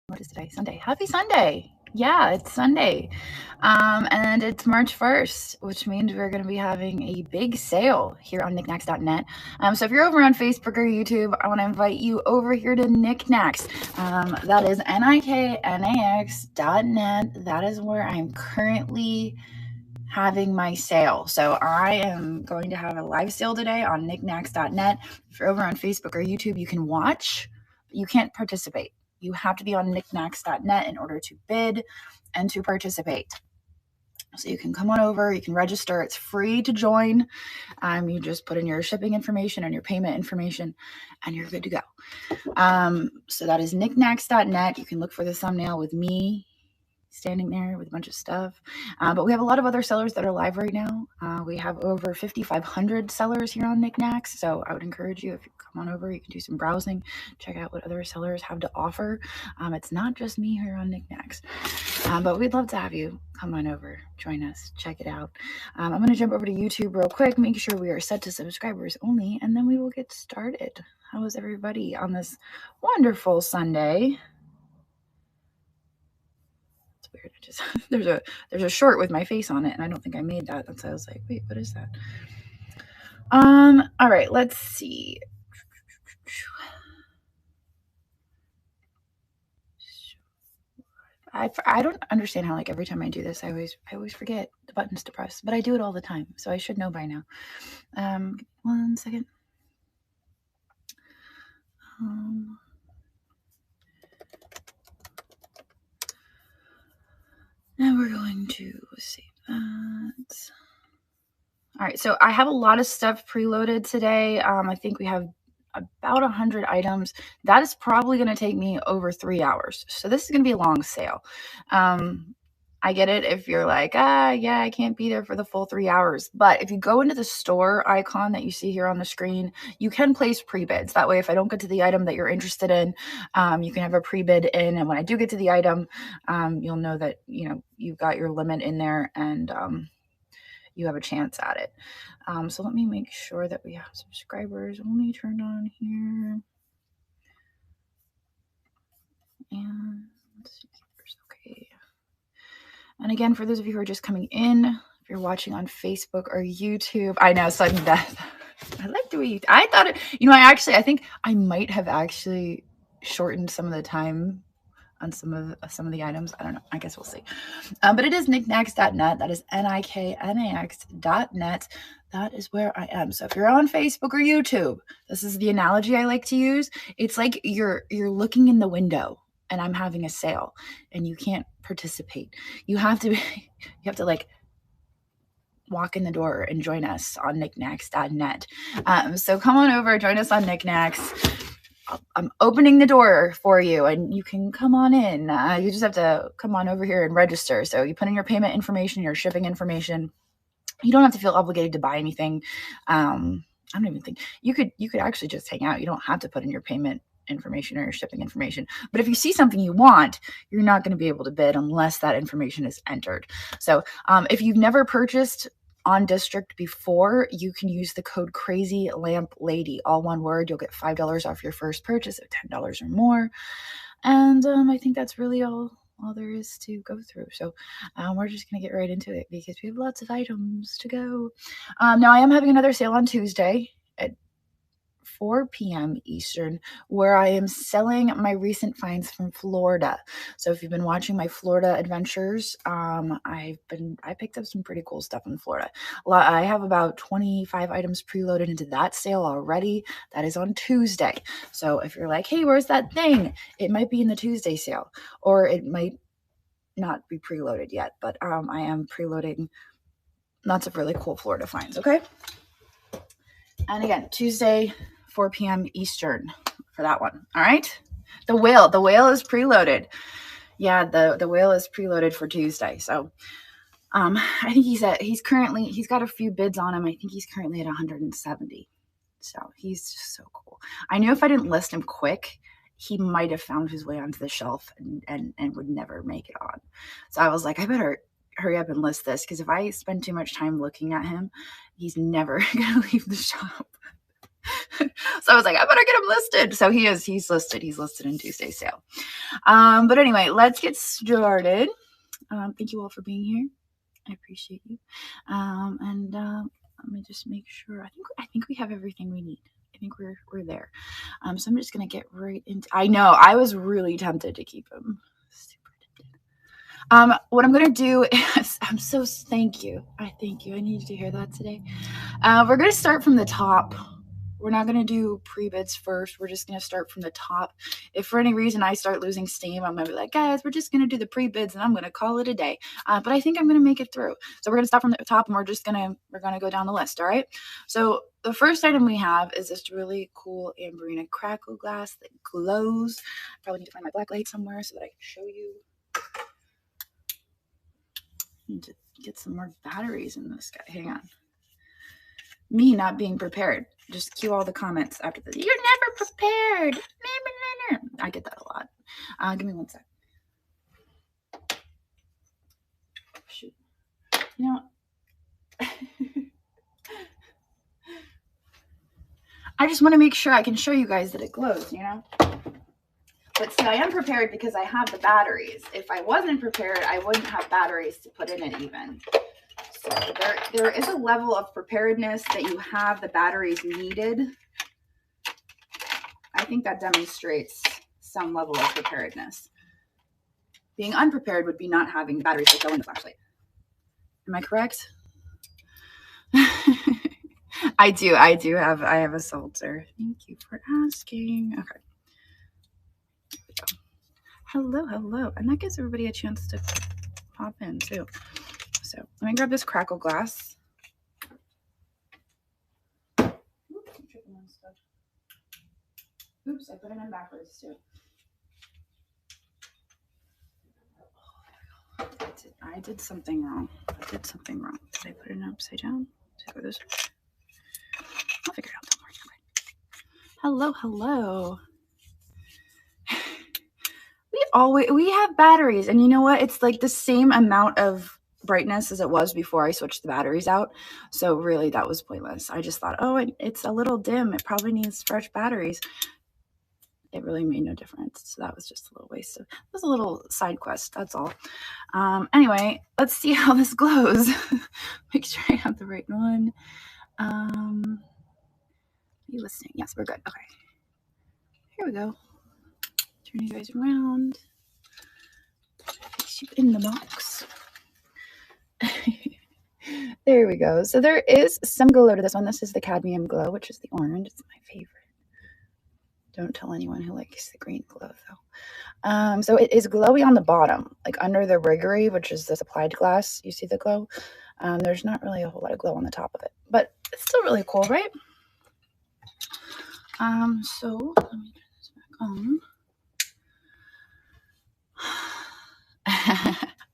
What is today? Sunday. Happy Sunday. Yeah, it's Sunday. And it's March 1st, which means we're going to be having a big sale here on Niknax.net. So if you're over on Facebook or YouTube, I want to invite you over here to Niknax. That is Niknax.net. That is where I'm currently having my sale. So I am going to have a live sale today on Niknax.net. If you're over on Facebook or YouTube, you can watch, but you can't participate. You have to be on Niknax.net in order to bid and to participate. So you can come on over, you can register, it's free to join. You just put in your shipping information and your payment information and you're good to go. So that is Niknax.net. You can look for the thumbnail with me standing there with a bunch of stuff. But we have a lot of other sellers that are live right now. We have over 5,500 sellers here on Niknax. So I would encourage you, if you come on over, you can do some browsing, check out what other sellers have to offer. It's not just me here on Niknax. But we'd love to have you come on over, join us, check it out. I'm going to jump over to YouTube real quick, make sure we are set to subscribers only, and then we will get started. How is everybody on this wonderful Sunday? It's weird. I just there's a short with my face on it, and I don't think I made that. That's why I was like, wait, what is that? All right, let's see. I don't understand how, like, every time I do this, I always forget the buttons to press, but I do it all the time, so I should know by now. 1 second. Now we're going to save that. All right, so I have a lot of stuff preloaded today. I think we have about 100 items. That is probably going to take me over 3 hours. So this is going to be a long sale. I get it if you're like, yeah, I can't be there for the full 3 hours. But if you go into the store icon that you see here on the screen, you can place pre-bids. That way, if I don't get to the item that you're interested in, you can have a pre-bid in. And when I do get to the item, you'll know that, you've got your limit in there and you have a chance at it. So let me make sure that we have subscribers only turned on here. And okay. And again, for those of you who are just coming in, if you're watching on Facebook or YouTube, I know, sudden death. I like the way I thought it, I think I might have actually shortened some of the time on some of the items. I don't know. I guess we'll see. But it is Niknax.net. That is Niknax.net. That is where I am. So if you're on Facebook or YouTube, this is the analogy I like to use. It's like you're looking in the window and I'm having a sale and you can't participate. You have to like walk in the door and join us on Niknax.net. So come on over, join us on Niknax. I'm opening the door for you and you can come on in. You just have to come on over here and register. So you put in your payment information, your shipping information. You don't have to feel obligated to buy anything. I don't even think you could actually just hang out. You don't have to put in your payment information or your shipping information. But if you see something you want, you're not going to be able to bid unless that information is entered. So if you've never purchased on District before, you can use the code Crazy Lamp Lady, all one word. You'll get $5 off your first purchase of $10 or more. And I think that's really all there is to go through. So we're just going to get right into it because we have lots of items to go. Now I am having another sale on Tuesday at 4 p.m. Eastern, where I am selling my recent finds from Florida. So if you've been watching my Florida adventures, I picked up some pretty cool stuff in Florida. I have about 25 items preloaded into that sale already. That is on Tuesday. So if you're like, hey, where's that thing? It might be in the Tuesday sale, or it might not be preloaded yet, but I am preloading lots of really cool Florida finds, okay? And again, Tuesday, 4 p.m. Eastern for that one. All right. The whale is preloaded. Yeah, the whale is preloaded for Tuesday. So I think he's got a few bids on him. I think he's currently at 170. So he's just so cool. I knew if I didn't list him quick, he might have found his way onto the shelf and would never make it on. So I was like, I better hurry up and list this, because if I spend too much time looking at him, he's never gonna leave the shop. So I was like, I better get him listed. So he's listed. He's listed in Tuesday's sale. But anyway, let's get started. Thank you all for being here. I appreciate you. Let me just make sure. I think we have everything we need. I think we're there. So I'm just gonna get right into. I know I was really tempted to keep him. Super tempted. What I'm gonna do is thank you. I need to hear that today. We're gonna start from the top. We're not going to do pre-bids first. We're just going to start from the top. If for any reason I start losing steam, I'm going to be like, guys, we're just going to do the pre-bids and I'm going to call it a day. But I think I'm going to make it through. So we're going to start from the top and we're going to go down the list. All right. So the first item we have is this really cool Amberina Crackle glass that glows. I probably need to find my black light somewhere so that I can show you. I need to get some more batteries in this guy. Hang on. Me not being prepared. Just cue all the comments after this. You're never prepared. I get that a lot. Give me one sec. Shoot. You know, I just want to make sure I can show you guys that it glows, you know? But see, I am prepared because I have the batteries. If I wasn't prepared, I wouldn't have batteries to put in it even. So there is a level of preparedness that you have the batteries needed. I think that demonstrates some level of preparedness. Being unprepared would be not having batteries that go in the flashlight. Am I correct? I have a Salter. Thank you for asking. Okay. Here we go. Hello. And that gives everybody a chance to pop in too. So let me grab this Crackle glass. Oops, I put it in backwards too. I did something wrong. Did I put it upside down? Did I go this way? I'll figure it out. Don't worry. Hello. We have batteries, and you know what? It's like the same amount of brightness as it was before I switched the batteries out. So really, that was pointless. I just thought, oh, it's a little dim. It probably needs fresh batteries. It really made no difference. So that was just a little waste. It was a little side quest. That's all. Anyway, let's see how this glows. Make sure I have the right one. Are you listening? Yes, we're good. Okay. Here we go. Turn you guys around. Fix you in the box. There we go. So there is some glow to this one. This is the cadmium glow, which is the orange. It's my favorite. Don't tell anyone who likes the green glow, though. So it is glowy on the bottom, like under the rigory, which is this applied glass. You see the glow? There's not really a whole lot of glow on the top of it, but it's still really cool, right? So let me turn this back on.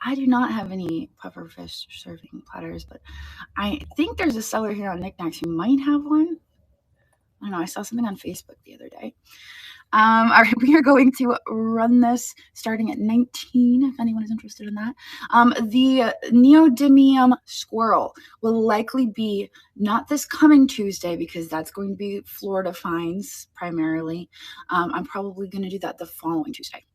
I do not have any pufferfish serving platters, but I think there's a seller here on Niknax who might have one. I don't know. I saw something on Facebook the other day. All right, we are going to run this starting at 19, if anyone is interested in that. The neodymium squirrel will likely be not this coming Tuesday because that's going to be Florida fines primarily. I'm probably going to do that the following Tuesday.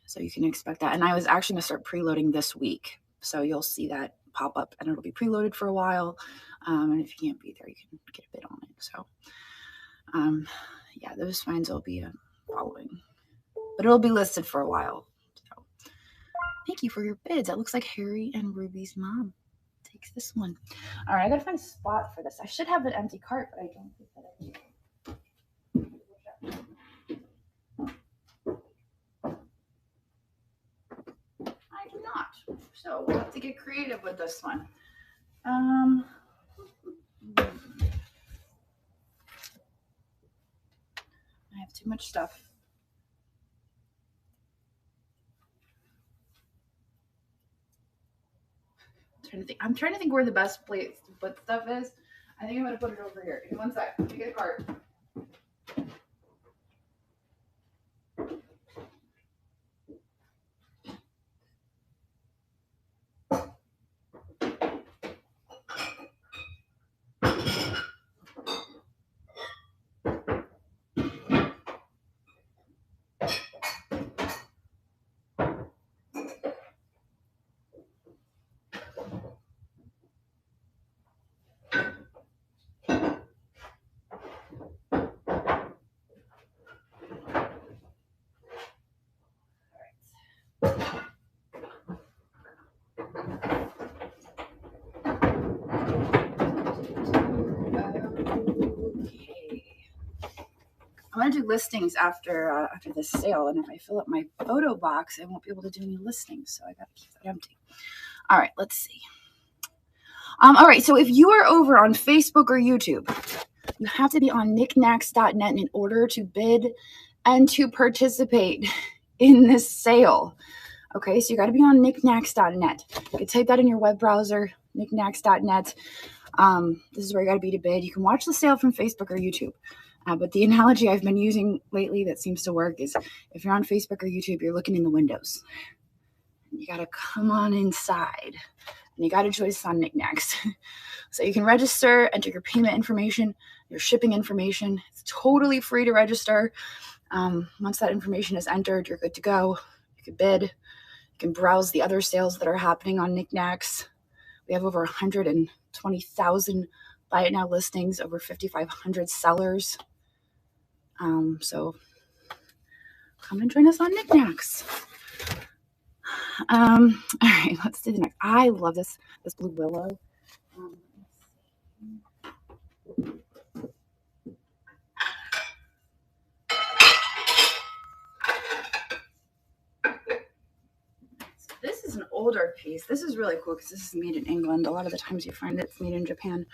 So you can expect that. And I was actually going to start preloading this week. So you'll see that pop up and it'll be preloaded for a while. And if you can't be there, you can get a bid on it. So, yeah, those fines will be following, but it'll be listed for a while. So, thank you for your bids. That looks like Harry and Ruby's mom takes this one. All right, I gotta find a spot for this. I should have an empty cart, but I don't think that I do. I do not. So we'll have to get creative with this one. I have too much stuff. I'm trying to think where the best place to put stuff is. I think I'm gonna put it over here. In one sec. Let me get a cart. want to do listings after this sale, and if I fill up my photo box, I won't be able to do any listings, so I gotta keep that empty. All right, let's see. All right, so if you are over on Facebook or YouTube, you have to be on Niknax.net in order to bid and to participate in this sale. Okay, so you got to be on Niknax.net. You can type that in your web browser, Niknax.net. This is where you got to be to bid. You can watch the sale from Facebook or YouTube. But the analogy I've been using lately that seems to work is if you're on Facebook or YouTube, you're looking in the windows. You got to come on inside. And you got to join us on Niknax. So you can register, enter your payment information, your shipping information. It's totally free to register. Once that information is entered, you're good to go. You can bid. You can browse the other sales that are happening on Niknax. We have over 120,000 buy it now listings, over 5,500 sellers. So come and join us on Niknax. All right, let's do the next. I love this blue willow. This is an older piece. This is really cool because this is made in England. A lot of the times you find it's made in Japan.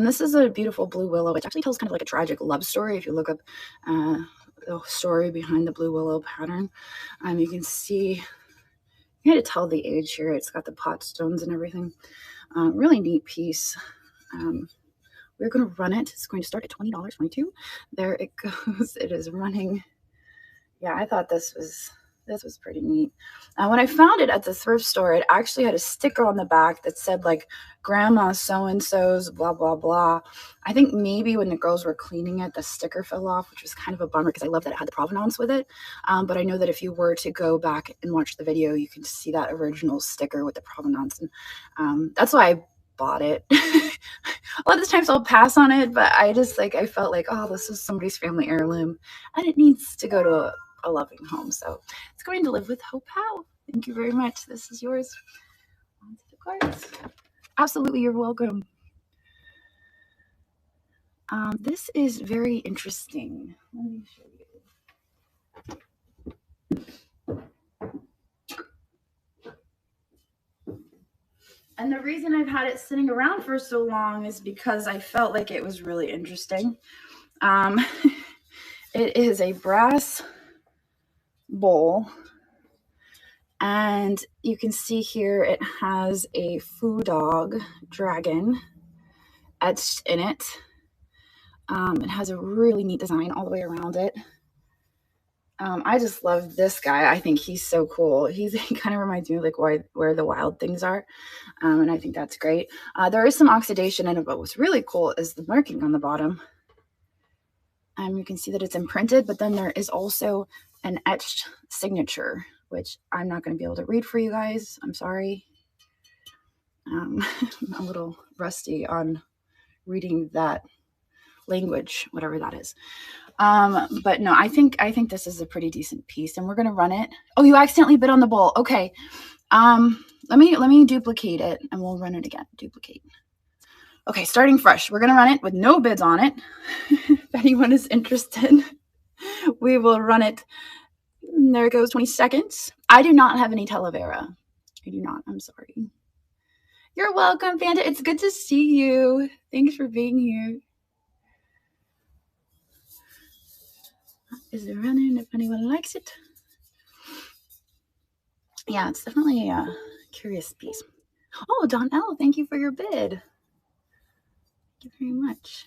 This is a beautiful blue willow, which actually tells kind of like a tragic love story. If you look up the story behind the blue willow pattern, you can see, you had to tell the age here. It's got the pot stones and everything. Really neat piece. We're going to run it. It's going to start at $20, $22. There it goes. It is running. Yeah, I thought this was pretty neat. When I found it at the thrift store, it actually had a sticker on the back that said like grandma so-and-so's blah, blah, blah. I think maybe when the girls were cleaning it, the sticker fell off, which was kind of a bummer because I love that it had the provenance with it. But I know that if you were to go back and watch the video, you can see that original sticker with the provenance. And that's why I bought it. A lot of the times I'll pass on it, but I just I felt like, oh, this is somebody's family heirloom and it needs to go to a loving home. So it's going to live with Hope How. Thank you very much. This is yours. On to the cards. Absolutely, you're welcome. This is very interesting. Let me show you. And the reason I've had it sitting around for so long is because I felt like it was really interesting. It is a brass bowl, and you can see here it has a foo dog dragon etched in it. It has a really neat design all the way around it. I just love this guy. I think he's so cool. He kind of reminds me of like where the wild things are. And I think that's great. There is some oxidation in it, but what's really cool is the marking on the bottom. You can see that it's imprinted, but then there is also an etched signature, which I'm not going to be able to read for you guys. I'm sorry. I'm a little rusty on reading that language, whatever that is. But no, I think this is a pretty decent piece, and we're going to run it. Oh, you accidentally bit on the bowl. Okay. Let me duplicate it and we'll run it again. Duplicate. Okay, starting fresh. We're going to run it with no bids on it. If anyone is interested, we will run it. There it goes, 20 seconds. I do not have any Talavera. I do not. I'm sorry. You're welcome, Panda. It's good to see you. Thanks for being here. Is it running if anyone likes it? Yeah, it's definitely a curious piece. Oh, Donnell, thank you for your bid. Thank you very much.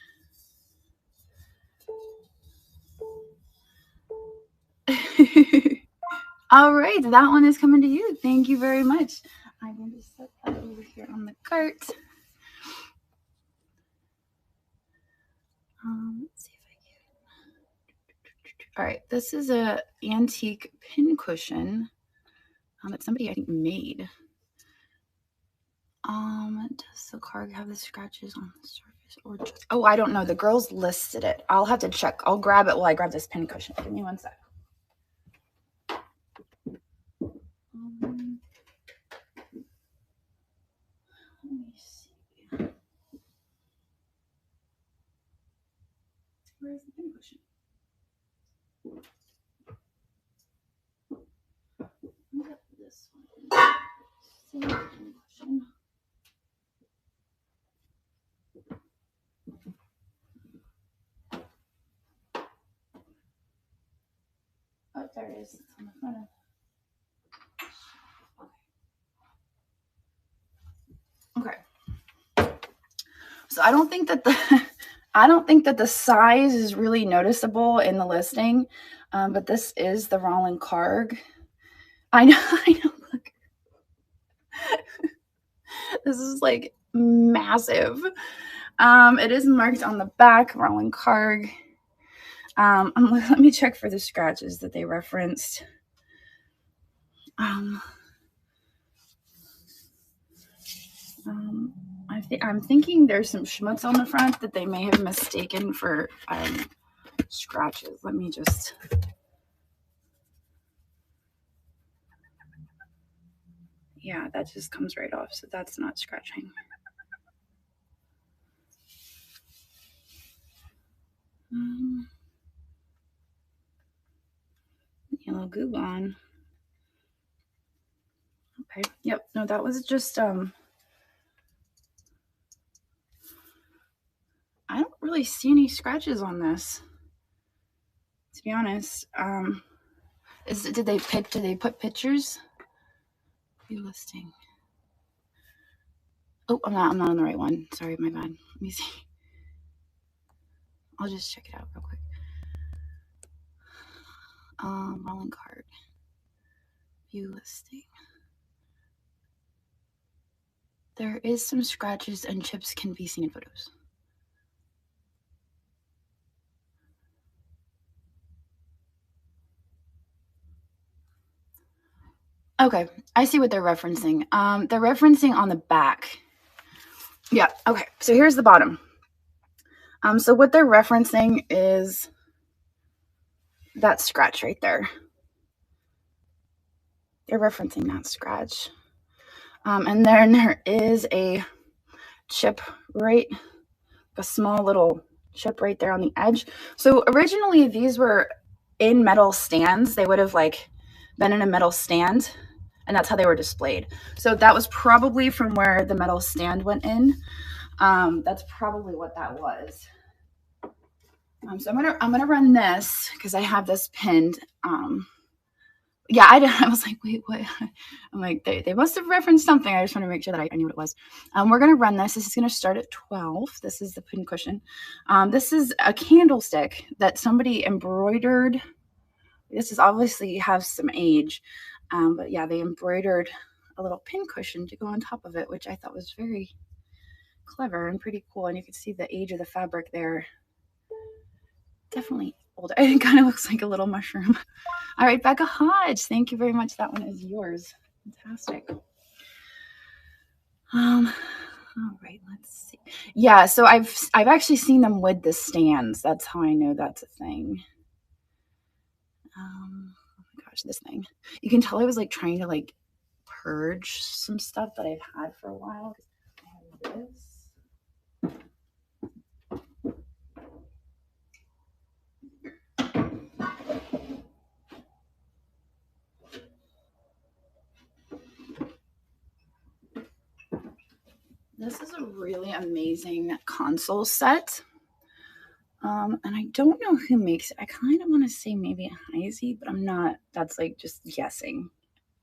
All right, that one is coming to you. Thank you very much. I'm going to set that over here on the cart. Let's see if I can. All right, this is a antique pin cushion that somebody I think made. Does the card have the scratches on the surface or just? Oh, I don't know. The girls listed it. I'll have to check. I'll grab it while I grab this pin cushion. Give me one sec. Let me see. Where's the pin cushion? see. Pincushion. Oh, there it is. It's on the front of. Okay. So I don't think that the size is really noticeable in the listing, but this is the Roland Karg. I know. Look, this is like massive. It is marked on the back, Roland Karg. Let me check for the scratches that they referenced. I'm thinking there's some schmutz on the front that they may have mistaken for scratches. Let me just. Yeah, that just comes right off, so that's not scratching. Yellow goo on. Okay. Yep. No, that was just I don't really see any scratches on this, to be honest. Did they put pictures? View listing. Oh, I'm not on the right one. Sorry, my bad. Let me see. I'll just check it out real quick. Roland Karg. View listing. There is some scratches and chips can be seen in photos. Okay, I see what they're referencing. They're referencing on the back. Yeah, okay, so here's the bottom. So what they're referencing is that scratch right there. They're referencing that scratch. And then there is a chip right, a small little chip right there on the edge. So originally these were in metal stands. They would have like been in a metal stand, and that's how they were displayed. So that was probably from where the metal stand went in. That's probably what that was. So I'm gonna run this because I have this pinned. Yeah, I was like, wait, what? I'm like, they must have referenced something. I just want to make sure that I knew what it was. We're gonna run this. This is gonna start at 12. This is the pin cushion. This is a candlestick that somebody embroidered. This is obviously has some age, but yeah, they embroidered a little pin cushion to go on top of it, which I thought was very clever and pretty cool. And you can see the age of the fabric there. Definitely older. It kind of looks like a little mushroom. All right, Becca Hodge, thank you very much. That one is yours. Fantastic. All right, let's see. Yeah, so I've actually seen them with the stands. That's how I know that's a thing. Oh my gosh, this thing. You can tell I was like trying to like purge some stuff that I've had for a while. I have this. This is a really amazing console set. And I don't know who makes it. I kind of want to say maybe Heisey, but I'm not. That's like just guessing.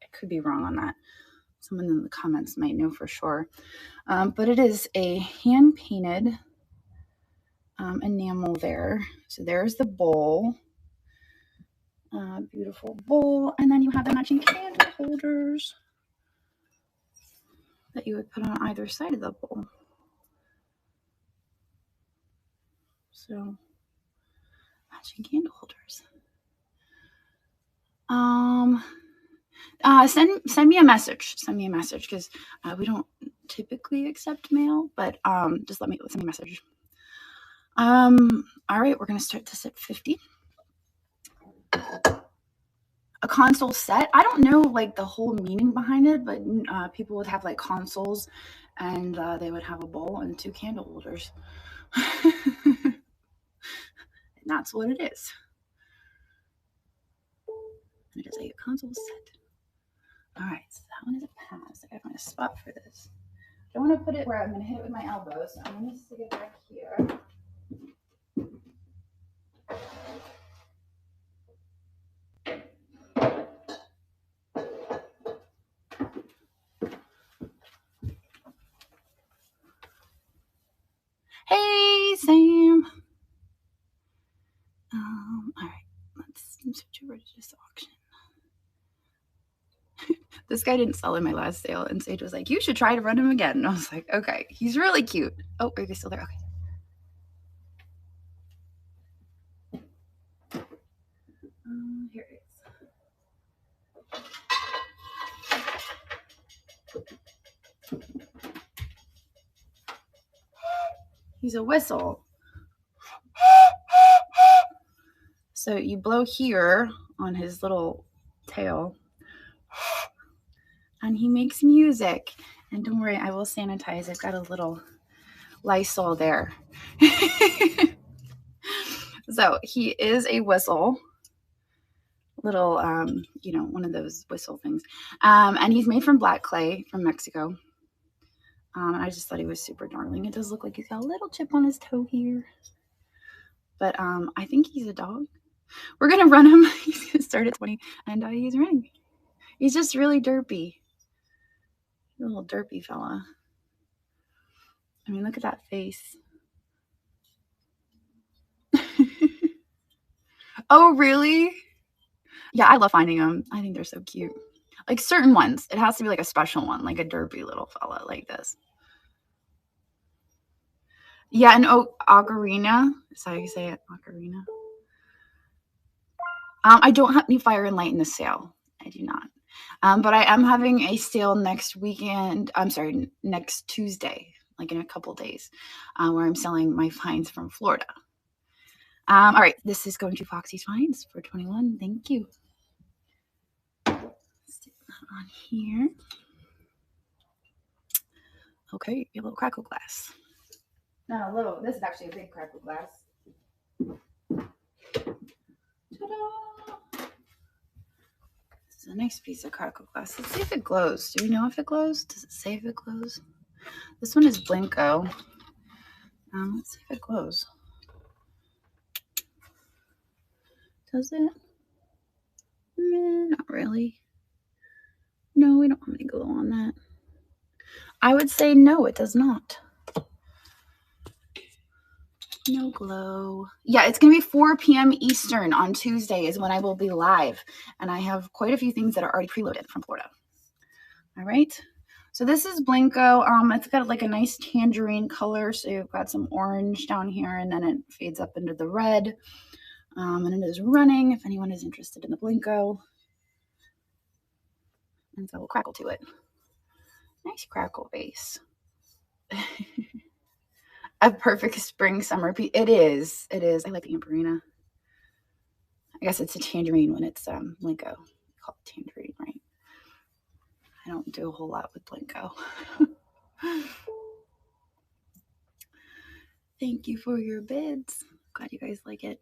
I could be wrong on that. Someone in the comments might know for sure. But it is a hand-painted enamel there. So there's the bowl. Beautiful bowl. And then you have the matching candle holders that you would put on either side of the bowl. So matching candle holders. Send me a message. Send me a message because we don't typically accept mail, but just send me a message. All right, we're gonna start this at 50. A console set. I don't know like the whole meaning behind it, but people would have like consoles, and they would have a bowl and 2 candle holders. And that's what it is. It is a console set. All right, so That one is a pass. I gotta find a spot for this. I don't want to put it where I'm gonna hit it with my elbow, so I'm gonna stick it back here. Hey, Sam. All right, let's switch over to this auction. This guy didn't sell in my last sale, and Sage was like, "You should try to run him again." And I was like, "Okay." He's really cute. Oh, are you still there? Okay. Here it is. He's a whistle. So you blow here on his little tail, and he makes music. And don't worry, I will sanitize. I've got a little Lysol there. So he is a whistle, little, you know, one of those whistle things. And he's made from black clay from Mexico. I just thought he was super darling. It does look like he's got a little chip on his toe here. But I think he's a dog. We're going to run him. He's going to start at 20, and he's running. He's just really derpy. A little derpy fella. I mean, look at that face. Oh, really? Yeah, I love finding them. I think they're so cute. Like certain ones. It has to be like a special one, like a derpy little fella like this. Yeah, an ocarina. Is that how you say it? Ocarina. I don't have any fire and light in the sale. I do not. But I am having a sale next weekend. I'm sorry, next Tuesday, like in a couple days, where I'm selling my finds from Florida. All right, this is going to Foxy's Finds for 21. Thank you. Stick that on here. Okay, a little Crackle glass. No, a little. This is actually a big Crackle glass. Ta-da! This is a nice piece of Crackle glass. Let's see if it glows. Do we know if it glows? Does it say if it glows? This one is Blenko. Let's see if it glows. Does it? Not really. No, we don't have any glow on that. I would say no, it does not. No glow. Yeah, it's going to be 4 p.m. Eastern on Tuesday is when I will be live. And I have quite a few things that are already preloaded from Florida. All right. So this is Blenko. It's got like a nice tangerine color. So you've got some orange down here, and then it fades up into the red. And it is running if anyone is interested in the Blenko. And so we'll Crackle to it. Nice Crackle vase. A perfect spring summer piece. It is. It is. I like the amberina. I guess it's a tangerine when it's Blenko. Call it tangerine, right? I don't do a whole lot with Blenko. Thank you for your bids. Glad you guys like it.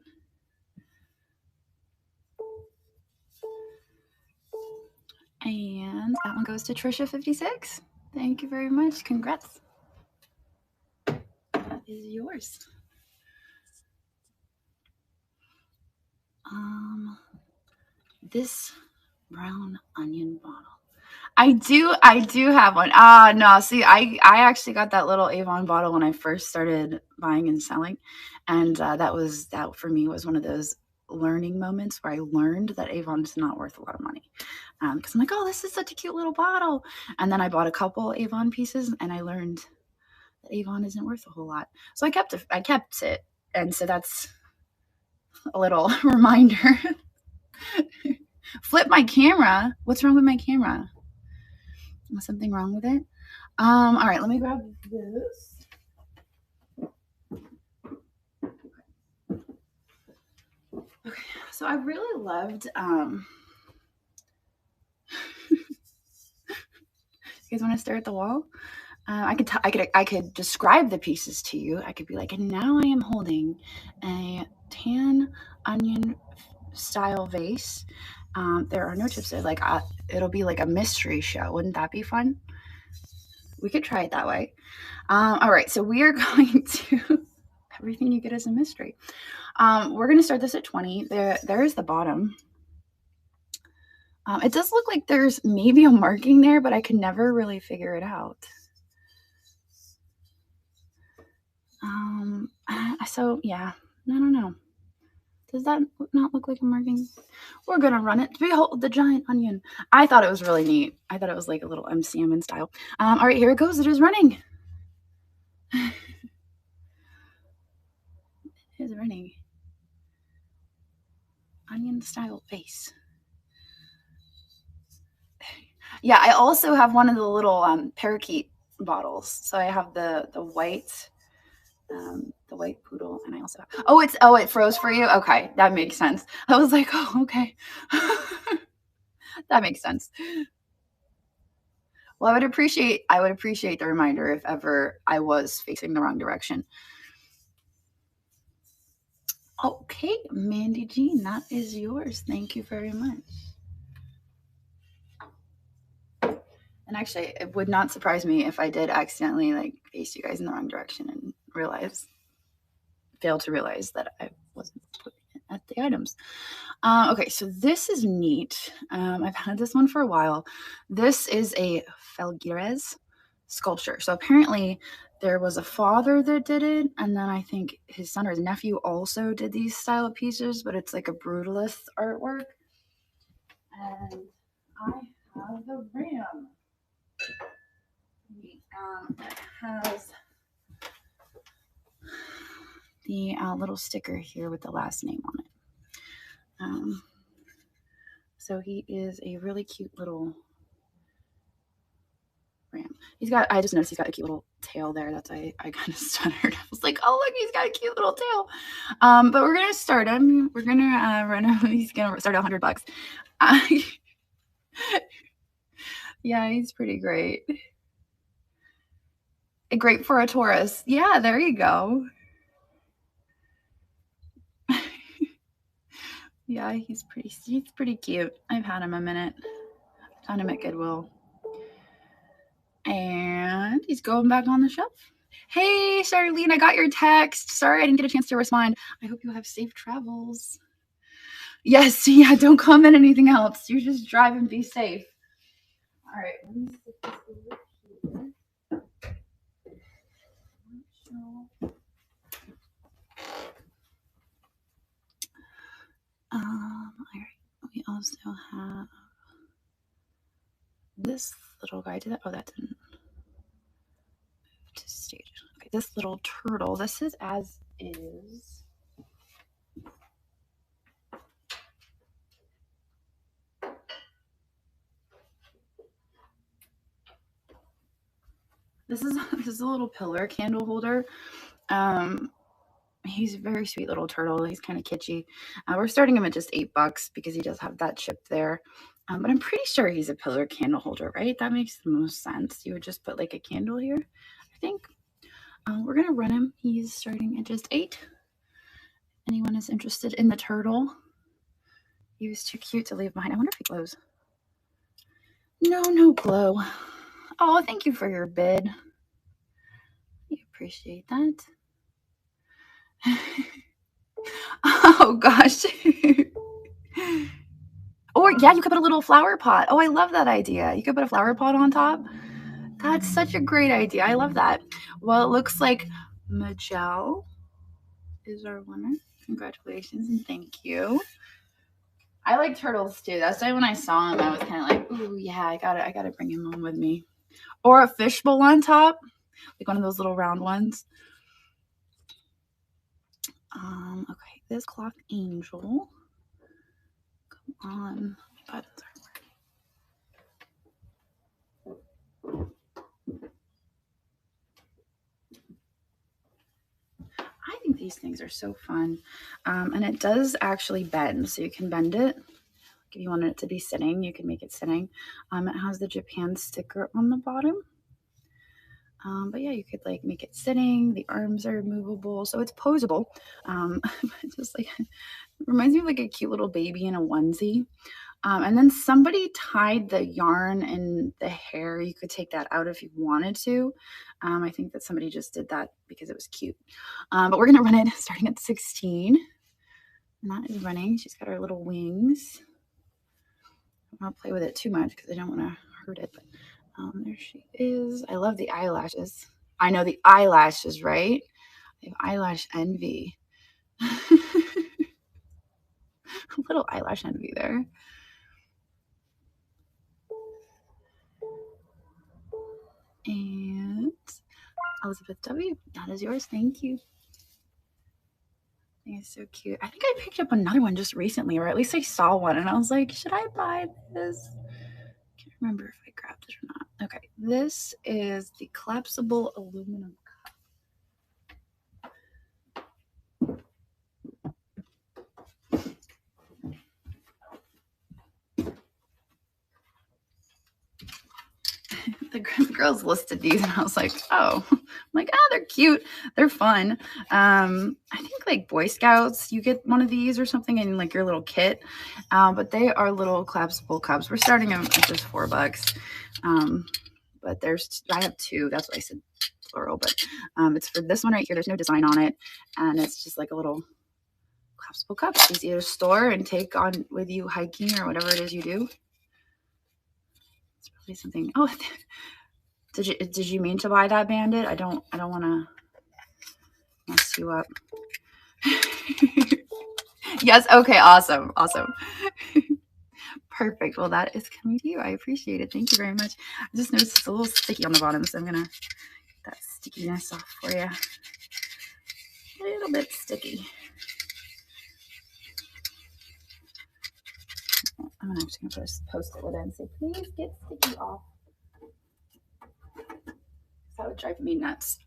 And that one goes to Trisha56. Thank you very much. Congrats. That is yours. This brown onion bottle. I do have one. No, see, I actually got that little Avon bottle when I first started buying and selling. And that for me was one of those learning moments where I learned that Avon is not worth a lot of money. Because I'm like, oh, this is such a cute little bottle. And then I bought a couple Avon pieces and I learned that Avon isn't worth a whole lot. So I kept it. And so that's a little reminder. Flip my camera. What's wrong with my camera? Was something wrong with it? All right, let me grab this. Okay, so I really loved you guys want to stare at the wall? I could describe the pieces to you. I could be like, and now I am holding a tan onion style vase. There are no chips there. Like it'll be like a mystery show. Wouldn't that be fun? We could try it that way. All right, so we are going to everything you get is a mystery. We're going to start this at 20. There is the bottom. It does look like there's maybe a marking there, but I can never really figure it out. So yeah, I don't know. Does that not look like a marking? We're gonna run it. Behold the giant onion. I thought it was really neat. I thought it was like a little MCM in style. All right, here it goes. It is running. It is running. Onion style face. Yeah, I also have one of the little parakeet bottles. So I have the white poodle, and I also have, it froze for you. Okay, that makes sense. I was like, oh, okay. That makes sense. Well, I would appreciate the reminder if ever I was facing the wrong direction. Okay, Mandy Jean, that is yours. Thank you very much. And actually, it would not surprise me if I did accidentally like face you guys in the wrong direction and fail to realize that I wasn't putting it at the items. Okay, so this is neat. I've had this one for a while. This is a Felgueres sculpture. So apparently there was a father that did it, and then I think his son or his nephew also did these style of pieces, but it's like a brutalist artwork. And I have the ram. It has the little sticker here with the last name on it. So he is a really cute little ram. I just noticed he's got a cute little tail there. That's why I kind of stuttered. I was like, oh, look, he's got a cute little tail. But we're going to start him. We're going to run him. He's going to start $100. Yeah, he's pretty great. Great for a Taurus. Yeah, there you go. Yeah, he's pretty cute. I've had him a minute. Found him at Goodwill. And he's going back on the shelf. Hey, Charlene, I got your text. Sorry I didn't get a chance to respond. I hope you have safe travels. Yes, yeah, don't comment anything else. You just drive and be safe. All right, let me stick this over here. All right, we also have this little guy. Did that? Oh, that didn't move to stage. Okay, this little turtle. This is as is. This is a little pillar candle holder. He's a very sweet little turtle. He's kind of kitschy. We're starting him at just $8 because he does have that chip there. But I'm pretty sure he's a pillar candle holder, right? That makes the most sense. You would just put like a candle here, I think. We're going to run him. He's starting at just $8. Anyone is interested in the turtle? He was too cute to leave behind. I wonder if he glows. No glow. Oh, thank you for your bid. I appreciate that. Oh, gosh. Or, yeah, you could put a little flower pot. Oh, I love that idea. You could put a flower pot on top. That's such a great idea. I love that. Well, it looks like Majel is our winner. Congratulations and thank you. I like turtles too. That's why when I saw him, I was kind of like, ooh, yeah, I gotta bring him home with me. Or a fishbowl on top, like one of those little round ones. Okay, this clock angel. Come on, my buttons aren't working. I think these things are so fun. And it does actually bend, so you can bend it. If you wanted it to be sitting, you can make it sitting. It has the Japan sticker on the bottom. But yeah, you could like make it sitting. The arms are movable, so it's posable. It's just like, it reminds me of like a cute little baby in a onesie. And then somebody tied the yarn and the hair. You could take that out if you wanted to. I think that somebody just did that because it was cute. But we're going to run it starting at 16. And that is running. She's got her little wings. I don't want to play with it too much because I don't want to hurt it. But there she is. I love the eyelashes. I know the eyelashes, right? I have eyelash envy. A little eyelash envy there. And Elizabeth W., that is yours. Thank you. I think it's so cute. I think I picked up another one just recently, or at least I saw one, and I was like, should I buy this? I can't remember if I grabbed it or not. Okay, this is the collapsible aluminum the girls listed these, and I was like, oh, I'm like, they're cute, they're fun. I think like Boy Scouts, you get one of these or something in like your little kit, but they are little collapsible cups. We're starting them at just $4. But I have two, that's what I said plural, but it's for this one right here. There's no design on it, and it's just like a little collapsible cup. It's easy to store and take on with you hiking or whatever it is you do. It's probably something. Oh, did you mean to buy that, Bandit? I don't want to mess you up. Yes. Okay. Awesome. Perfect. Well, that is coming to you. I appreciate it. Thank you very much. I just noticed it's a little sticky on the bottom, so I'm gonna get that stickiness off for you. A little bit sticky. I'm actually gonna post it with it and say, please get sticky off. That would drive me nuts.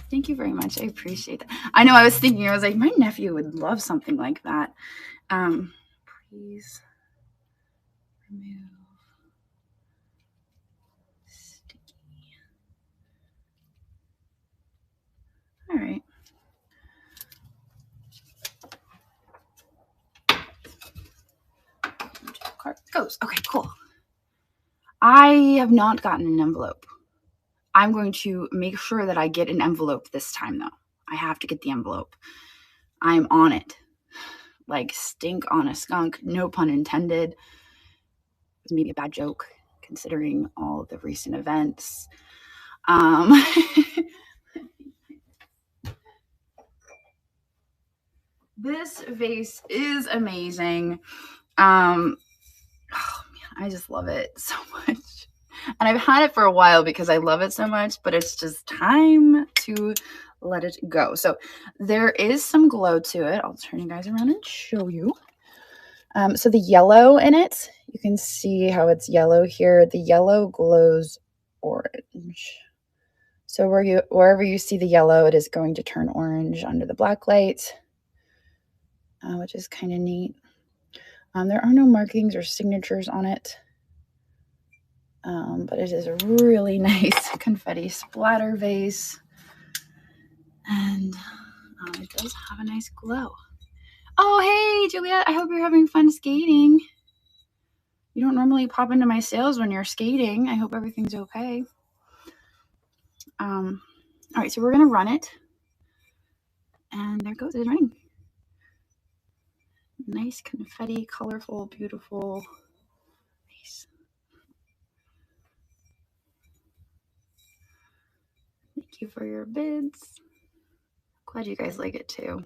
Thank you very much. I appreciate that. I know I was like, my nephew would love something like that. Please remove sticky. All right. Card goes. Okay, cool. I have not gotten an envelope. I'm going to make sure that I get an envelope this time, though. I have to get the envelope. I'm on it. Like stink on a skunk, no pun intended. It was maybe a bad joke, considering all of the recent events. This vase is amazing. Oh man, I just love it so much. And I've had it for a while because I love it so much, but it's just time to let it go. So there is some glow to it. I'll turn you guys around and show you. So the yellow in it, you can see how it's yellow here. The yellow glows orange. So wherever you see the yellow, it is going to turn orange under the black light, which is kind of neat. There are no markings or signatures on it. But it is a really nice confetti splatter vase, and it does have a nice glow. Oh, hey, Juliet, I hope you're having fun skating. You don't normally pop into my sales when you're skating. I hope everything's okay. All right, so we're going to run it, and there goes, it's running. Nice confetti, colorful, beautiful vase. Thank you for your bids. Glad you guys like it too.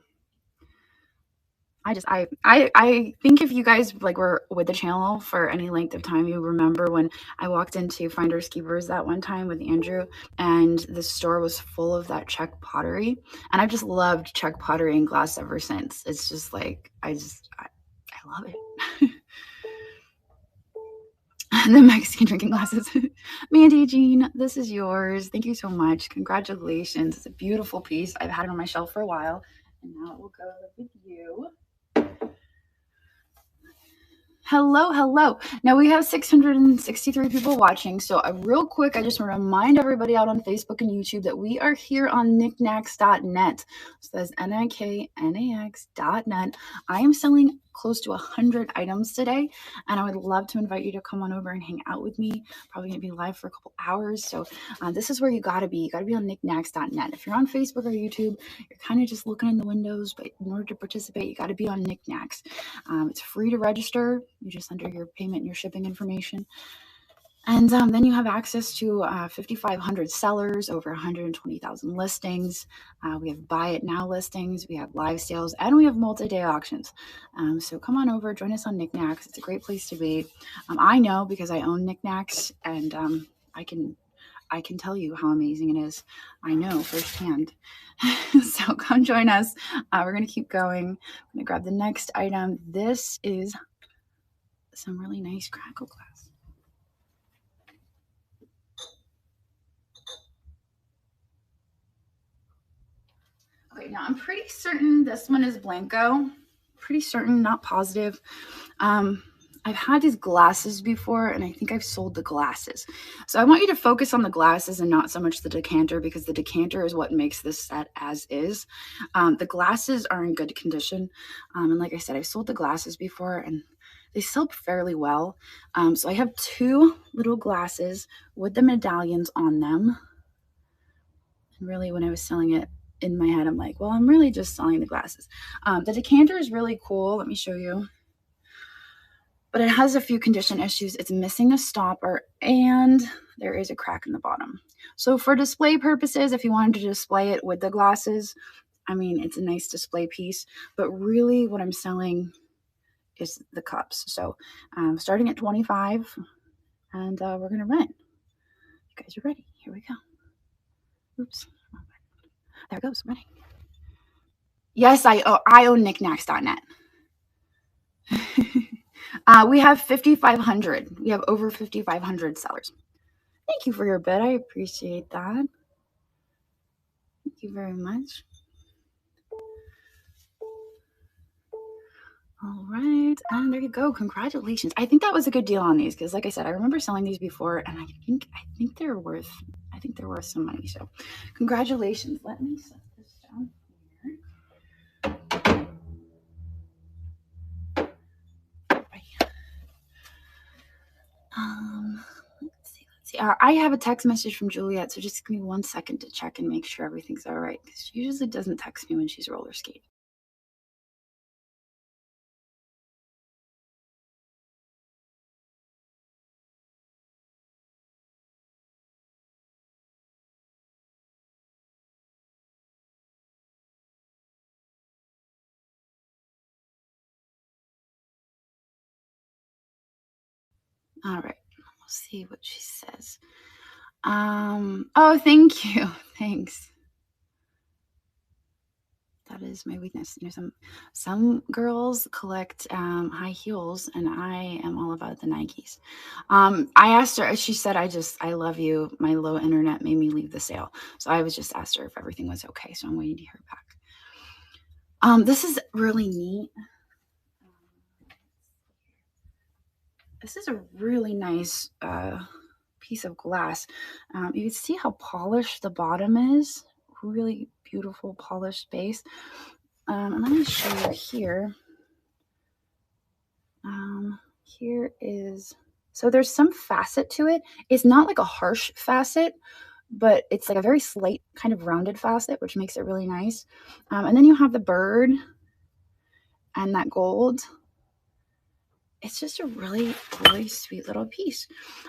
I think if you guys like were with the channel for any length of time, you remember when I walked into Finders Keepers that one time with Andrew, and the store was full of that Czech pottery, and I've just loved Czech pottery and glass ever since. It's just like I love it. The Mexican drinking glasses. Mandy Jean, this is yours. Thank you so much. Congratulations. It's a beautiful piece. I've had it on my shelf for a while, and now it will go with you. Hello. Now we have 663 people watching. So real quick, I just want to remind everybody out on Facebook and YouTube that we are here on Niknax.net. So that's Niknax.net. I am selling close to 100 items today, and I would love to invite you to come on over and hang out with me. Probably going to be live for a couple hours, so this is where you got to be. You got to be on Niknax.net. If you're on Facebook or YouTube, you're kind of just looking in the windows, but in order to participate, you got to be on Niknax. It's free to register. You just enter your payment and your shipping information. And then you have access to 5,500 sellers, over 120,000 listings. We have buy it now listings, we have live sales, and we have multi-day auctions. So come on over, join us on Niknax. It's a great place to be. I know because I own Niknax, and I can tell you how amazing it is. I know firsthand. So come join us. We're going to keep going. I'm going to grab the next item. This is some really nice Crackle glass. Okay, now I'm pretty certain this one is Blenko. Pretty certain, not positive. I've had these glasses before, and I think I've sold the glasses. So I want you to focus on the glasses and not so much the decanter, because the decanter is what makes this set as is. The glasses are in good condition. And like I said, I've sold the glasses before, and they sell fairly well. So I have 2 little glasses with the medallions on them. And really, when I was selling it, in my head, I'm like, well, I'm really just selling the glasses. The decanter is really cool. Let me show you. But it has a few condition issues. It's missing a stopper, and there is a crack in the bottom. So for display purposes, if you wanted to display it with the glasses, I mean, it's a nice display piece. But really what I'm selling is the cups. So starting at 25, and we're going to run it. You guys are ready. Here we go. Oops. There it goes, running. Yes, I own Niknax.net. We have 5,500. We have over 5,500 sellers. Thank you for your bid. I appreciate that. Thank you very much. All right, and there you go. Congratulations. I think that was a good deal on these, because like I said, I remember selling these before, and I think they're worth some money. So congratulations. Let me set this down here. Let's see. I have a text message from Juliet, so just give me 1 second to check and make sure everything's all right, because she usually doesn't text me when she's roller skating. All right, we'll see what she says. Oh, thank you. Thanks. That is my weakness. You know, some girls collect high heels, and I am all about the Nikes. I asked her, she said, I love you. My low internet made me leave the sale. So I was just asked her if everything was okay. So I'm waiting to hear back. This is really neat. This is a really nice piece of glass. You can see how polished the bottom is. Really beautiful polished base. And let me show you here. Here is, so there's some facet to it. It's not like a harsh facet, but it's like a very slight kind of rounded facet, which makes it really nice. And then you have the bird and that gold. It's just a really, really sweet little piece.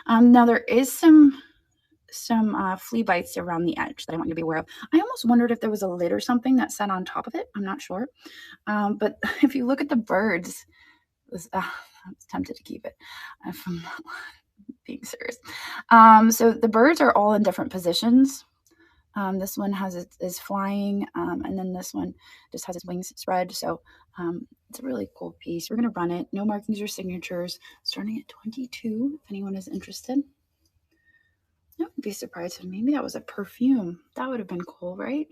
Now there is some flea bites around the edge that I want you to be aware of. I almost wondered if there was a lid or something that sat on top of it. I'm not sure. But if you look at the birds, I was tempted to keep it if I'm not being serious. So the birds are all in different positions. This one is flying, and then this one just has its wings spread. So it's a really cool piece. We're going to run it. No markings or signatures. Starting at 22, if anyone is interested. I wouldn't be surprised if maybe that was a perfume. That would have been cool, right?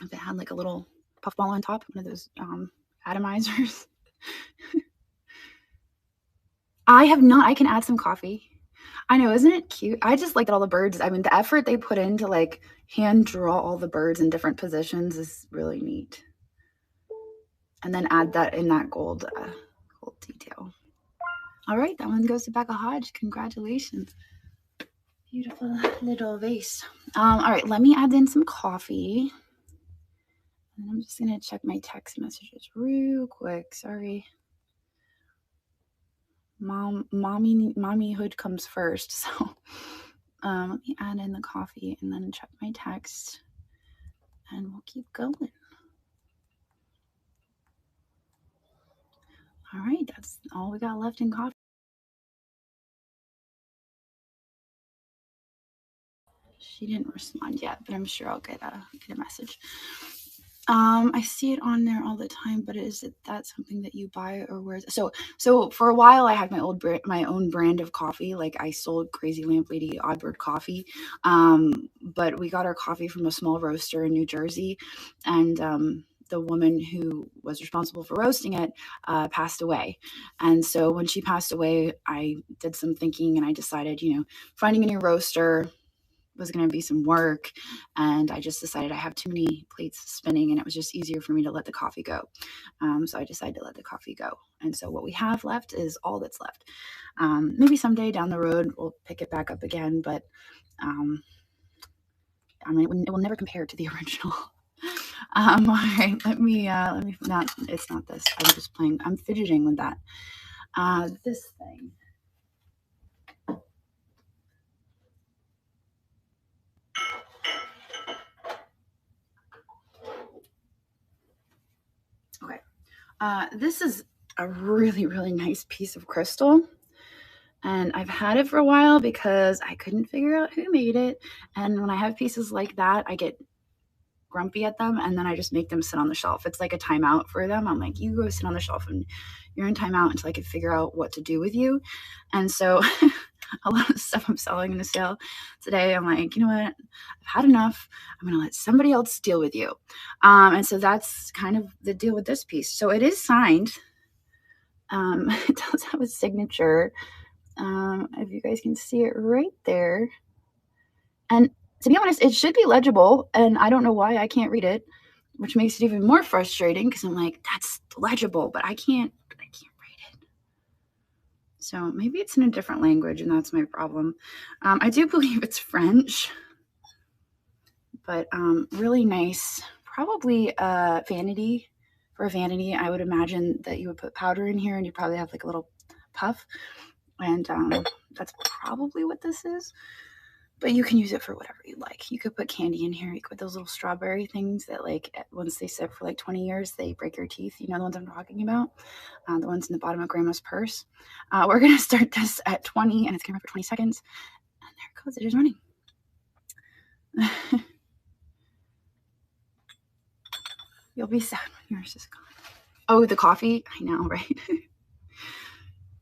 If it had like a little puffball on top, one of those atomizers. I have not. I can add some coffee. I know, isn't it cute? I just like all the birds. I mean, the effort they put in to like hand draw all the birds in different positions is really neat. and then add that in that gold detail. All right, that one goes to Becca Hodge. Congratulations. Beautiful little vase. All right, let me add in some coffee. And I'm just gonna check my text messages real quick. Sorry. Mommyhood comes first. So let me add in the coffee and then check my text and we'll keep going. All right, that's all we got left in coffee. She didn't respond yet, but I'm sure I'll get a message. I see it on there all the time, but is that something that you buy or where? So for a while I had my own brand of coffee. Like I sold Crazy Lamp Lady Oddbird coffee, but we got our coffee from a small roaster in New Jersey, and the woman who was responsible for roasting it passed away. And so when she passed away, I did some thinking and I decided, finding a new roaster was going to be some work, and I just decided I have too many plates spinning and it was just easier for me to let the coffee go. So I decided to let the coffee go, and so what we have left is all that's left. Maybe someday down the road we'll pick it back up again, but I mean it will never compare to the original. All right, let me not, it's not this, I'm just playing, I'm fidgeting with that. This thing. Okay, this is a really, really nice piece of crystal, and I've had it for a while because I couldn't figure out who made it. And when I have pieces like that, I get grumpy at them, and then I just make them sit on the shelf. It's like a timeout for them. I'm like, you go sit on the shelf and you're in timeout until I can figure out what to do with you. And so a lot of stuff I'm selling in a sale today, I'm like, you know what, I've had enough. I'm gonna let somebody else deal with you. And so that's kind of the deal with this piece. So it is signed. It does have a signature. If you guys can see it right there. And to be honest, it should be legible, and I don't know why I can't read it, which makes it even more frustrating because I'm like, that's legible, but I can't read it. So maybe it's in a different language, and that's my problem. I do believe it's French, but really nice. Probably vanity. For a vanity, I would imagine that you would put powder in here, and you'd probably have like a little puff, and that's probably what this is. But you can use it for whatever you like. You could put candy in here. You could put those little strawberry things that, like, once they sit for like 20 years, they break your teeth. You know the ones I'm talking about? The ones in the bottom of grandma's purse. We're going to start this at 20, and it's going to run for 20 seconds. And there it goes. It is running. You'll be sad when yours is gone. Oh, the coffee? I know, right?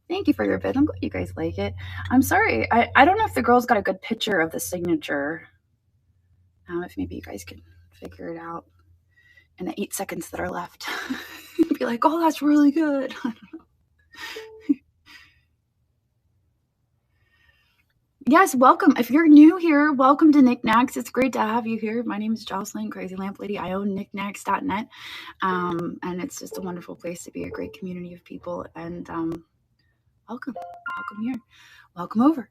Thank you for your bid. I'm glad you guys like it. I'm sorry. I don't know if the girls got a good picture of the signature. If maybe you guys could figure it out in the 8 seconds that are left. Be like, oh, that's really good. I don't know. Yes, welcome. If you're new here, welcome to Niknax. It's great to have you here. My name is Jocelyn, Crazy Lamp Lady. I own Niknax.net, and it's just a wonderful place to be, a great community of people. And welcome here. Welcome over.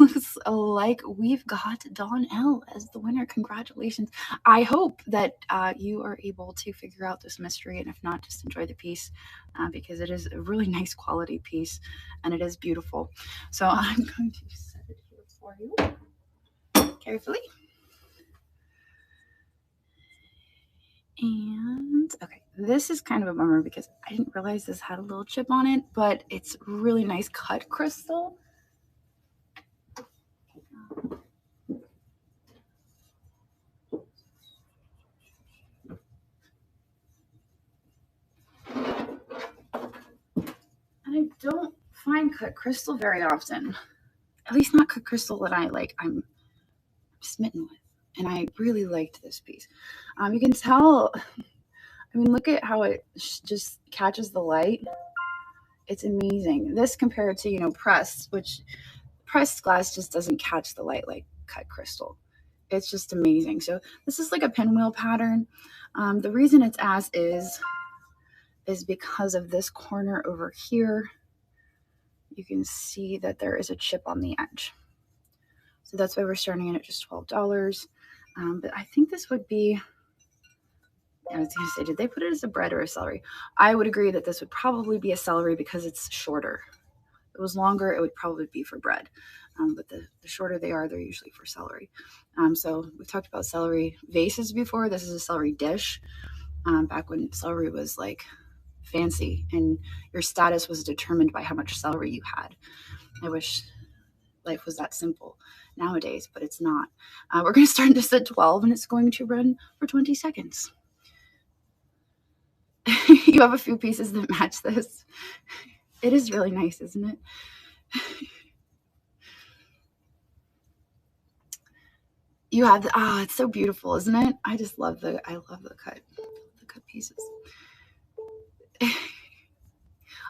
Looks like we've got Dawn L as the winner. Congratulations. I hope that you are able to figure out this mystery, and if not, just enjoy the piece because it is a really nice quality piece and it is beautiful. So I'm going to set it here for you carefully. And okay, this is kind of a bummer because I didn't realize this had a little chip on it, but it's really nice cut crystal. And I don't find cut crystal very often, at least not cut crystal that I like. I'm smitten with, and I really liked this piece. You can tell, I mean, look at how it just catches the light. It's amazing. This compared to, pressed, which pressed glass just doesn't catch the light like cut crystal. It's just amazing. So this is like a pinwheel pattern. The reason it's as is is because of this corner over here. You can see that there is a chip on the edge. So that's why we're starting it at just $12. But I think this would be, I was going to say, did they put it as a bread or a celery? I would agree that this would probably be a celery because it's shorter. If it was longer, it would probably be for bread. But the shorter they are, they're usually for celery. So we've talked about celery vases before. This is a celery dish. Back when celery was like fancy and your status was determined by how much celery you had. I wish life was that simple nowadays, but it's not. We're going to start this at 12 and it's going to run for 20 seconds. You have a few pieces that match this. It is really nice, isn't it? You have the, it's so beautiful, isn't it? I just love the cut pieces.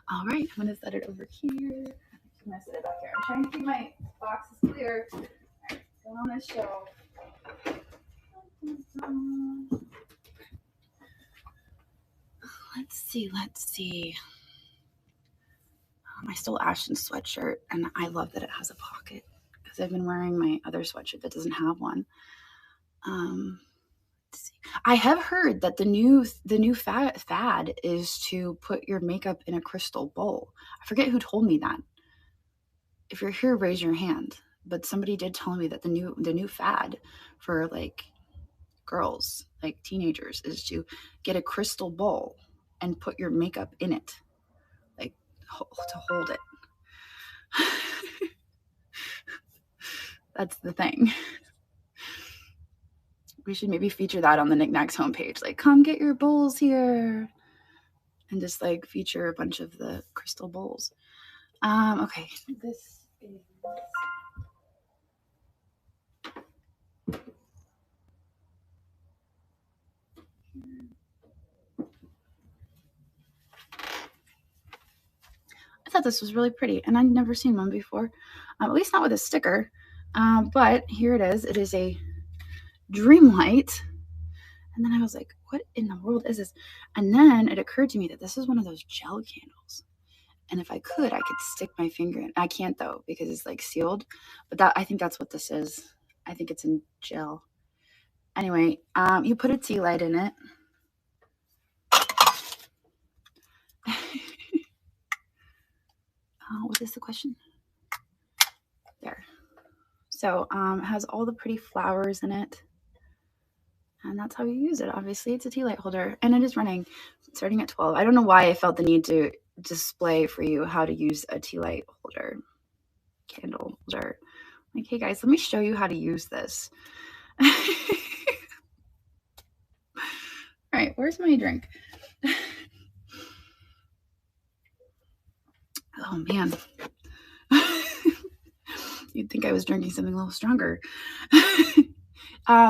All right, I'm gonna set it over here. I'm gonna set it back here. I'm trying to keep my boxes clear. All right, go on this shelf. Let's see. I stole Ashton's sweatshirt, and I love that it has a pocket because I've been wearing my other sweatshirt that doesn't have one. Let's see. I have heard that the new fad is to put your makeup in a crystal bowl. I forget who told me that. If you're here, raise your hand. But somebody did tell me that the new fad for like girls, like teenagers, is to get a crystal bowl and put your makeup in it, like to hold it. That's the thing. We should maybe feature that on the Niknax homepage. Like, come get your bowls here. And just like feature a bunch of the crystal bowls. Okay, this is... I thought this was really pretty, and I'd never seen one before, at least not with a sticker. But here it is. It is a dream light. And then I was like, what in the world is this? And then it occurred to me that this is one of those gel candles. And if I could stick my finger in. I can't though, because it's like sealed. But I think that's what this is. I think it's in gel. Anyway, you put a tea light in it. What is the question? There. So it has all the pretty flowers in it. And that's how you use it. Obviously, it's a tea light holder. And it is running, starting at 12. I don't know why I felt the need to display for you how to use a tea light holder, candle holder. Like, hey guys, let me show you how to use this. All right, where's my drink? Oh man. You'd think I was drinking something a little stronger.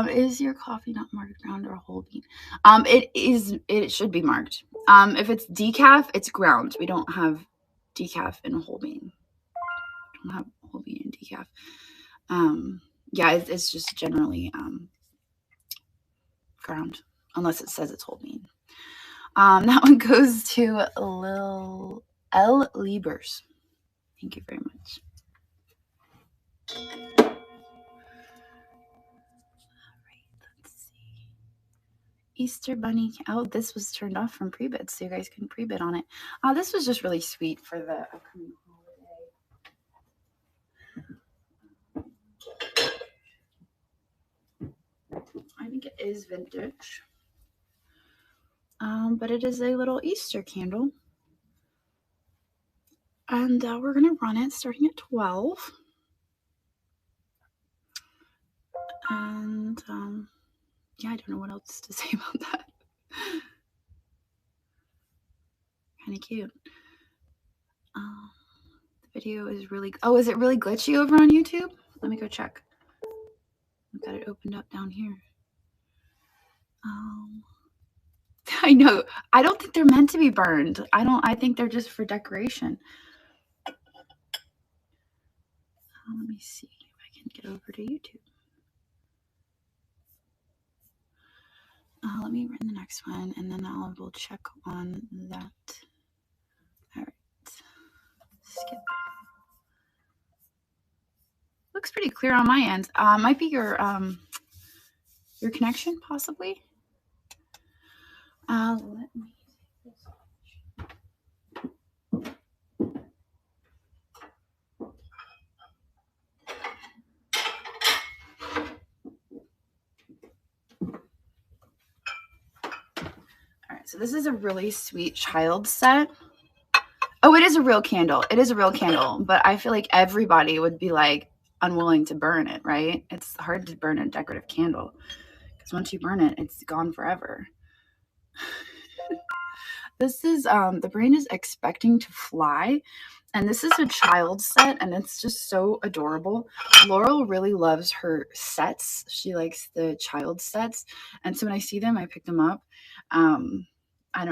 Is your coffee not marked ground or whole bean? It should be marked. If it's decaf, it's ground. We don't have decaf in a whole bean. We don't have whole bean in decaf. Yeah, it's just generally ground, unless it says it's whole bean. That one goes to L. Liebers. Thank you very much. All right, let's see. Easter Bunny. Oh, this was turned off from pre-bid, so you guys can pre-bid on it. This was just really sweet for the upcoming holiday. I think it is vintage. But it is a little Easter candle. And we're going to run it starting at 12. And yeah, I don't know what else to say about that. Kind of cute. The video is really... Oh, is it really glitchy over on YouTube? Let me go check. I've got it opened up down here. I know. I don't think they're meant to be burned. I think they're just for decoration. Let me see if I can get over to YouTube. let me run the next one, and then we'll check on that. All right, skip. Looks pretty clear on my end. Might be your connection, possibly. Let me take this off. All right, so this is a really sweet child set. Oh, it is a real candle. It is a real candle, but I feel like everybody would be like unwilling to burn it, right? It's hard to burn a decorative candle because once you burn it, it's gone forever. This is the brain is expecting to fly, and this is a child set, and it's just so adorable. Laurel really loves her sets. She likes the child sets, and so when I see them, I pick them up. I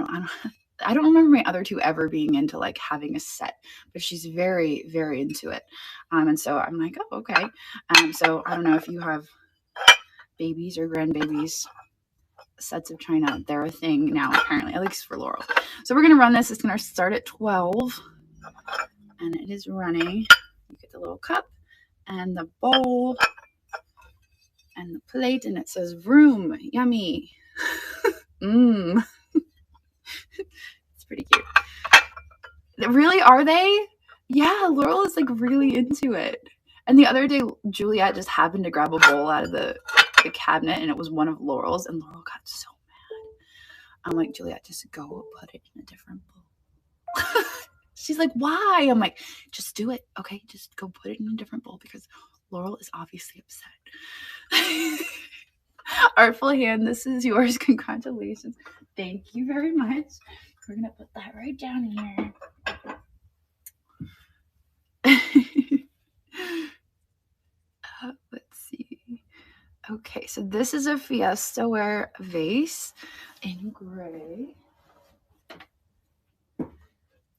don't remember my other two ever being into like having a set, but she's very, very into it. And so I'm like, oh, okay. So I don't know if you have babies or grandbabies. Sets of china, they're a thing now, apparently, at least for Laurel. So we're going to run this. It's going to start at 12, and it is running. You get the little cup and the bowl and the plate, and it says vroom, yummy. It's pretty cute. Really, are they? Yeah, Laurel is like really into it. And the other day, Juliet just happened to grab a bowl out of the cabinet, and it was one of Laurel's, and Laurel got so mad. I'm like, Juliet, just go put it in a different bowl. She's like, why? I'm like, just do it. Okay, just go put it in a different bowl because Laurel is obviously upset. Artful hand, this is yours. Congratulations. Thank you very much. We're going to put that right down here. Let's see. Okay, so this is a Fiesta ware vase in gray.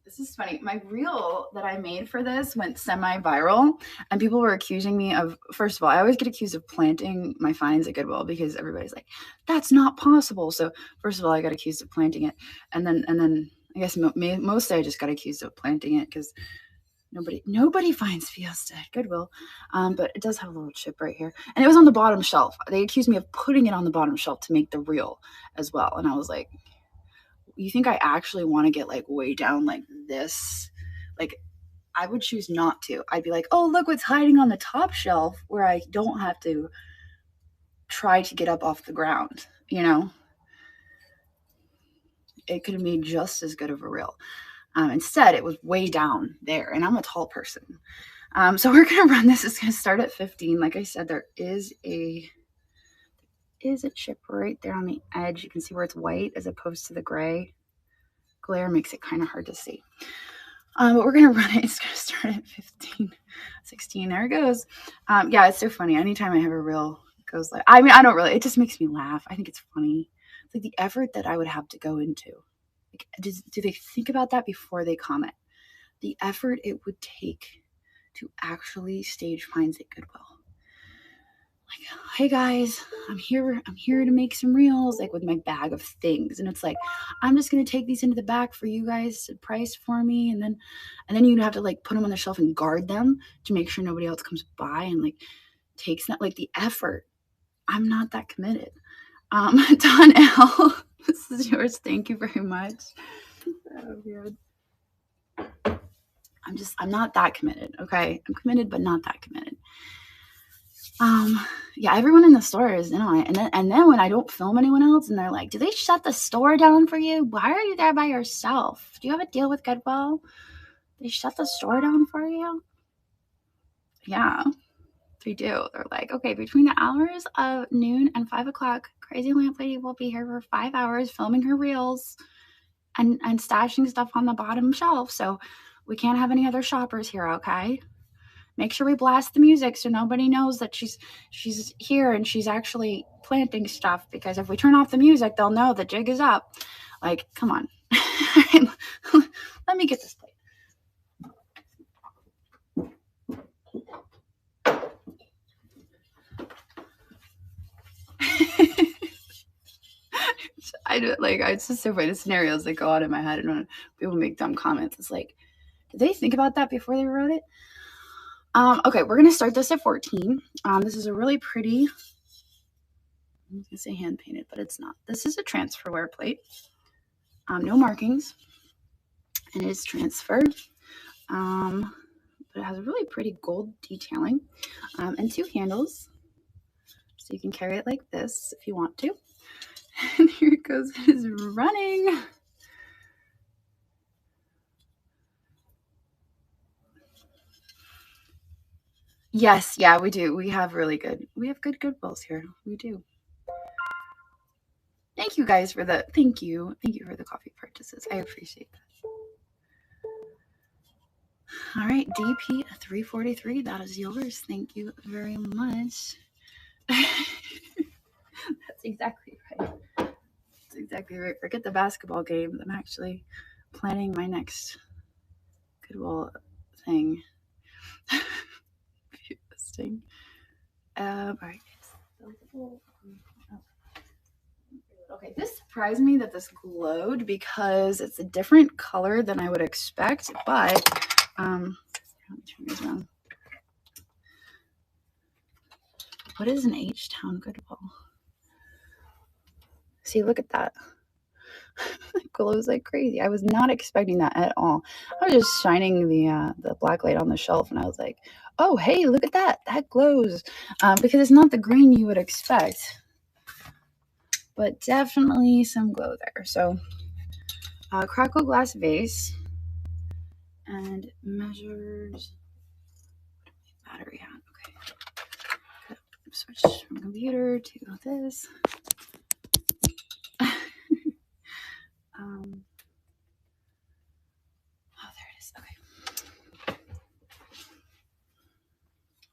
This is funny. My reel that I made for this went semi-viral, and people were accusing me of, first of all, I always get accused of planting my finds at Goodwill because everybody's like, that's not possible. So first of all, I got accused of planting it. And then I guess mostly I just got accused of planting it because nobody finds Fiesta at Goodwill. But it does have a little chip right here. And it was on the bottom shelf. They accused me of putting it on the bottom shelf to make the reel as well. And I was like, you think I actually want to get like way down like this? Like, I would choose not to. I'd be like, oh, look what's hiding on the top shelf where I don't have to try to get up off the ground, you know? It could have made just as good of a reel. Instead, it was way down there, and I'm a tall person. So we're going to run this. It's going to start at 15. Like I said, there is a chip right there on the edge. You can see where it's white as opposed to the gray. Glare makes it kind of hard to see. But we're going to run it. It's going to start at 15, 16. There it goes. Yeah, it's so funny. Anytime I have a reel, it goes like, I mean, I don't really, it just makes me laugh. I think it's funny. It's like the effort that I would have to go into. Like, do they think about that before they comment? The effort it would take to actually stage finds at Goodwill. Like, hey guys, I'm here to make some reels, like with my bag of things. And it's like, I'm just going to take these into the back for you guys to price for me. And then you'd have to like put them on the shelf and guard them to make sure nobody else comes by and like takes that, like the effort. I'm not that committed. Don L, this is yours. Thank you very much. Oh, good. I'm not that committed. Okay. I'm committed, but not that committed. Yeah, everyone in the store is in on it. And then when I don't film anyone else and they're like, do they shut the store down for you? Why are you there by yourself? Do you have a deal with Goodwill? They shut the store down for you? Yeah, they do. They're like, okay, between the hours of noon and 5 o'clock, Crazy Lamp Lady will be here for 5 hours filming her reels and stashing stuff on the bottom shelf. So we can't have any other shoppers here, okay? Make sure we blast the music so nobody knows that she's here and she's actually planting stuff, because if we turn off the music, they'll know the jig is up. Like, come on. Let me get this plate. I do, like, it's just so funny, the scenarios that go on in my head, and when people make dumb comments, it's like, did they think about that before they wrote it? Okay, we're gonna start this at 14. This is a really pretty, I was gonna say hand painted, but it's not. This is a transferware plate. No markings, and it is transferred. But it has a really pretty gold detailing, and 2 handles, so you can carry it like this if you want to. And here it goes, it is running. Yes, yeah, we do. We have good Goodwills here. We do. Thank you guys for the, thank you for the coffee purchases. I appreciate that. All right, DP 343, that is yours. Thank you very much. That's exactly right. That's exactly right. Forget the basketball game. I'm actually planning my next Goodwill thing. Listing. All right. Okay, this surprised me that this glowed because it's a different color than I would expect, but let me turn this around. What is an H-Town Goodwill? See, look at that. It glows like crazy. I was not expecting that at all. I was just shining the black light on the shelf, and I was like, oh, hey, look at that. That glows. Because it's not the green you would expect, but definitely some glow there. So, Crackle glass vase, and measures battery on. Okay. Switch from computer to this. Oh, there it is. Okay.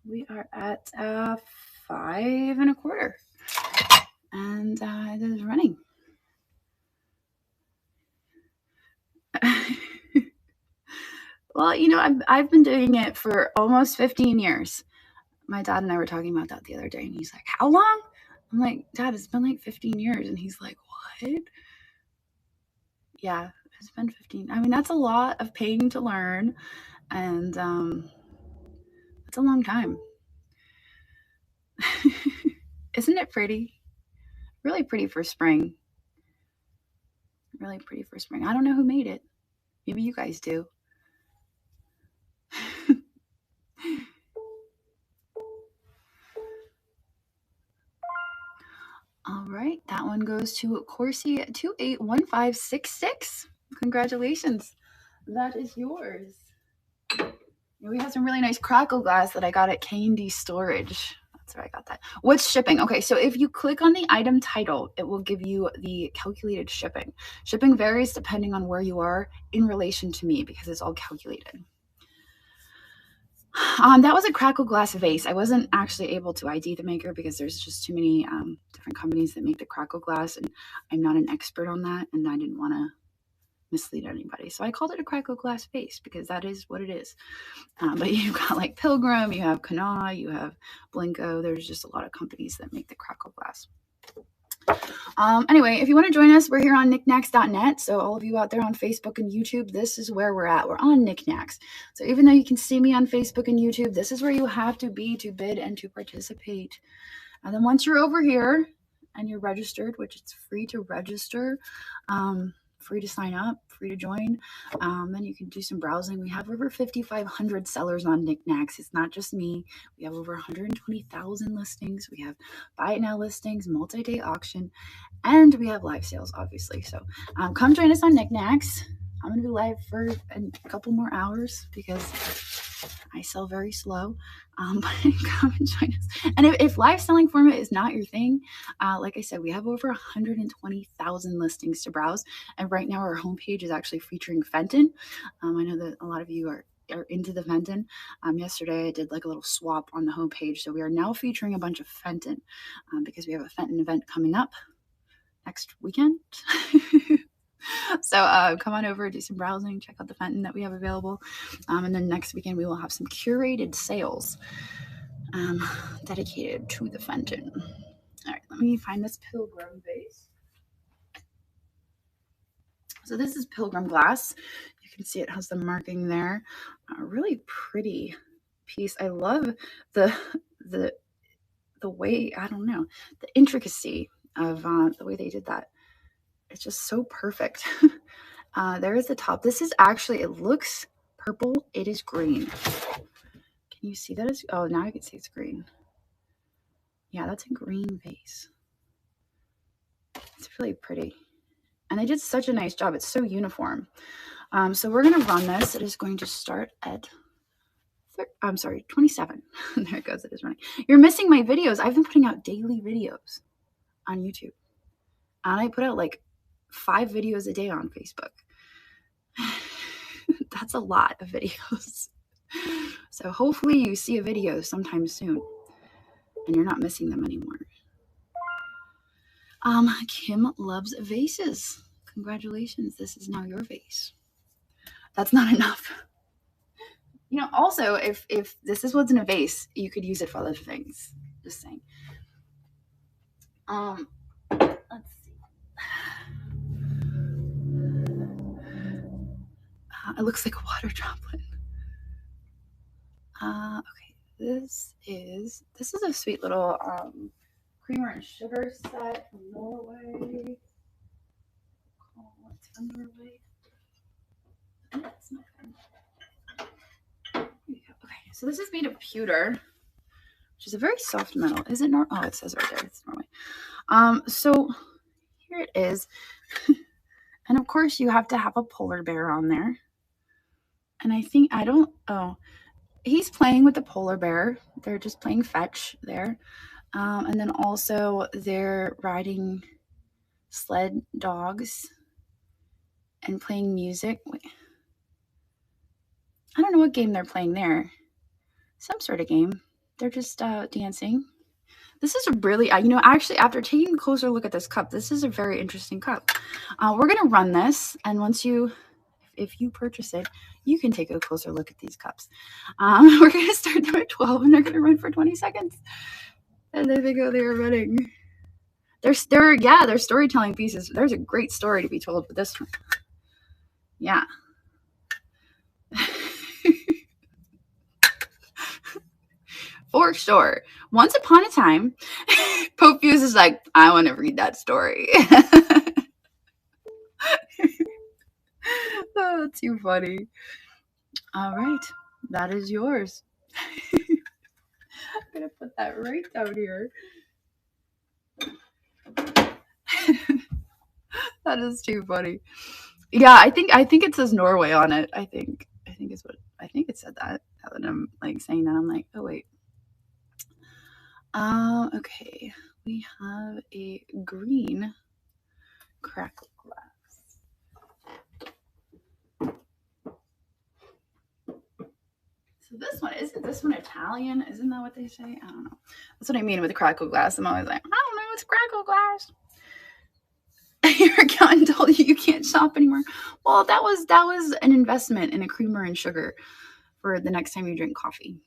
We are at 5 1/4, and it is running. Well, you know, I've been doing it for almost 15 years. My dad and I were talking about that the other day, and he's like, how long? I'm like, Dad, it's been like 15 years. And he's like, what? Yeah, it's been 15. I mean, that's a lot of paying to learn, and it's a long time. Isn't it pretty? Really pretty for spring. Really pretty for spring. I don't know who made it. Maybe you guys do. All right, that one goes to Corsi 281566. Congratulations. That is yours. We have some really nice Crackle glass that I got at Candy Storage. That's where I got that. What's shipping? Okay, so if you click on the item title, it will give you the calculated shipping. Shipping varies depending on where you are in relation to me because it's all calculated. That was a Crackle glass vase. I wasn't actually able to ID the maker because there's just too many different companies that make the Crackle glass, and I'm not an expert on that, and I didn't want to mislead anybody. So I called it a Crackle glass vase because that is what it is. But you've got like Pilgrim, you have Cana, you have Blenko. There's just a lot of companies that make the Crackle glass. Anyway, if you want to join us, we're here on Niknax.net. So all of you out there on Facebook and YouTube, this is where we're at. We're on Niknax. So even though you can see me on Facebook and YouTube, this is where you have to be to bid and to participate. And then once you're over here and you're registered, which it's free to register, free to sign up, free to join, then you can do some browsing. We have over 5,500 sellers on Niknax. It's not just me. We have over 120,000 listings. We have buy it now listings, multi-day auction, and we have live sales, obviously. So come join us on Niknax. I'm going to be live for a couple more hours because I sell very slow, but come and join us. And if live selling format is not your thing, like I said, we have over 120,000 listings to browse. And right now our homepage is actually featuring Fenton. I know that a lot of you are into the Fenton. Yesterday I did like a little swap on the homepage. So we are now featuring a bunch of Fenton because we have a Fenton event coming up next weekend. So come on over, do some browsing, check out the Fenton that we have available. And then next weekend we will have some curated sales dedicated to the Fenton. All right, let me find this Pilgrim vase. So this is Pilgrim glass. You can see it has the marking there. A really pretty piece. I love the way, I don't know, the intricacy of the way they did that. It's just so perfect. There is the top. This is actually, it looks purple. It is green. Can you see that? Oh, now I can see it's green. Yeah, that's a green vase. It's really pretty. And they did such a nice job. It's so uniform. So we're going to run this. It is going to start at, I'm sorry, 27. There it goes. It is running. You're missing my videos. I've been putting out daily videos on YouTube. And I put out like 5 videos a day on Facebook. That's a lot of videos. So hopefully you see a video sometime soon and you're not missing them anymore. Kim loves vases. Congratulations. This is now your vase. That's not enough. You know, also, if this is what's in a vase, you could use it for other things. Just saying. Let's see. It looks like a water droplet. Okay, this is a sweet little creamer and sugar set from Norway. Oh, it's from Norway. That's not good. Okay, so this is made of pewter, which is a very soft metal. Is it Norway? Oh, it says right there, it's Norway. So here it is. And of course you have to have a polar bear on there. And he's playing with the polar bear. They're just playing fetch there. And then also they're riding sled dogs and playing music. Wait. I don't know what game they're playing there. Some sort of game. They're just dancing. This is a really, actually, after taking a closer look at this cup, this is a very interesting cup. We're going to run this, and if you purchase it, you can take a closer look at these cups. We're going to start them at 12, and they're going to run for 20 seconds. And there they go, they are running. They're storytelling pieces. There's a great story to be told with this one. Yeah. For sure. Once upon a time, Pope Fuse is like, I want to read that story. Oh, too funny. All right. That is yours. I'm going to put that right down here. That is too funny. Yeah, I think it says Norway on it. I think it said that. Now that I'm like saying that, I'm like, oh wait. Okay. We have a green Crackle glass. So isn't this one Italian? Isn't that what they say? I don't know. That's what I mean with the Crackle glass. I'm always like, I don't know, it's Crackle glass. Your accountant told you can't shop anymore. Well, that was an investment in a creamer and sugar for the next time you drink coffee.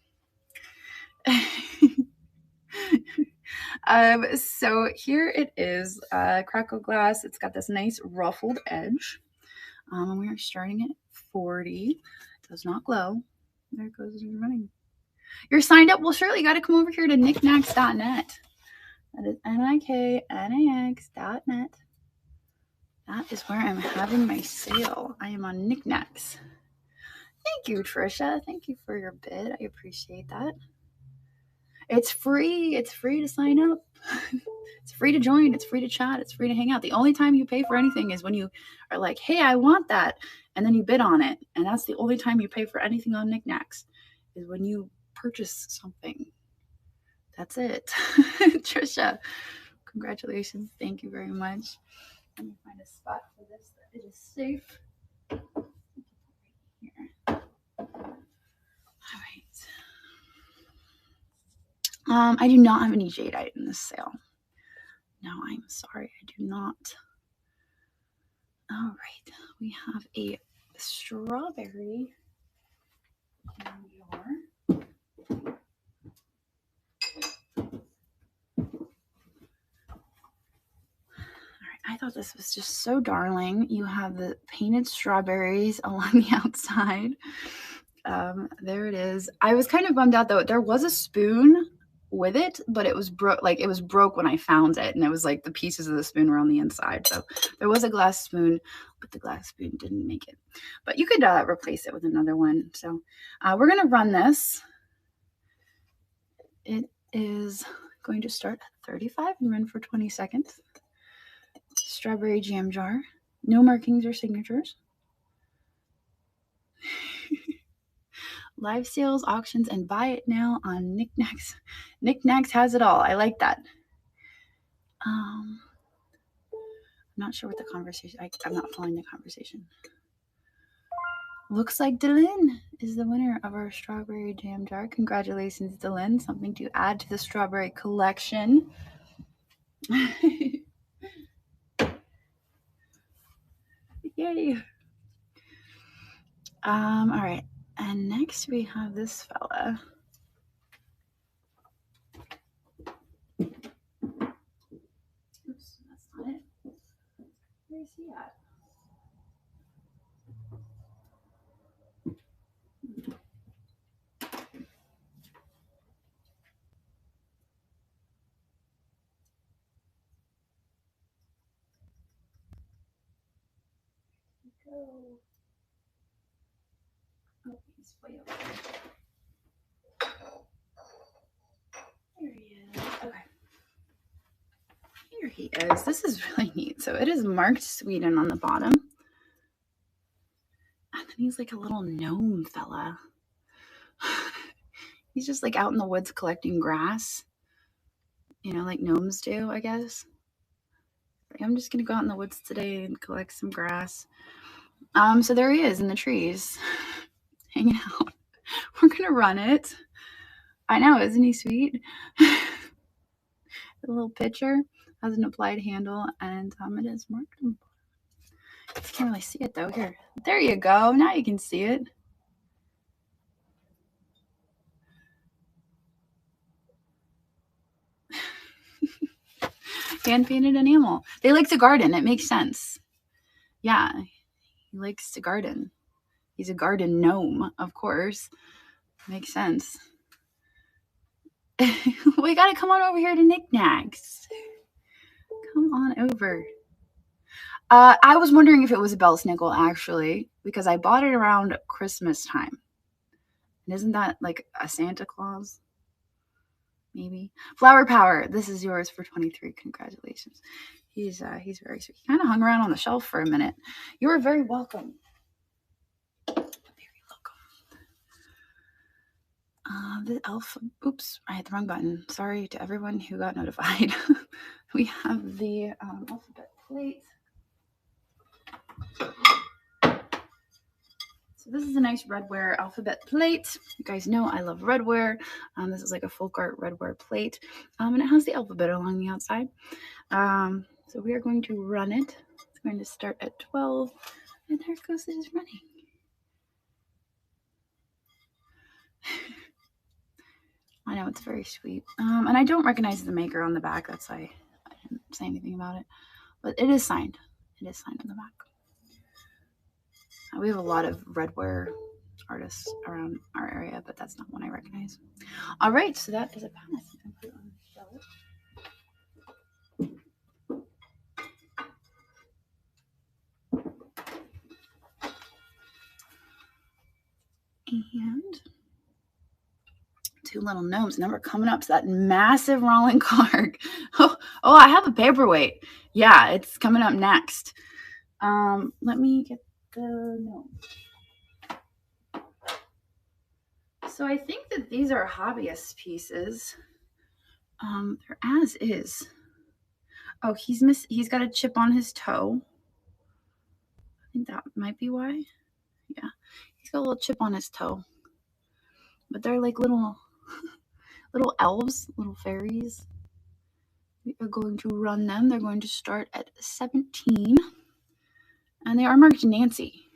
So here it is, Crackle glass. It's got this nice ruffled edge. And we are starting at 40. It does not glow. There it goes, you're running. You're signed up. Well, surely you got to come over here to niknax.net. That is niknax.net. That is where I'm having my sale. I am on Niknax. Thank you, Trisha. Thank you for your bid. I appreciate that. It's free. It's free to sign up. It's free to join. It's free to chat. It's free to hang out. The only time you pay for anything is when you are like, hey, I want that. And then you bid on it. And that's the only time you pay for anything on Niknax is when you purchase something. That's it. Trisha, congratulations. Thank you very much. Let me find a spot for this that it is safe. Here. All right. I do not have any jadeite in this sale. No, I'm sorry, I do not. All right, we have a strawberry jar. thought this was just so darling. You have the painted strawberries along the outside. There it is. I was kind of bummed out though. There was a spoon with it, but it was broke. Like it was broke when I found it, and it was like the pieces of the spoon were on the inside. So there was a glass spoon, but the glass spoon didn't make it. But you could replace it with another one. So we're gonna run this. It is going to start at 35 and run for 20 seconds. Strawberry jam jar. No markings or signatures. Live sales, auctions, and buy it now on Niknax. Niknax has it all. I like that. I'm not sure what the conversation. I'm not following the conversation. Looks like Dylan is the winner of our strawberry jam jar. Congratulations, Dylan. Something to add to the strawberry collection. Yay. All right. And next we have this fella. Oops, that's not it. Where is he at? Go. Oh, he's way over there. There he is. Okay. Here he is. This is really neat. So it is marked Sweden on the bottom. And then he's like a little gnome fella. He's just like out in the woods collecting grass. You know, like gnomes do, I guess. Like, I'm just going to go out in the woods today and collect some grass. So there he is in the trees, hanging out. We're going to run it. I know, isn't he sweet? The little pitcher has an applied handle, and it is marked. You can't really see it though. Here, there you go. Now you can see it. Hand painted enamel. They like to garden. It makes sense. Yeah, he likes to garden. He's a garden gnome, of course. Makes sense. We gotta come on over here to Niknax. Come on over. I was wondering if it was a Belsnickel, actually, because I bought it around Christmas time. And isn't that like a Santa Claus? Maybe. Flower Power, this is yours for 23. Congratulations. He's very sweet. He kind of hung around on the shelf for a minute. You are very welcome. Very welcome. The elf. Oops, I hit the wrong button. Sorry to everyone who got notified. We have the alphabet plate. So this is a nice Redware alphabet plate. You guys know I love Redware. This is like a folk art Redware plate. And it has the alphabet along the outside. So we are going to run it. It's going to start at 12. And there it goes. It is running. I know, it's very sweet. And I don't recognize the maker on the back. That's why I didn't say anything about it. But it is signed. It is signed on the back. We have a lot of Redware artists around our area, but that's not one I recognize. All right, so that is a pen. I think I'm put it on the shelf. And two little gnomes. Now we're coming up to that massive Roland Clark. Oh, I have a paperweight. Yeah, it's coming up next. Let me get the gnome. So I think that these are hobbyist pieces. They're as is. Oh, he's got a chip on his toe. I think that might be why. Yeah, he's got a little chip on his toe. But they're like little elves, little fairies. We are going to run them. They're going to start at 17. And they are marked Nancy.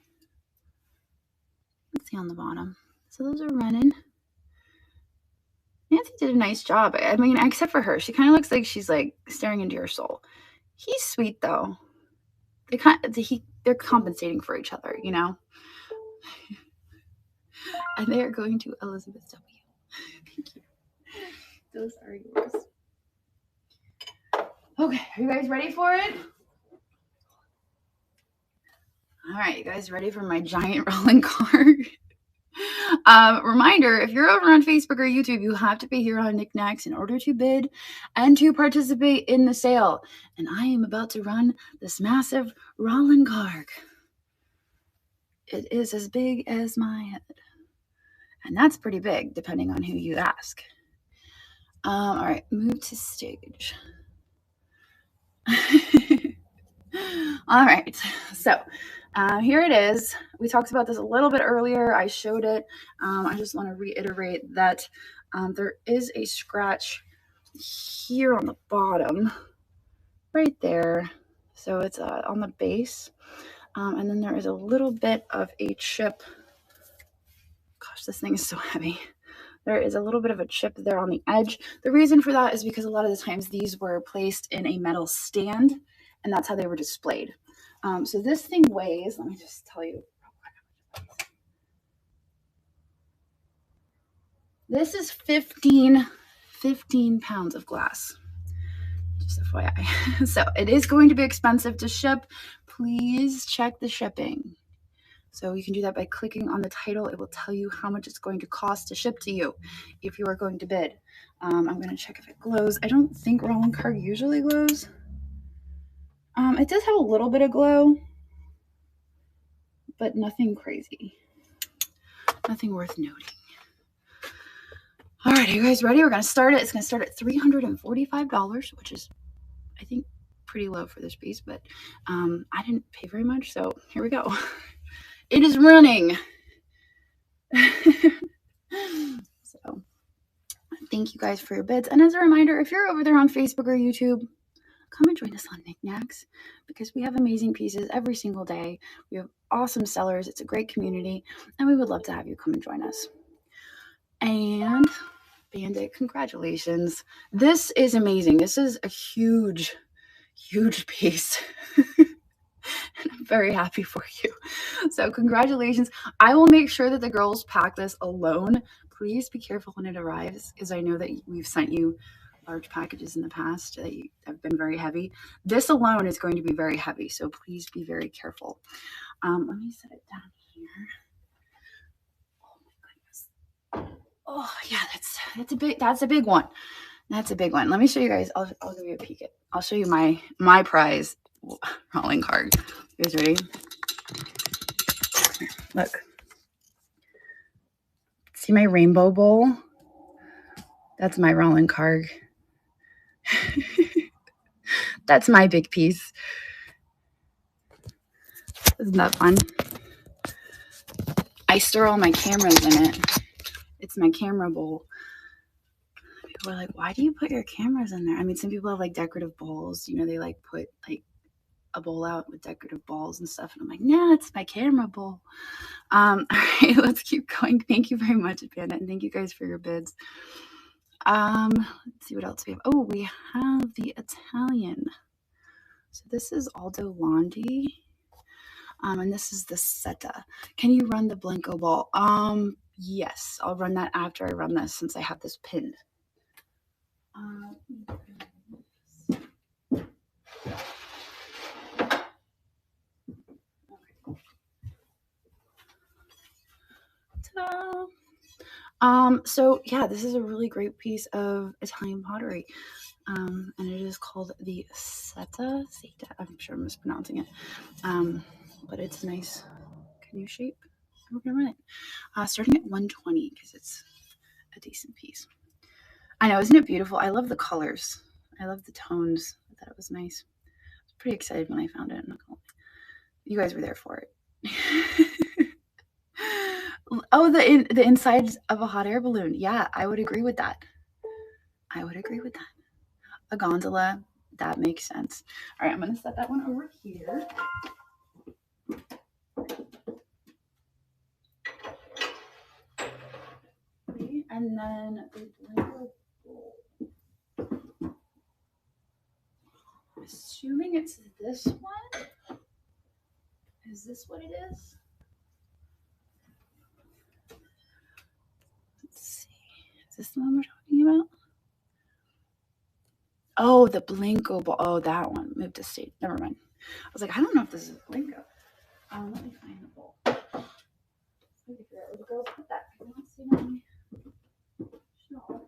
Let's see on the bottom. So those are running. Nancy did a nice job. I mean, except for her. She kind of looks like she's like staring into your soul. He's sweet though. they're compensating for each other, you know. And they are going to Elizabeth W. Thank you. Those are yours. Okay, are you guys ready for it? All right, you guys ready for my giant rolling card? Reminder, if you're over on Facebook or YouTube, you have to be here on Niknax in order to bid and to participate in the sale. And I am about to run this massive rolling card. It is as big as my head. And that's pretty big, depending on who you ask. All right, move to stage. All right, so here it is. We talked about this a little bit earlier. I showed it. I just want to reiterate that there is a scratch here on the bottom, right there. So it's on the base. And then there is a little bit of a chip. Gosh, this thing is so heavy. There is a little bit of a chip there on the edge. The reason for that is because a lot of the times these were placed in a metal stand, and that's how they were displayed. So this thing weighs, let me just tell you. This is 15 pounds of glass. Just FYI. So it is going to be expensive to ship. Please check the shipping. So you can do that by clicking on the title. It will tell you how much it's going to cost to ship to you if you are going to bid. I'm going to check if it glows. I don't think rolling card usually glows. It does have a little bit of glow, but nothing crazy. Nothing worth noting. All right, are you guys ready? We're going to start it. It's going to start at $345, which is, I think, pretty low for this piece, but I didn't pay very much, so here we go. It is running. So thank you guys for your bids. And as a reminder, if you're over there on Facebook or YouTube, come and join us on Niknax because we have amazing pieces every single day. We have awesome sellers. It's a great community, and we would love to have you come and join us. And Bandit, congratulations. This is amazing. This is a huge, huge piece. And I'm very happy for you. So congratulations. I will make sure that the girls pack this alone. Please be careful when it arrives, because I know that we've sent you large packages in the past that have been very heavy. This alone is going to be very heavy, so please be very careful. Let me set it down here. Oh my goodness. Oh yeah, that's a big one. That's a big one. Let me show you guys. I'll give you a peek at. I'll show you my prize rolling card. You guys ready? Look. See my rainbow bowl? That's my rolling card. That's my big piece. Isn't that fun? I store all my cameras in it. It's my camera bowl. People are like, why do you put your cameras in there? I mean, some people have like decorative bowls. You know, they like put like a bowl out with decorative balls and stuff. And I'm like, nah, it's my camera bowl. All right, let's keep going. Thank you very much, Bandit, and thank you guys for your bids. Let's see what else we have. Oh, we have the Italian. So this is Aldo Landi. And this is the Seta. Can you run the Blenko ball? Yes, I'll run that after I run this since I have this pinned. So yeah, this is a really great piece of Italian pottery. And it is called the Seta. I'm sure I'm mispronouncing it. But it's a nice canoe shape. We're gonna run it. Starting at 120 because it's a decent piece. I know, isn't it beautiful? I love the colors. I love the tones. I thought it was nice. I was pretty excited when I found it. You guys were there for it. Oh, the insides of a hot air balloon. Yeah, I would agree with that. A gondola, that makes sense. All right, I'm going to set that one over here. Okay, and then the Blenko bowl. I'm assuming it's this one. Is this what it is? Let's see. Is this the one we're talking about? Oh, the Blenko ball. Oh, that one. Moved to state. Never mind. I was like, I don't know if this is Blenko. Let me find the bowl. Let me figure out where the girls put that. I don't see it on my shelf.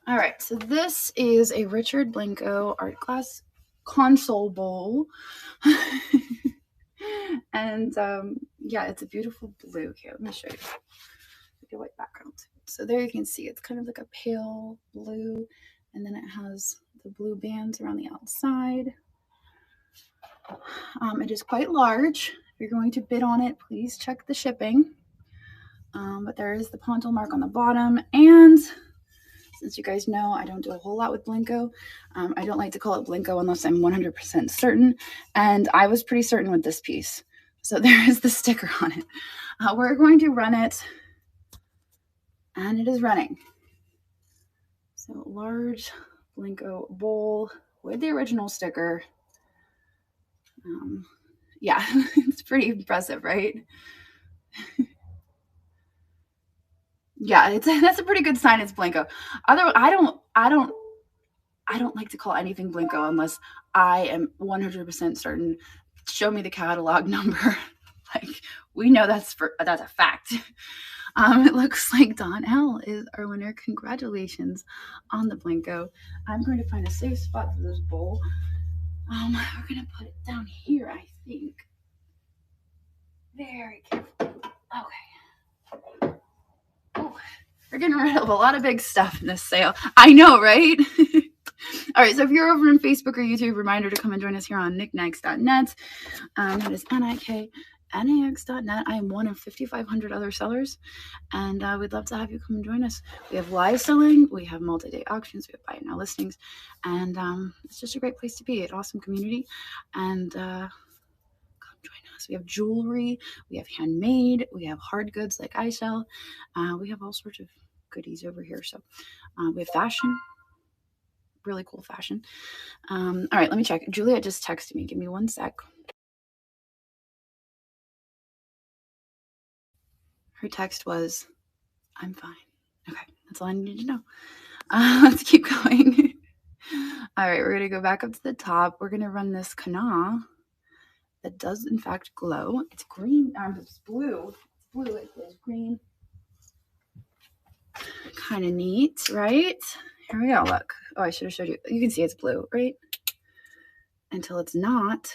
All right, so this is a Richard Blenko art class console bowl. And yeah, it's a beautiful blue. Okay, let me show you. Like a white background. So there you can see it's kind of like a pale blue, and then it has the blue bands around the outside. It is quite large. If you're going to bid on it, please check the shipping. But there is the pontil mark on the bottom, and since you guys know I don't do a whole lot with Blenko, I don't like to call it Blenko unless I'm 100% certain, and I was pretty certain with this piece. So there is the sticker on it. We're going to run it, and it is running. So large Blenko bowl with the original sticker. Yeah, it's pretty impressive, right? Yeah, that's a pretty good sign it's Blenko. I don't like to call anything Blenko unless I am 100% certain. Show me the catalog number. Like, we know that's a fact. It looks like Don L is our winner. Congratulations on the Blenko. I'm going to find a safe spot for this bowl. We're gonna put it down here, I think. Very carefully. Okay. Oh, we're getting rid of a lot of big stuff in this sale. I know, right? All right, so if you're over on Facebook or YouTube, reminder to come and join us here on Niknax.net. That is Niknax.net. I am one of 5,500 other sellers, and we'd love to have you come and join us. We have live selling, we have multi-day auctions, we have buy now listings, and it's just a great place to be. An awesome community, and come join us. We have jewelry, we have handmade, we have hard goods like I sell. We have all sorts of goodies over here. So we have fashion. Really cool fashion. All right, let me check. Juliet just texted me. Give me one sec. Her text was, I'm fine. Okay, that's all I need to know. Let's keep going. All right, we're going to go back up to the top. We're going to run this Cana that does, in fact, glow. It's green. It's blue. It's blue. It glows green. Kind of neat, right? Here we go. Look. Oh, I should have showed you. You can see it's blue, right? Until it's not.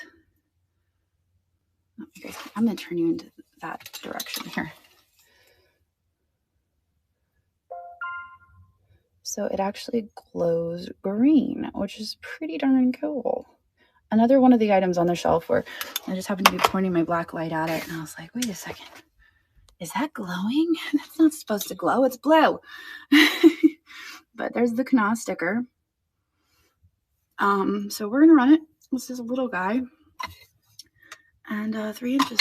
Oh, okay, I'm going to turn you into that direction here. So it actually glows green, which is pretty darn cool. Another one of the items on the shelf where I just happened to be pointing my black light at it, and I was like, wait a second. Is that glowing? That's not supposed to glow. It's blue. But there's the Cana sticker. So we're going to run it. This is a little guy. And 3 inches.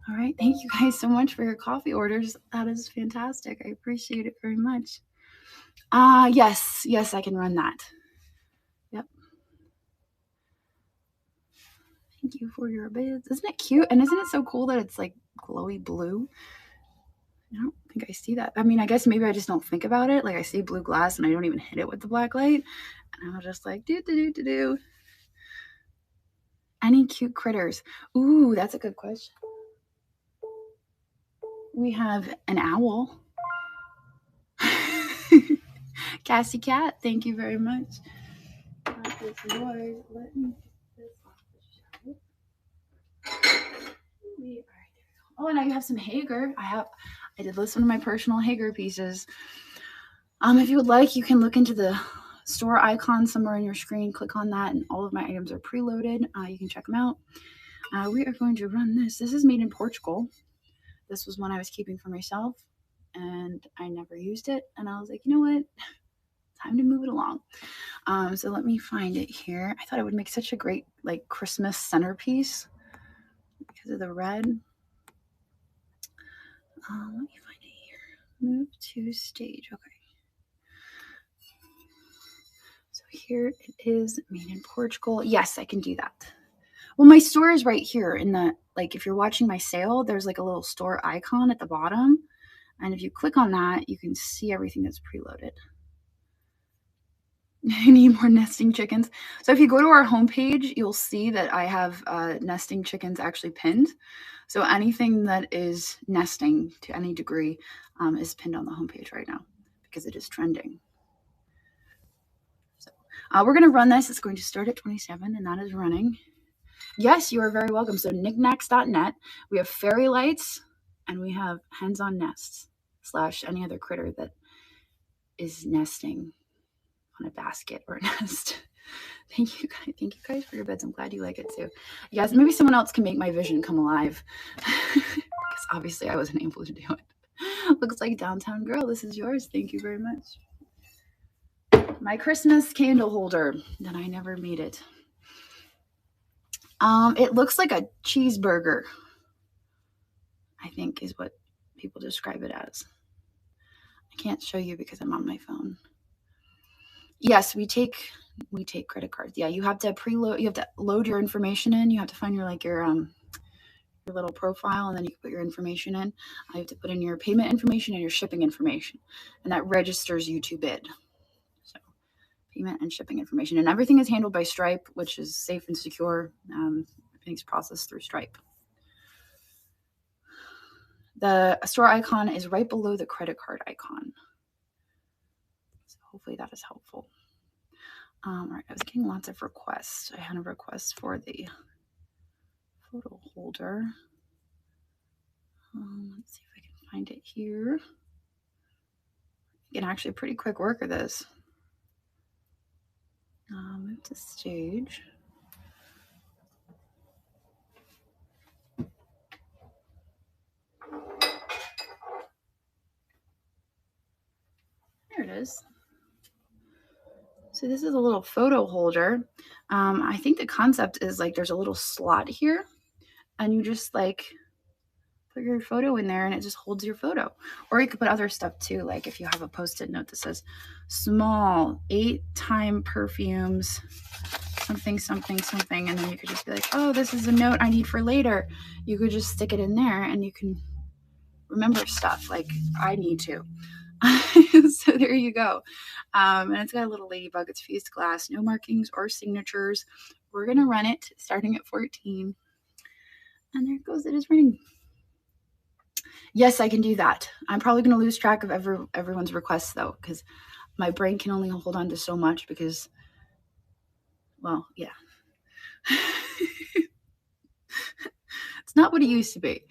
All right. Thank you guys so much for your coffee orders. That is fantastic. I appreciate it very much. Yes. Yes, I can run that. Yep. Thank you for your bids. Isn't it cute? And isn't it so cool that it's like glowy blue? I don't think I see that. I mean, I guess maybe I just don't think about it. Like I see blue glass and I don't even hit it with the black light. And I'm just like, do. Any cute critters? Ooh, that's a good question. We have an owl. Cassie Cat, thank you very much. That is yours. Let me get this off the shelf. Oh, and I have some Hager. I did list one of my personal Hager pieces. If you would like, you can look into the store icon somewhere on your screen. Click on that, and all of my items are preloaded. You can check them out. We are going to run this. This is made in Portugal. This was one I was keeping for myself, and I never used it. And I was like, you know what? Time to move it along. So let me find it here. I thought it would make such a great like Christmas centerpiece because of the red. Let me find it here. Move to stage. Okay. So here it is, made in Portugal. Yes, I can do that. Well, my store is right here in the, like if you're watching my sale, there's like a little store icon at the bottom. And if you click on that, you can see everything that's preloaded. I need more nesting chickens. So if you go to our homepage, you'll see that I have nesting chickens actually pinned. So anything that is nesting to any degree is pinned on the homepage right now because it is trending. So we're going to run this. It's going to start at 27 and that is running. Yes, you are very welcome. So Niknax.net, we have fairy lights and we have hands-on nests / any other critter that is nesting on a basket or a nest. Thank you guys for your beds. I'm glad you like it too. Yes, maybe someone else can make my vision come alive because obviously I wasn't able to do it. Looks like Downtown Girl, this is yours. Thank you very much. My Christmas candle holder that I never made it. It looks like a cheeseburger, I think is what people describe it as. I can't show you because I'm on my phone. Yes, we take credit cards. Yeah, you have to preload. You have to load your information in. You have to find your like your little profile, and then you can put your information in. You have to put in your payment information and your shipping information, and that registers you to bid. So, payment and shipping information, and everything is handled by Stripe, which is safe and secure. Everything's processed through Stripe. The store icon is right below the credit card icon. So hopefully that is helpful. All right, I was getting lots of requests. I had a request for the photo holder. Let's see if I can find it here. Again, actually a pretty quick work of this. Move to stage. There it is. So this is a little photo holder. I think the concept is like there's a little slot here and you just like put your photo in there and it just holds your photo. Or you could put other stuff too, like if you have a post-it note that says small 8-time perfumes, something, something, something, and then you could just be like, oh, this is a note I need for later. You could just stick it in there and you can remember stuff like I need to. So there you go. And it's got a little ladybug. It's fused glass, no markings or signatures. We're going to run it starting at 14. And there it goes. It is running. Yes, I can do that. I'm probably going to lose track of everyone's requests though, because my brain can only hold on to so much because, well, yeah. It's not what it used to be.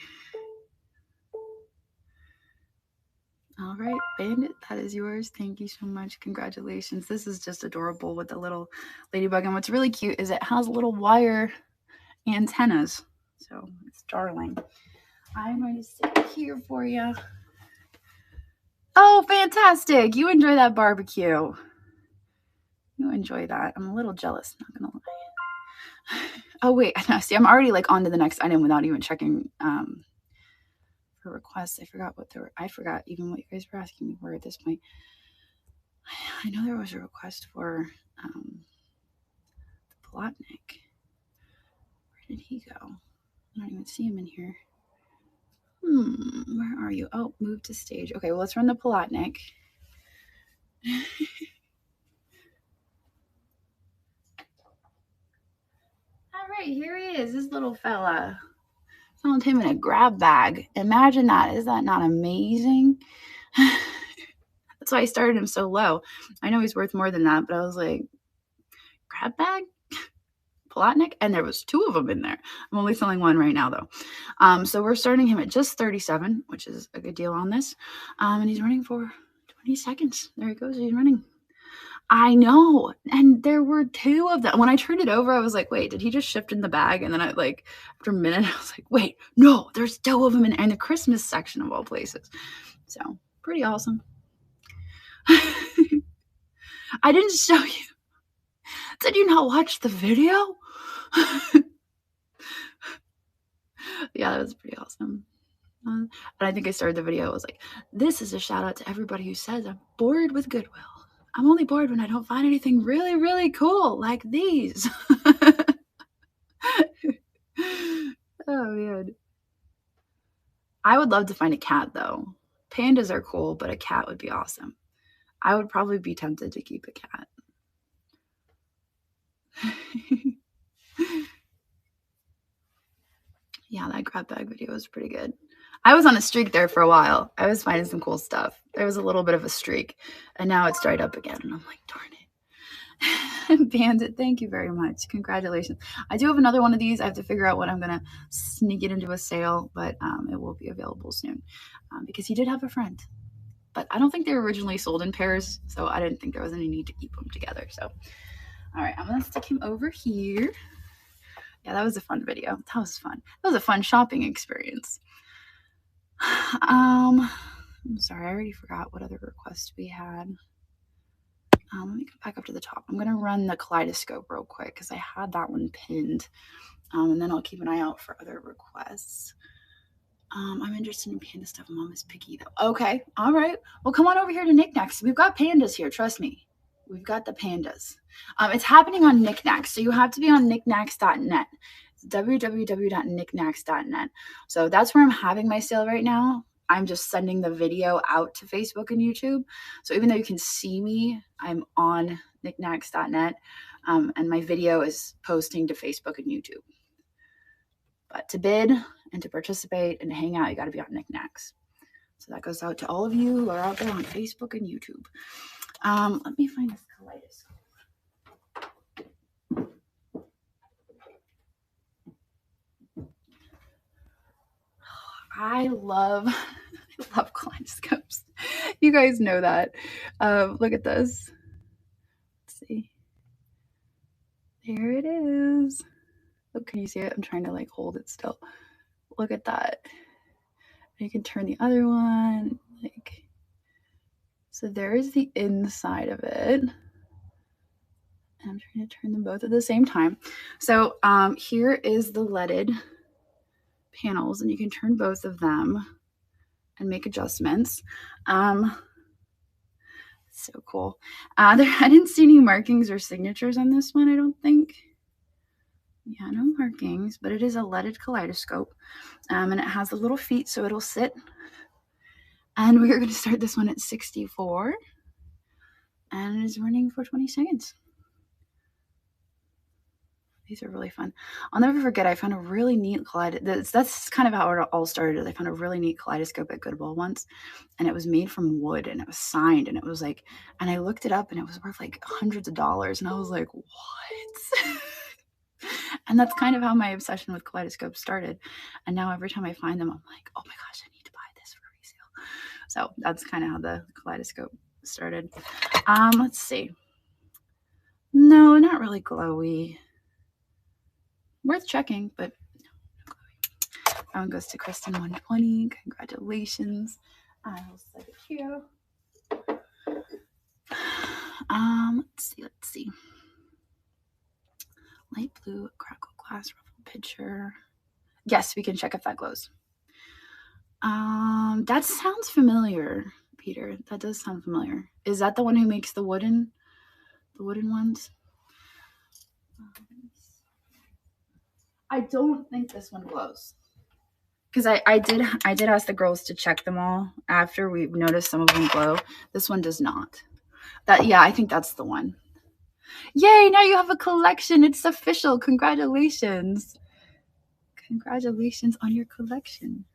All right, Bandit, that is yours. Thank you so much. Congratulations. This is just adorable with the little ladybug. And what's really cute is it has little wire antennas. So it's darling. I'm going to stick it here for you. Oh, fantastic. You enjoy that barbecue. You enjoy that. I'm a little jealous, not going to lie. Oh, wait. See, I'm already like on to the next item without even checking for requests. I forgot what there were. I forgot even what you guys were asking me for at this point. I know there was a request for the Pottic. Where did he go? I don't even see him in here. Where are you? Oh, move to stage. Okay, well, let's run the Pottic. All right, here he is, this little fella. Found him in a grab bag. Imagine that. Is that not amazing? That's why I started him so low. I know he's worth more than that, but I was like, grab bag? Pottic? And there was 2 of them in there. I'm only selling 1 right now, though. So we're starting him at just 37, which is a good deal on this. And he's running for 20 seconds. There he goes. He's running. I know. And there were 2 of them. When I turned it over, I was like, wait, did he just shift in the bag? And then after a minute, I was like, wait, no, there's 2 of them in the Christmas section of all places. So pretty awesome. I didn't show you. Did you not watch the video? Yeah, that was pretty awesome. And I think I started the video, it was like, this is a shout out to everybody who says I'm bored with Goodwill. I'm only bored when I don't find anything really, really cool like these. Oh, man. I would love to find a cat, though. Pandas are cool, but a cat would be awesome. I would probably be tempted to keep a cat. Yeah, that grab bag video was pretty good. I was on a streak there for a while. I was finding some cool stuff. There was a little bit of a streak, and now it's dried up again, and I'm like, darn it. Bandit, thank you very much. Congratulations. I do have another one of these. I have to figure out when I'm going to sneak it into a sale, but it will be available soon because he did have a friend. But I don't think they were originally sold in pairs, so I didn't think there was any need to keep them together. So, all right, I'm going to stick him over here. Yeah, that was a fun video. That was fun. That was a fun shopping experience. I'm sorry, I already forgot what other requests we had. Let me go back up to the top. I'm going to run the kaleidoscope real quick because I had that one pinned. And then I'll keep an eye out for other requests. I'm interested in panda stuff. Mom is picky though. Okay. All right. Well, come on over here to Niknax. We've got pandas here. Trust me. We've got the pandas. It's happening on Niknax. So you have to be on niknax.net. It's www.niknax.net. So that's where I'm having my sale right now. I'm just sending the video out to Facebook and YouTube. So even though you can see me, I'm on niknax.net. And my video is posting to Facebook and YouTube. But to bid and to participate and to hang out, you got to be on Niknax. So that goes out to all of you who are out there on Facebook and YouTube. Let me find this kaleidoscope. I love kaleidoscopes. You guys know that. Look at this. Let's see. There it is. Look, can you see it? I'm trying to like hold it still. Look at that. You can turn the other one. Like, so there is the inside of it. And I'm trying to turn them both at the same time. So here is the leaded panels, and you can turn both of them and make adjustments. So cool. I didn't see any markings or signatures on this one, I don't think. Yeah, no markings, but it is a leaded kaleidoscope. And it has the little feet, so it'll sit. And we're going to start this one at 64. And it is running for 20 seconds. These are really fun. I'll never forget, I found a really neat kaleidoscope. That's kind of how it all started. I found a really neat kaleidoscope at Goodwill once, and it was made from wood, and it was signed, and it was like, and I looked it up, and it was worth like hundreds of dollars, and I was like, what? And that's kind of how my obsession with kaleidoscopes started. And now every time I find them, I'm like, oh my gosh, I need to buy this for resale. So that's kind of how the kaleidoscope started. Let's see. No, not really glowy. Worth checking, but no, not glowy. That one goes to Kristen 120. Congratulations. I will set it here. Let's see. Light blue, crackle glass, ruffled pitcher. Yes, we can check if that glows. That sounds familiar, Peter. That does sound familiar. Is that the one who makes the wooden ones? I don't think this one glows. Because I did ask the girls to check them all after we noticed some of them glow. This one does not. Yeah, I think that's the one. Yay, now you have a collection. It's official. Congratulations. Congratulations on your collection.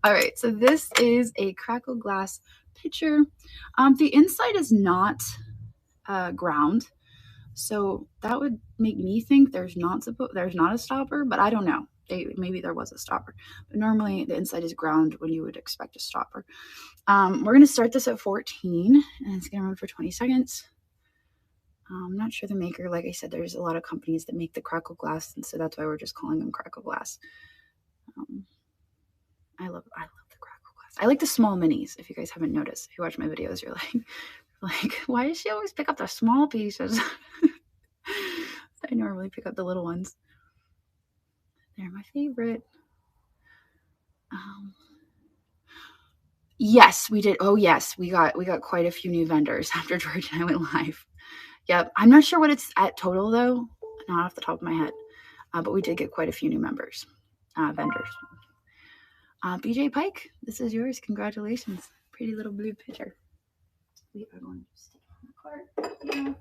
All right, so this is a Crackle glass pitcher. The inside is not ground, so that would make me think there's not a stopper, but I don't know. Maybe there was a stopper, but normally the inside is ground when you would expect a stopper. We're going to start this at 14, and it's going to run for 20 seconds. I'm not sure the maker. Like I said, there's a lot of companies that make the Crackle glass, and so that's why we're just calling them Crackle glass. I love the Crackle glass. I like the small minis. If you guys haven't noticed, if you watch my videos, you're like, Like, why does she always pick up the small pieces? I normally pick up the little ones. They're my favorite. Yes, we did. Oh yes, we got quite a few new vendors after George and I went live. Yep. I'm not sure what it's at total though, not off the top of my head. But we did get quite a few new vendors. BJ Pike, this is yours. Congratulations. Pretty little blue picture. We are going to stick on the card here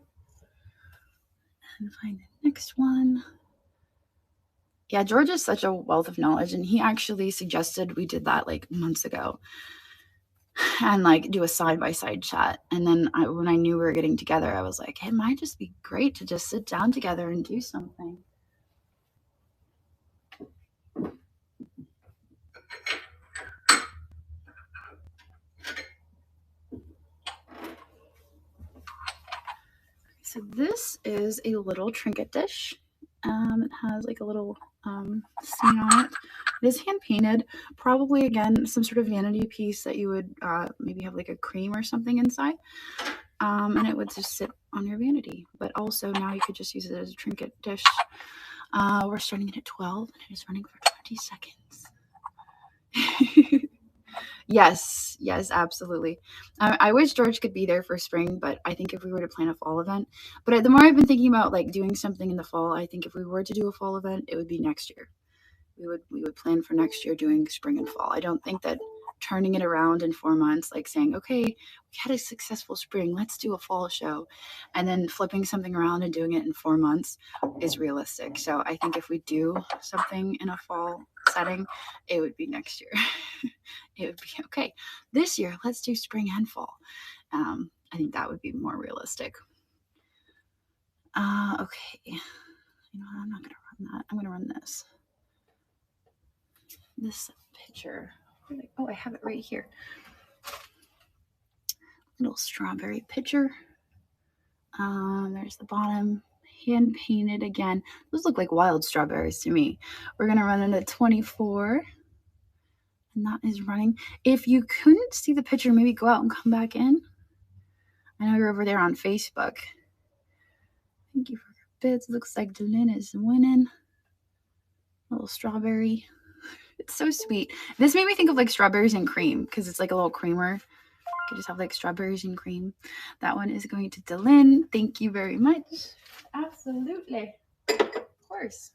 and find the next one. Yeah, George is such a wealth of knowledge, and he actually suggested we did that like months ago and like do a side-by-side chat. And then when I knew we were getting together, I was like, hey, it might just be great to just sit down together and do something. So this is a little trinket dish. It has like a little scene on it. It is hand painted, probably again some sort of vanity piece that you would maybe have like a cream or something inside, and it would just sit on your vanity. But also now you could just use it as a trinket dish. We're starting it at 12 and it is running for 20 seconds. Yes, absolutely. I wish George could be there for spring, but I think if we were to plan a fall event, but the more I've been thinking about like doing something in the fall, I think if we were to do a fall event, it would be next year. We would plan for next year doing spring and fall. I don't think that turning it around in 4 months, like saying, okay, we had a successful spring, let's do a fall show, and then flipping something around and doing it in 4 months is realistic. So I think if we do something in a fall setting, it would be next year. It would be okay. This year, let's do spring and fall. I think that would be more realistic. Okay. You know, I'm not going to run that. I'm going to run this. This picture. Oh, I have it right here. Little strawberry picture. There's the bottom. Hand painted again. Those look like wild strawberries to me. We're going to run it at 24. And that is running. If you couldn't see the picture, maybe go out and come back in. I know you're over there on Facebook. Thank you for your bits. Looks like Delin is winning. Little strawberry. It's so sweet. This made me think of like strawberries and cream because it's like a little creamer. You could just have like strawberries and cream. That one is going to Delin. Thank you very much. Absolutely. Of course.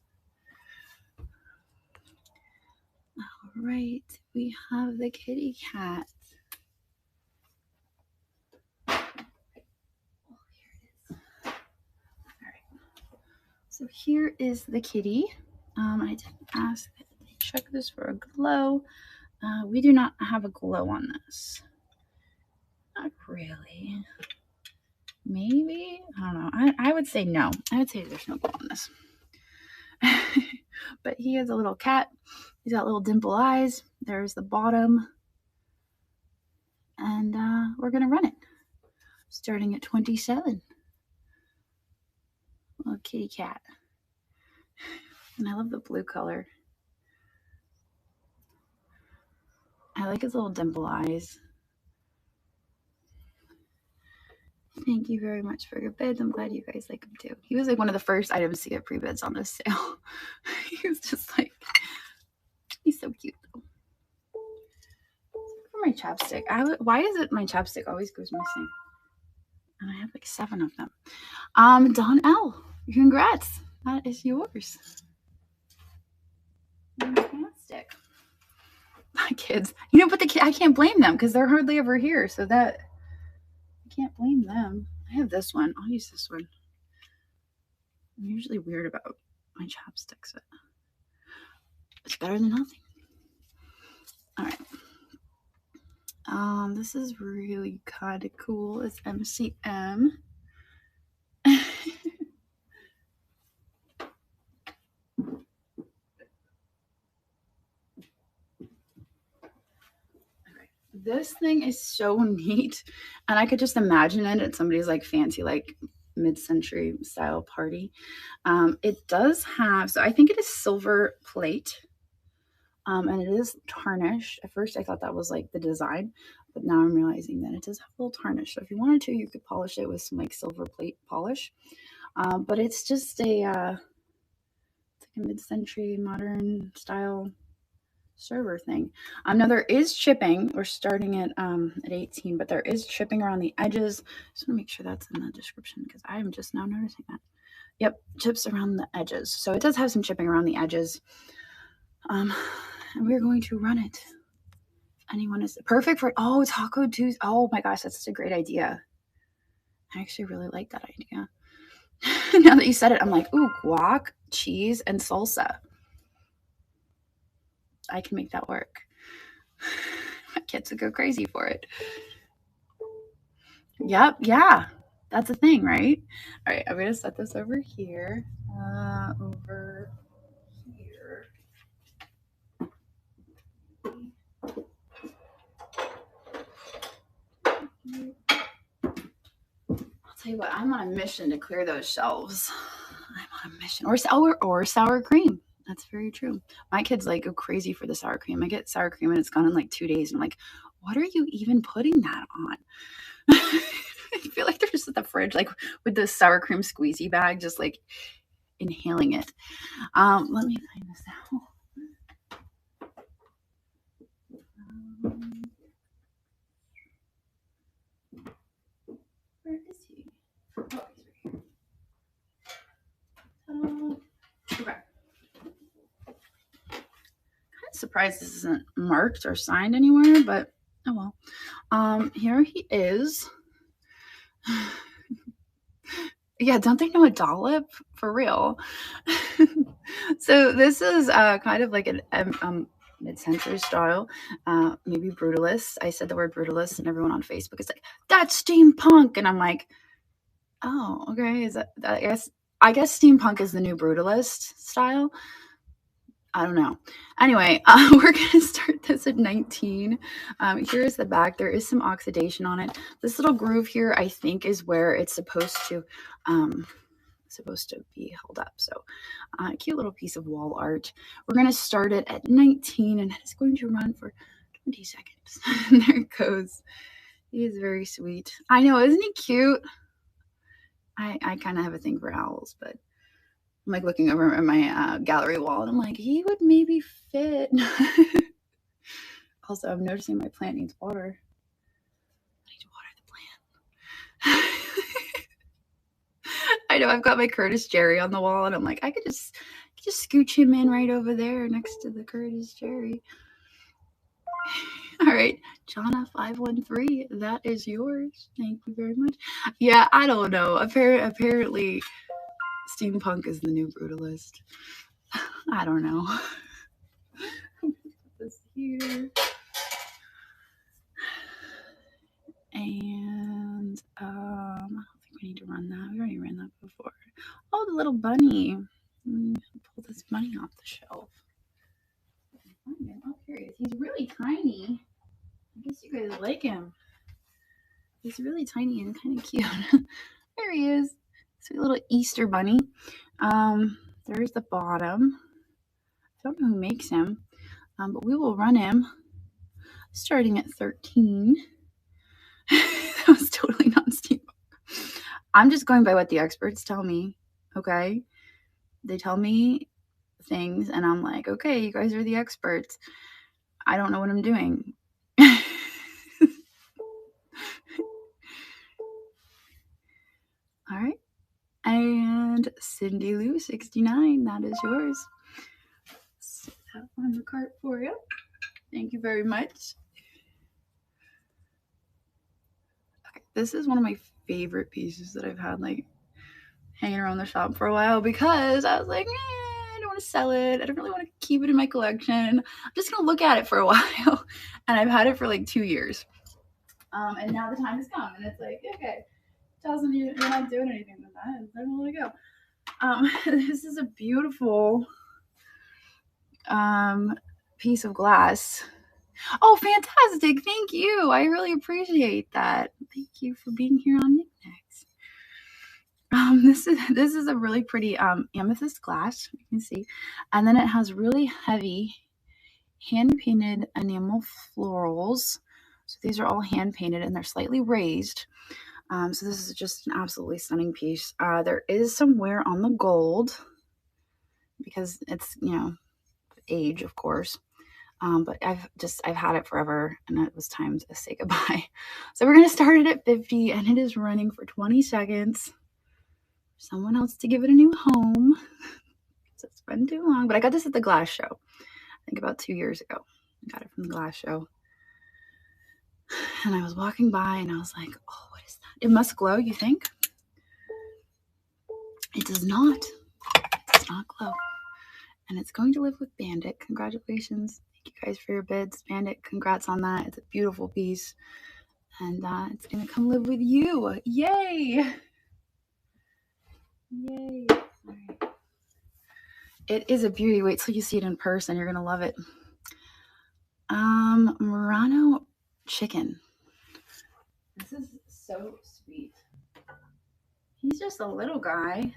All right. We have the kitty cat. So here is the kitty. I didn't ask that they check this for a glow. We do not have a glow on this. Not really. Maybe? I don't know. I would say no. I would say there's no glow on this. But he is a little cat. He's got little dimple eyes. There's the bottom. And we're going to run it. Starting at 27. Little kitty cat. And I love the blue color. I like his little dimple eyes. Thank you very much for your bids. I'm glad you guys like him too. He was like one of the first items to get pre-bids on this sale. He was just like, he's so cute though. For my chapstick. Why is it my chapstick always goes missing? And I have like 7 of them. Don L. Congrats. That is yours. Fantastic. My kids. You know, but I can't blame them because they're hardly ever here. So that I can't blame them. I have this one. I'll use this one. I'm usually weird about my chapsticks. But it's better than nothing. All right. This is really kind of cool. It's MCM. This thing is so neat, and I could just imagine it at somebody's like fancy like mid-century style party. It does have, so I think it is silver plate And it is tarnished. At first I thought that was like the design, but now I'm realizing that it does have a little tarnish. So if you wanted to, you could polish it with some like silver plate polish. But it's just it's like a mid-century modern style server thing. Now there is chipping. We're starting at 18, but there is chipping around the edges. Just want to make sure that's in the description because I'm just now noticing that. Yep, chips around the edges. So it does have some chipping around the edges. And we're going to run it. Anyone is perfect for Taco Tuesday. Oh my gosh, that's such a great idea. I actually really like that idea. Now that you said it, I'm like, ooh, guac, cheese, and salsa. I can make that work. My kids would go crazy for it. Yep, yeah. That's a thing, right? All right, I'm gonna set this over here. Over here. I'll tell you what, I'm on a mission to clear those shelves. I'm on a mission. Or sour cream. That's very true. My kids like go crazy for the sour cream. I get sour cream and it's gone in like 2 days. And I'm like, what are you even putting that on? I feel like they're just at the fridge, like with the sour cream squeezy bag, just like inhaling it. Let me find this out. Where is he? Oh, he's right here. Okay. Kind of surprised this isn't marked or signed anywhere, but oh well. Here he is. Yeah, don't they know a dollop for real? So this is kind of like an mid-century style, maybe brutalist. I said the word brutalist, and everyone on Facebook is like, "That's steampunk," and I'm like, "Oh, okay." Is that I guess steampunk is the new brutalist style. I don't know. Anyway, we're going to start this at 19. Here's the back. There is some oxidation on it. This little groove here, I think, is where it's supposed to be held up. So cute little piece of wall art. We're going to start it at 19, and it's going to run for 20 seconds. And there it goes. He is very sweet. I know, isn't he cute? I kind of have a thing for owls, but I'm like looking over at my gallery wall and I'm like, he would maybe fit. Also, I'm noticing my plant needs water. I need to water the plant. I know I've got my Curtis Jerry on the wall and I'm like, I could just scooch him in right over there next to the Curtis Jerry. All right, Jana513, that is yours. Thank you very much. Yeah, I don't know. Apparently, steampunk is the new brutalist. I don't know. Put this here. And I don't think we need to run that. We already ran that before. Oh, the little bunny. Pull this bunny off the shelf. Oh, here he is. He's really tiny. I guess you guys like him. He's really tiny and kind of cute. There he is. Sweet little Easter bunny. There's the bottom. I don't know who makes him, but we will run him starting at 13. That was totally not steampunk. I'm just going by what the experts tell me, okay? They tell me things, and I'm like, okay, you guys are the experts. I don't know what I'm doing. All right. And Cindy Lou 69, that is yours. Set that on the cart for you. Thank you very much. Okay, this is one of my favorite pieces that I've had like hanging around the shop for a while because I was like, I don't want to sell it. I don't really want to keep it in my collection. I'm just going to look at it for a while. And I've had it for like 2 years. And now the time has come. And it's like, okay, Jocelyn, you're not doing anything with that. I don't want to go. This is a beautiful piece of glass. Oh, fantastic. Thank you. I really appreciate that. Thank you for being here on Niknax. This is a really pretty amethyst glass, you can see. And then it has really heavy hand-painted enamel florals. So these are all hand-painted and they're slightly raised. So this is just an absolutely stunning piece. There is some wear on the gold because it's, you know, age, of course. But I've had it forever and it was time to say goodbye. So we're going to start it at 50 and it is running for 20 seconds. Someone else to give it a new home. It's been too long, but I got this at the glass show. I think about 2 years ago. I got it from the glass show. And I was walking by and I was like, oh, what is that? It must glow, you think? It does not. It does not glow. And it's going to live with Bandit. Congratulations. Thank you guys for your bids. Bandit, congrats on that. It's a beautiful piece. And it's going to come live with you. Yay! Yay. All right. It is a beauty. Wait till you see it in person. You're going to love it. Murano chicken. This is so sweet. He's just a little guy.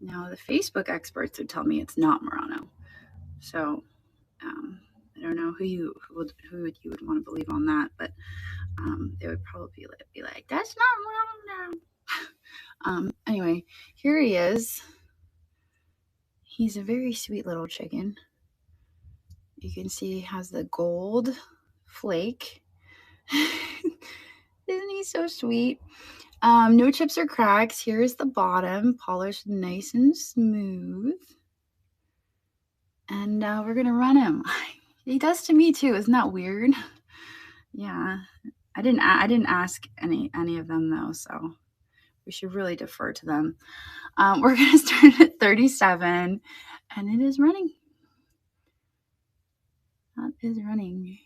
Now, the Facebook experts would tell me it's not Murano. So, I don't know who you would want to believe on that, but they would probably be like, that's not Murano. Anyway, here he is. He's a very sweet little chicken. You can see he has the gold flake. Isn't he so sweet? No chips or cracks. Here's the bottom, polished nice and smooth. And we're gonna run him. He does to me too. Isn't that weird? Yeah, I didn't ask any of them though, so we should really defer to them. We're gonna start at 37, and it is running. That is running.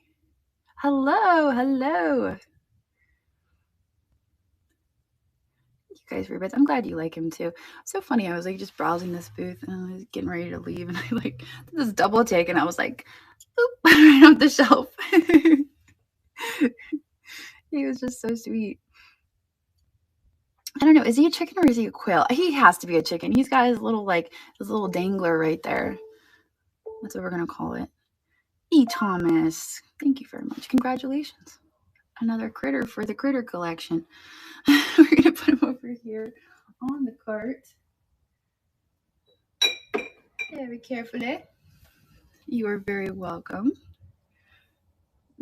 Hello, hello. You guys for your bits. I'm glad you like him too. So funny. I was like just browsing this booth and I was getting ready to leave, and I like did this double take, and I was like, boop, right off the shelf. He was just so sweet. I don't know. Is he a chicken or is he a quail? He has to be a chicken. He's got his little dangler right there. That's what we're gonna call it. E. Thomas. Thank you very much. Congratulations. Another critter for the critter collection. We're gonna put him over here on the cart. Very carefully. You are very welcome.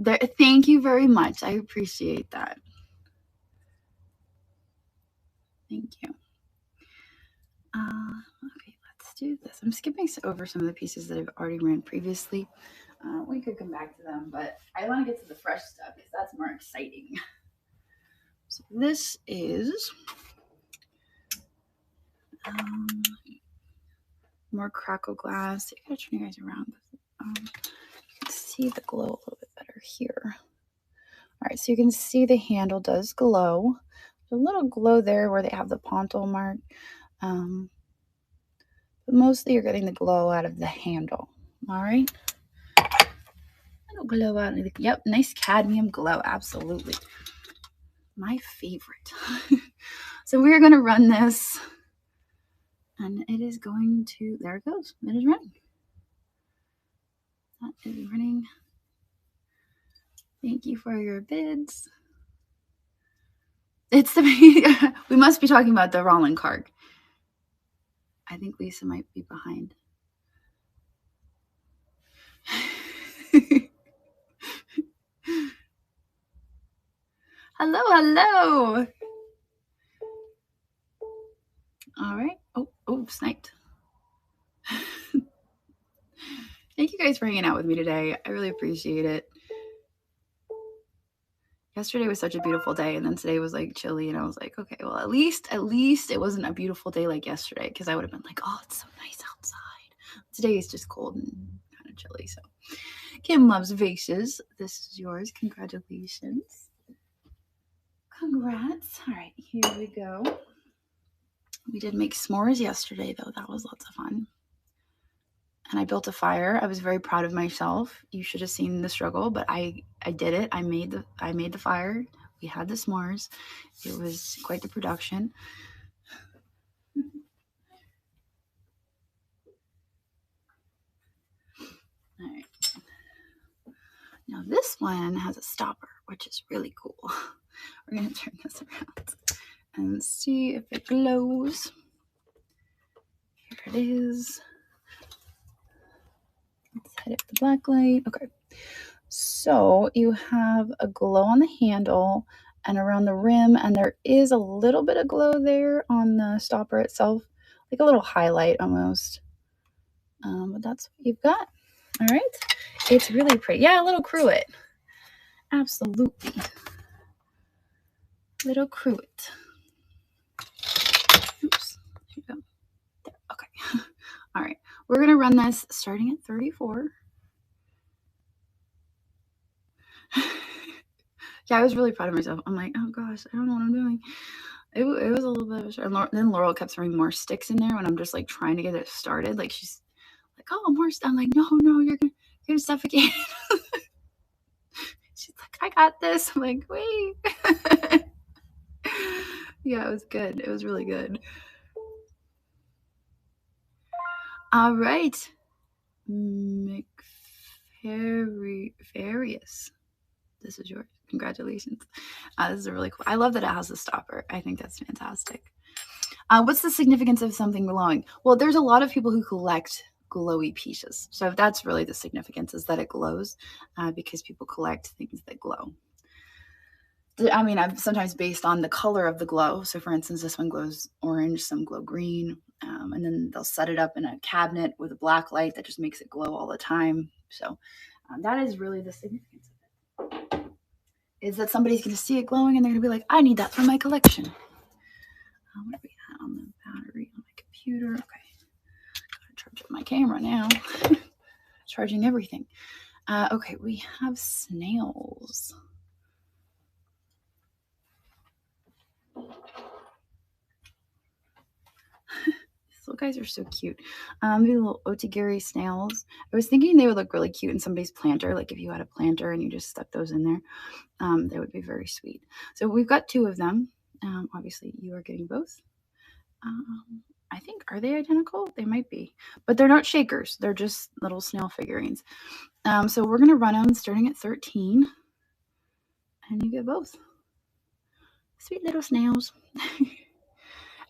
Thank you very much. I appreciate that. Thank you. Okay, let's do this. I'm skipping over some of the pieces that I've already ran previously. We could come back to them, but I want to get to the fresh stuff because that's more exciting. So this is more Crackle glass. I gotta turn you guys around. You can see the glow a little bit better here. All right, so you can see the handle does glow. There's a little glow there where they have the pontil mark. But mostly you're getting the glow out of the handle. All right. Little glow out. Yep, nice cadmium glow. Absolutely. My favorite. So we're going to run this. And it is going to, there it goes. It is running. That is running. Thank you for your bids. It's the, we must be talking about the Roland card. I think Lisa might be behind. Hello, hello. All right. Oh, sniped. Thank you guys for hanging out with me today. I really appreciate it. Yesterday was such a beautiful day, and then today was like chilly, and I was like, okay, well, at least it wasn't a beautiful day like yesterday, because I would have been like, oh, it's so nice outside. Today is just cold and kind of chilly. So Kim loves vases. This is yours. Congratulations. Congrats. All right, here we go. We did make s'mores yesterday, though. That was lots of fun. And I built a fire. I was very proud of myself. You should have seen the struggle, but I did it. I made the fire. We had the s'mores. It was quite the production. All right. Now this one has a stopper, which is really cool. We're going to turn this around and see if it glows. Here it is. Let's hit it with the black light. Okay. So you have a glow on the handle and around the rim, and there is a little bit of glow there on the stopper itself, like a little highlight almost. But that's what you've got. All right. It's really pretty. Yeah, a little cruet. Absolutely. Little cruet. Oops. There you go. There. Okay. All right. We're going to run this starting at 34. Yeah, I was really proud of myself. I'm like, oh gosh, I don't know what I'm doing. It was a little bit of a stretch. Then Laurel kept throwing more sticks in there when I'm just like trying to get it started. Like she's like, oh, more stuff. I'm like, no, you're gonna suffocate. She's like, I got this. I'm like, wait. Yeah, it was good. It was really good. All right. Farius. This is yours. Congratulations. This is a really cool. I love that it has a stopper. I think that's fantastic. What's the significance of something glowing? Well, there's a lot of people who collect glowy pieces. So that's really the significance, is that it glows, because people collect things that glow. I mean, I'm sometimes based on the color of the glow. So for instance, this one glows orange, some glow green, and then they'll set it up in a cabinet with a black light that just makes it glow all the time. So that is really the significance of it, is that somebody's going to see it glowing and they're going to be like, I need that for my collection. What do we have on the battery on my computer? Okay, gotta charge up my camera now. Charging everything. Okay, we have snails. These little guys are so cute. These little otagiri snails. I was thinking they would look really cute in somebody's planter, like if you had a planter and you just stuck those in there. They would be very sweet. So we've got 2 of them. Obviously, you are getting both. I think, are they identical? They might be, but they're not shakers. They're just little snail figurines. So we're going to run them starting at 13, and you get both. Sweet little snails.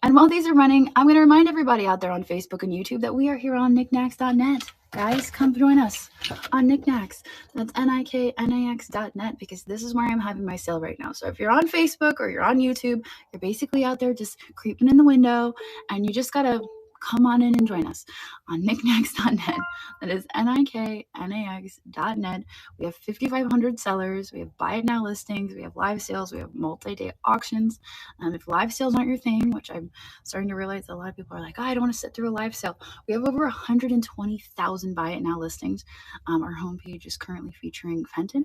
And while these are running, I'm going to remind everybody out there on Facebook and YouTube that we are here on Niknax.net. Guys, come join us on Niknax. That's Niknax.net, because this is where I'm having my sale right now. So if you're on Facebook or you're on YouTube, you're basically out there just creeping in the window, and you just got to come on in and join us on Niknax.net. That is Niknax.net. We have 5,500 sellers. We have buy it now listings. We have live sales. We have multi-day auctions. If live sales aren't your thing, which I'm starting to realize a lot of people are like, oh, I don't want to sit through a live sale. We have over 120,000 buy it now listings. Our homepage is currently featuring Fenton.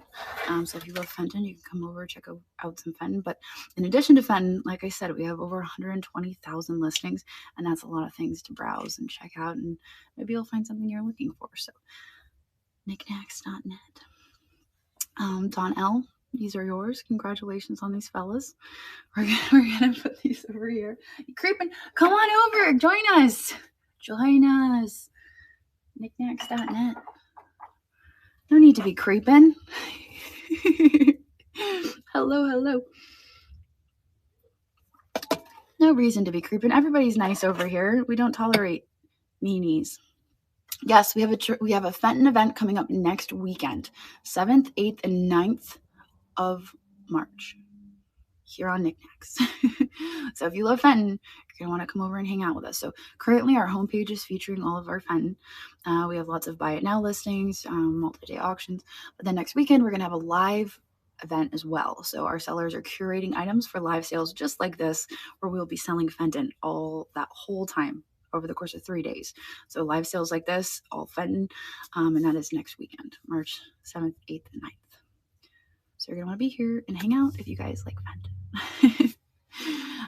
So if you love Fenton, you can come over, check out some Fenton. But in addition to Fenton, like I said, we have over 120,000 listings, and that's a lot of things to browse and check out, and maybe you'll find something you're looking for. So Niknax.net. Don L, these are yours. Congratulations on these fellas. We're gonna put these over here. You creeping? Come on over. Join us. Join us. Niknax.net. No need to be creeping. Hello. No reason to be creeping. Everybody's nice over here. We don't tolerate meanies. Yes, we have a Fenton event coming up next weekend, 7th, 8th, and 9th of March here on Niknax. So if you love Fenton, you're going to want to come over and hang out with us. So currently our homepage is featuring all of our Fenton. We have lots of buy it now listings, multi-day auctions. But then next weekend, we're going to have a live event as well. So our sellers are curating items for live sales just like this, where we'll be selling Fenton all that whole time over the course of 3 days. So live sales like this, all Fenton, and that is next weekend, March 7th, 8th, and 9th. So you're going to want to be here and hang out if you guys like Fenton.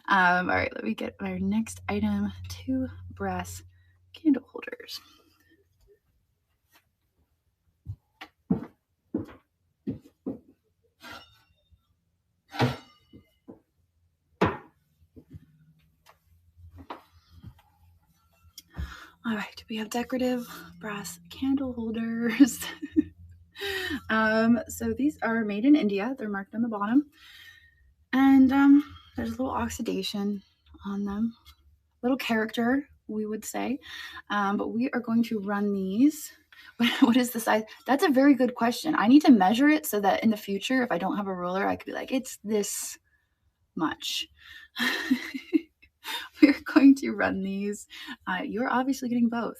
All right, let me get our next item, 2 brass candle holders. All right, we have decorative brass candle holders. So these are made in India. They're marked on the bottom. And there's a little oxidation on them. Little character, we would say. But we are going to run these. What is the size? That's a very good question. I need to measure it so that in the future, if I don't have a ruler, I could be like, it's this much. We're going to run these. You're obviously getting both.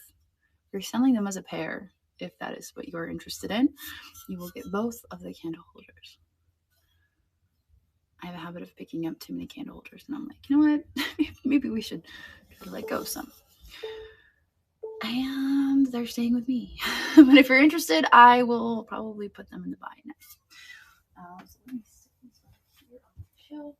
You're selling them as a pair. If that is what you're interested in, you will get both of the candle holders. I have a habit of picking up too many candle holders, and I'm like, you know what? Maybe we should let go some. And they're staying with me. But if you're interested, I will probably put them in the buy next. So let me stick these here on the shelf.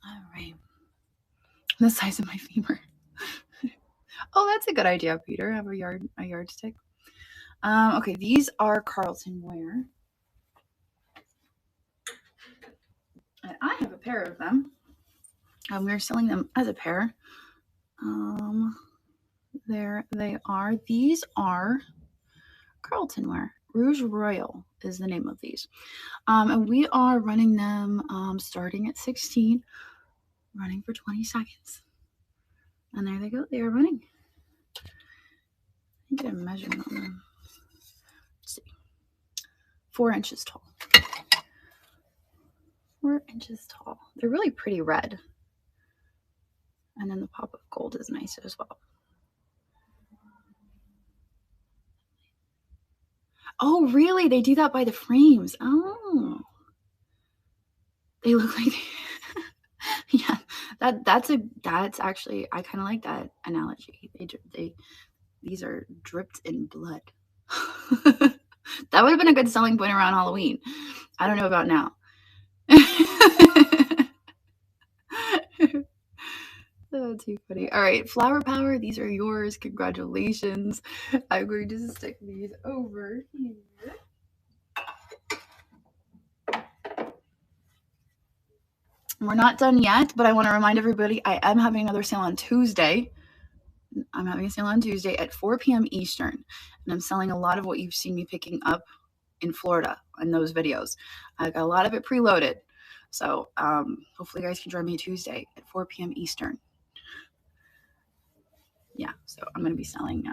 All right. The size of my femur. Oh, that's a good idea, Peter. Have a yardstick. Okay, these are Carlton ware. And I have a pair of them. We're selling them as a pair. There they are. These are Carlton ware. Rouge Royal is the name of these. And we are running them starting at 16, running for 20 seconds. And there they go. They are running. I get a measurement on them. Let's see. 4 inches tall. 4 inches tall. They're really pretty red. And then the pop of gold is nice as well. Oh, really? They do that by the frames. Oh. They look like yeah. That's actually, I kind of like that analogy. These are dripped in blood. That would have been a good selling point around Halloween. I don't know about now. Oh, too funny. All right, Flower Power, these are yours. Congratulations. I'm going to stick these over here. We're not done yet, but I want to remind everybody I am having another sale on Tuesday. I'm having a sale on Tuesday at 4 p.m. Eastern, and I'm selling a lot of what you've seen me picking up in Florida in those videos. I got a lot of it preloaded, so hopefully you guys can join me Tuesday at 4 p.m. Eastern. Yeah, so I'm going to be selling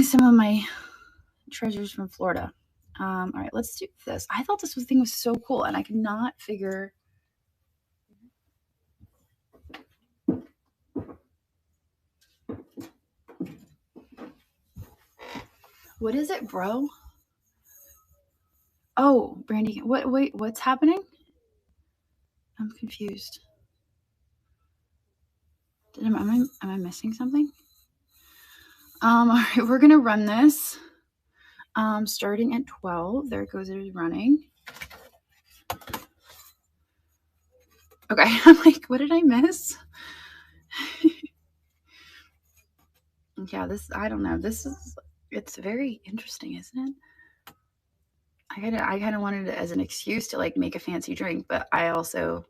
some of my treasures from Florida. All right, let's do this. I thought this thing was so cool, and I could not figure. What is it, bro? Oh, Brandy, wait, what's happening? I'm confused. Am I missing something? All right, we're gonna run this. Starting at 12. There it goes, it is running. Okay, I'm like, what did I miss? Yeah, I don't know. It's very interesting, isn't it? I kind of wanted it as an excuse to like make a fancy drink, but I also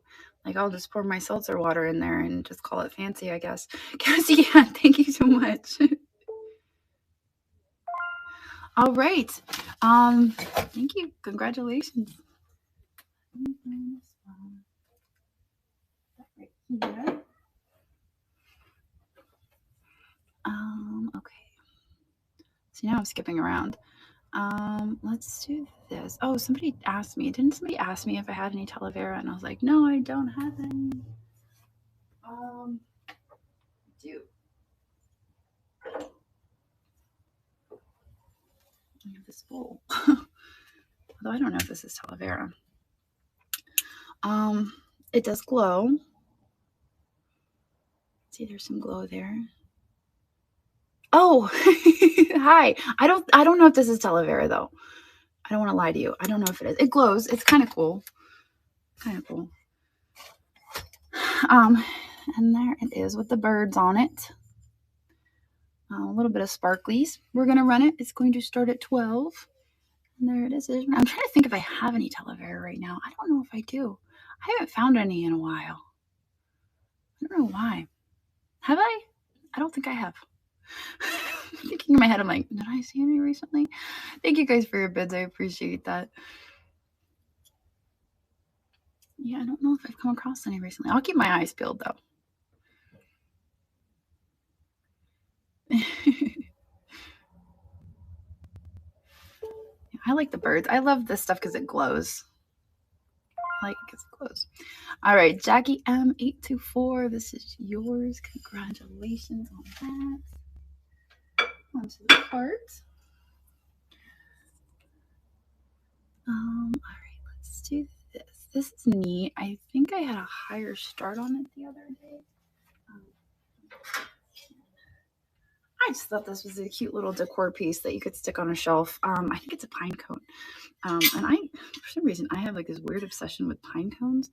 like, I'll just pour my seltzer water in there and just call it fancy, I guess. Cassie, yeah, thank you so much. All right. Thank you. Congratulations. Right here. Okay. So now I'm skipping around. Let's do this. Oh, somebody asked me. Didn't somebody ask me if I had any Talavera? And I was like, no, I don't have any. I do. I have this bowl. Although I don't know if this is Talavera. It does glow. See, there's some glow there. Oh, hi. I don't know if this is Talavera though. I don't want to lie to you. I don't know if it is. It glows. It's kind of cool. Kind of cool. And there it is with the birds on it. A little bit of sparklies. We're going to run it. It's going to start at 12. And there it is. I'm trying to think if I have any Talavera right now. I don't know if I do. I haven't found any in a while. I don't know why. Have I? I don't think I have. Thinking in my head, I'm like, did I see any recently? Thank you guys for your bids. I appreciate that. Yeah, I don't know if I've come across any recently. I'll keep my eyes peeled though. I like the birds. I love this stuff because it glows. I like it because it glows. All right, Jackie M824. This is yours. Congratulations on that. Onto the cart. All right, let's do this. This is neat. I think I had a higher start on it the other day. I just thought this was a cute little decor piece that you could stick on a shelf. I think it's a pine cone. And for some reason, I have like this weird obsession with pine cones.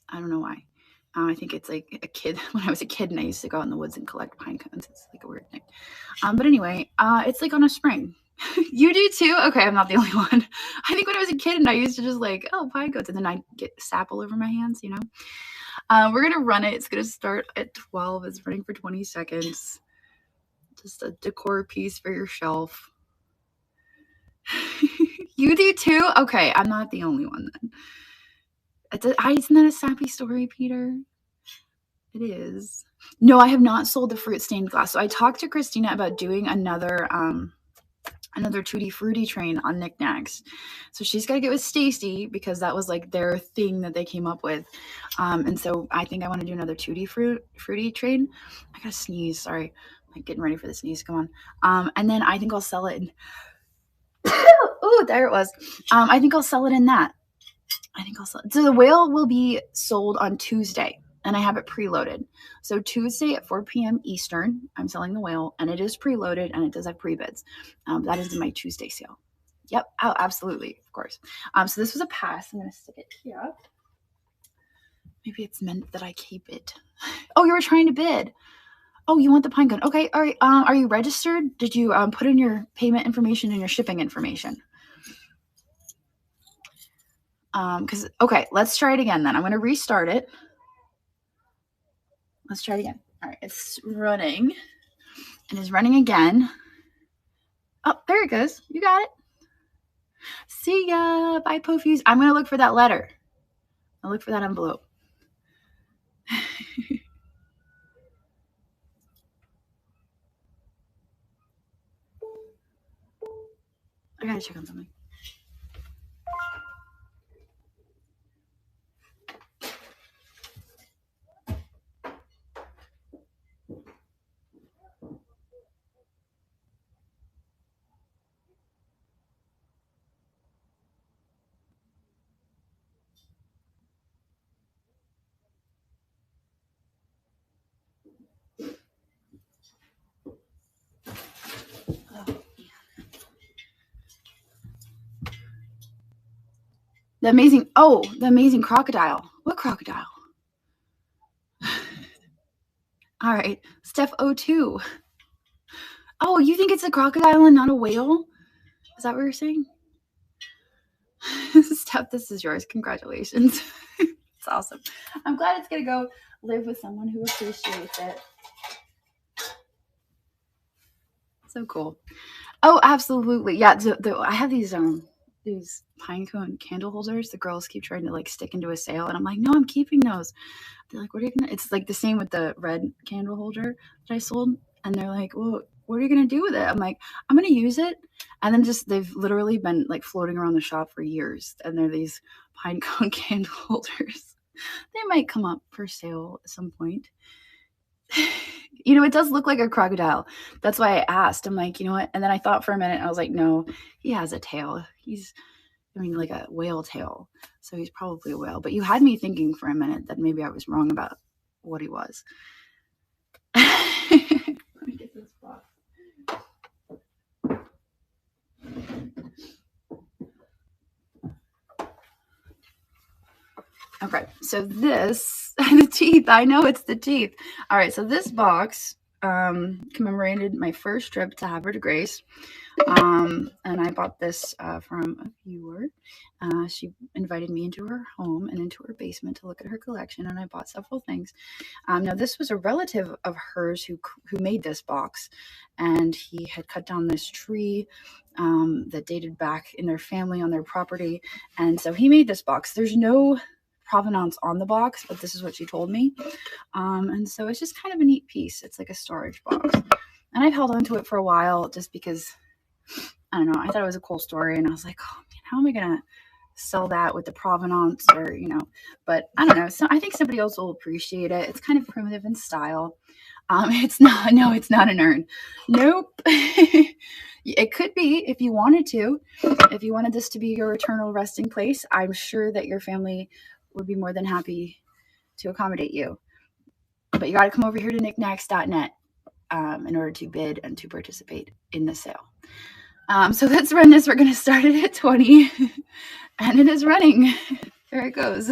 I don't know why. I think it's like a kid. When I was a kid and I used to go out in the woods and collect pine cones. It's like a weird thing. But anyway, it's like on a spring. You do too? Okay, I'm not the only one. I think when I was a kid and I used to just like, oh, pine cones. And then I'd get sap all over my hands, you know. We're going to run it. It's going to start at 12. It's running for 20 seconds. Just a decor piece for your shelf. You do too? Okay, I'm not the only one then. Isn't that a sappy story, Peter? It is. No, I have not sold the fruit stained glass. So I talked to Christina about doing another Tutti Frutti train on Niknax. So she's got to get with Stacy because that was like their thing that they came up with. And so I think I want to do another Tutti Frutti train. I gotta sneeze. Sorry. I'm like getting ready for the sneeze. Come on. And then I think I'll sell it in. Oh, there it was. I think I'll sell it in that. So the whale will be sold on Tuesday, and I have it preloaded. So Tuesday at 4 p.m. Eastern, I'm selling the whale, and it is preloaded, and it does have pre-bids. That is in my Tuesday sale. Yep. Oh, absolutely. Of course. So this was a pass. I'm going to stick it here. Maybe it's meant that I keep it. Oh, you were trying to bid. Oh, you want the pine cone. Okay. All right. Are you registered? Did you put in your payment information and your shipping information? Okay, let's try it again then. I'm going to restart it. Let's try it again. All right, it's running. And it's running again. Oh, there it goes. You got it. See ya. Bye, Pofuse. I'm going to look for that letter. I'll look for that envelope. I got to check on something. The amazing crocodile. What crocodile? All right, Steph 02. Oh, you think it's a crocodile and not a whale? Is that what you're saying? Steph, this is yours. Congratulations. It's awesome. I'm glad it's going to go live with someone who appreciates it. So cool. Oh, absolutely. Yeah, I have these pine cone candle holders. The girls keep trying to like stick into a sale, and I'm like, no, I'm keeping those. They're like, what are you gonna? It's like the same with the red candle holder that I sold, and they're like, well, what are you gonna do with it? I'm like, I'm gonna use it, and then they've literally been like floating around the shop for years, and they're these pine cone candle holders. They might come up for sale at some point. You know, it does look like a crocodile. That's why I asked. I'm like, you know what? And then I thought for a minute, I was like, no, he has a tail. Like a whale tail. So he's probably a whale. But you had me thinking for a minute that maybe I was wrong about what he was. Let me get this box. Okay, so this, the teeth, I know it's the teeth. All right, so this box commemorated my first trip to Havre de Grace. And I bought this from a viewer. She invited me into her home and into her basement to look at her collection, and I bought several things. Now, this was a relative of hers who made this box, and he had cut down this tree that dated back in their family on their property, and so he made this box. There's no provenance on the box, but this is what she told me. And so it's just kind of a neat piece. It's like a storage box, and I've held on to it for a while just because, I don't know, I thought it was a cool story, and I was like, oh man, how am I gonna sell that with the provenance, or but I don't know. So I think somebody else will appreciate it. It's kind of primitive in style. It's not, no, it's not an urn. Nope. It could be if you wanted to. If you wanted this to be your eternal resting place, I'm sure that your family would be more than happy to accommodate you. But you got to come over here to niknax.net in order to bid and to participate in the sale. So let's run this. We're going to start it at 20, and it is running. There it goes.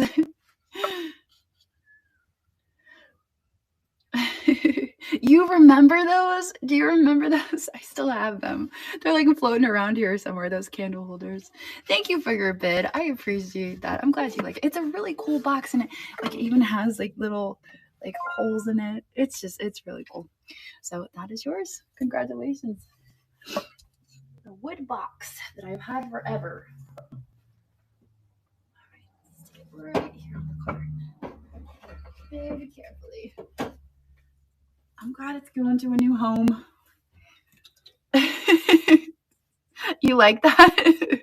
You remember those? Do you remember those? I still have them. They're like floating around here somewhere, those candle holders. Thank you for your bid. I appreciate that. I'm glad you like it. It's a really cool box, and it even has like little like holes in it. It's really cool. So that is yours. Congratulations. The wood box that I've had forever. All right, let's get right here on the corner. Very carefully. I'm glad it's going to a new home. You like that?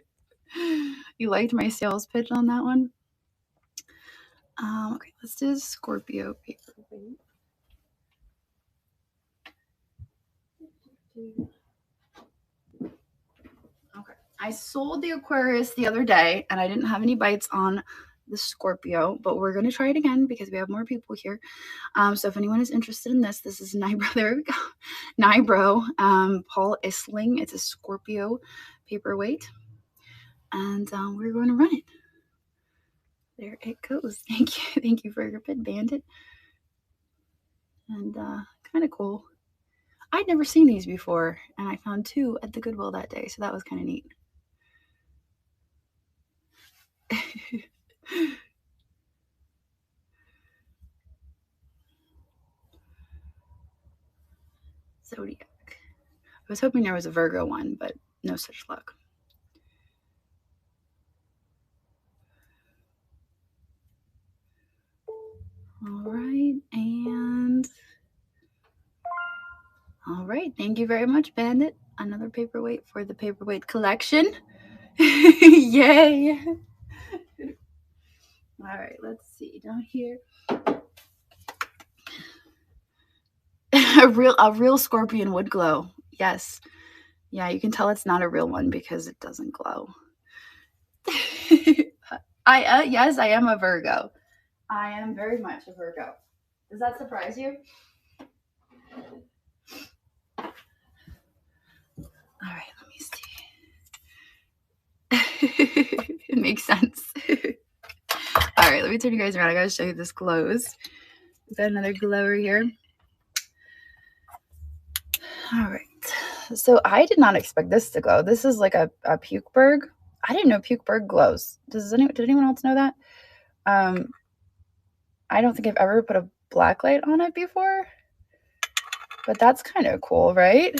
You liked my sales pitch on that one? Okay, let's do Scorpio paperweight. Okay, I sold the Aquarius the other day, and I didn't have any bites on the Scorpio, but we're going to try it again because we have more people here. So if anyone is interested in this is Nibro. There we go. Nibro, Paul Isling. It's a Scorpio paperweight, and we're going to run it. There it goes. Thank you for your bid, Bandit. And kind of cool. I'd never seen these before, and I found two at the Goodwill that day, so that was kind of neat. Zodiac. I was hoping there was a Virgo one, but no such luck. All right, and all right, thank you very much, Bandit. Another paperweight for the paperweight collection. Yay! All right, let's see down here. a real scorpion would glow. Yes. Yeah, you can tell it's not a real one because it doesn't glow. Yes, I am a Virgo. I am very much a Virgo. Does that surprise you? All right, let me see. It makes sense. All right, let me turn you guys around. I gotta show you this glows. We've got another glower here. All right. So I did not expect this to glow. This is like a Pukeberg. I didn't know Pukeberg glows. Did anyone else know that? I don't think I've ever put a black light on it before, but that's kind of cool, right?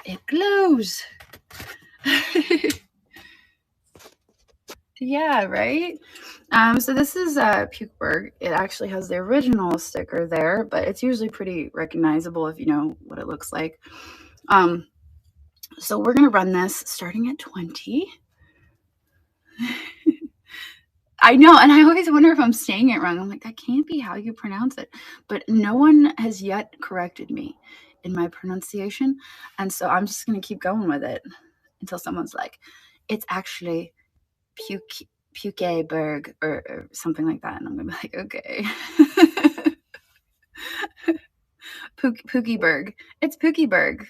It glows. Yeah, right? So this is Pukeberg. It actually has the original sticker there, but it's usually pretty recognizable if you know what it looks like. So we're going to run this starting at 20. I know, and I always wonder if I'm saying it wrong. I'm like, that can't be how you pronounce it. But no one has yet corrected me in my pronunciation, and so I'm just going to keep going with it until someone's like, it's actually Pukeberg or something like that, and I'm going to be like, okay. Pookieberg. It's Pookieberg.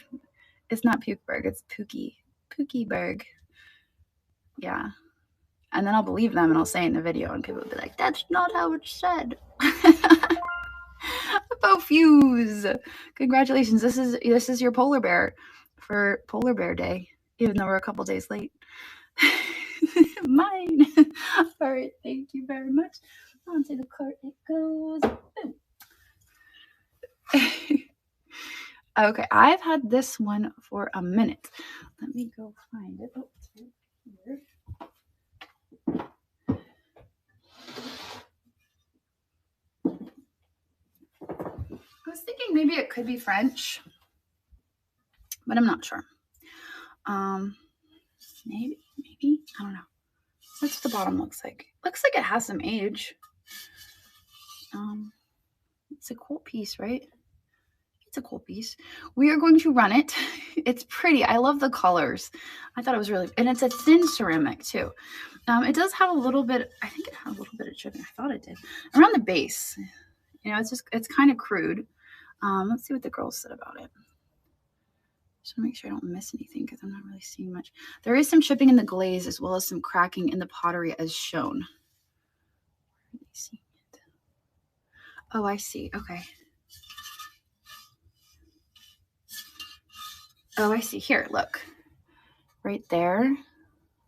It's not Pukeberg, it's Pookieberg. Yeah. And then I'll believe them and I'll say it in the video and people will be like, that's not how it's said. About Fuse. Congratulations. This is your polar bear for Polar Bear Day, even though we're a couple days late. Mine. All right, thank you very much. Onto the cart it goes. Boom. Okay, I've had this one for a minute. Let me go find it. Oh, it's right here. I was thinking maybe it could be French, but I'm not sure. Maybe, I don't know. That's what the bottom looks like. Looks like it has some age. It's a cool piece, right? It's a cool piece. We are going to run it. It's pretty. I love the colors. I thought it was really, and it's a thin ceramic too. It does have a little bit, I think it had a little bit of chipping. I thought it did. Around the base. You know, it's kind of crude. Let's see what the girls said about it. Just want to make sure I don't miss anything because I'm not really seeing much. There is some chipping in the glaze as well as some cracking in the pottery as shown. Let me see it. Oh, I see. Okay. Oh, I see. Here, look. Right there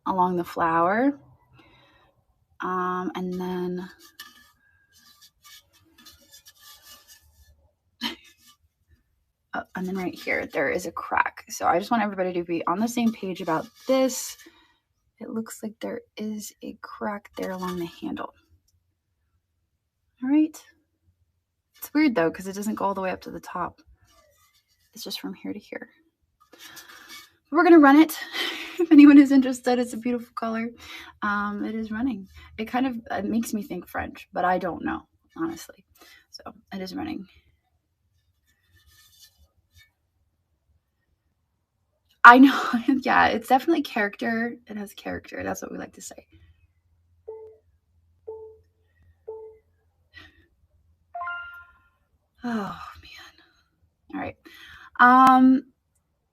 along the flower. And then and then right here, there is a crack. So I just want everybody to be on the same page about this. It looks like there is a crack there along the handle. All right. It's weird though, because it doesn't go all the way up to the top. It's just from here to here. We're going to run it. If anyone is interested, it's a beautiful color. It is running. It kind of it makes me think French, but I don't know, honestly. So it is running. I know. Yeah, it's definitely character. It has character. That's what we like to say. Oh, man. All right.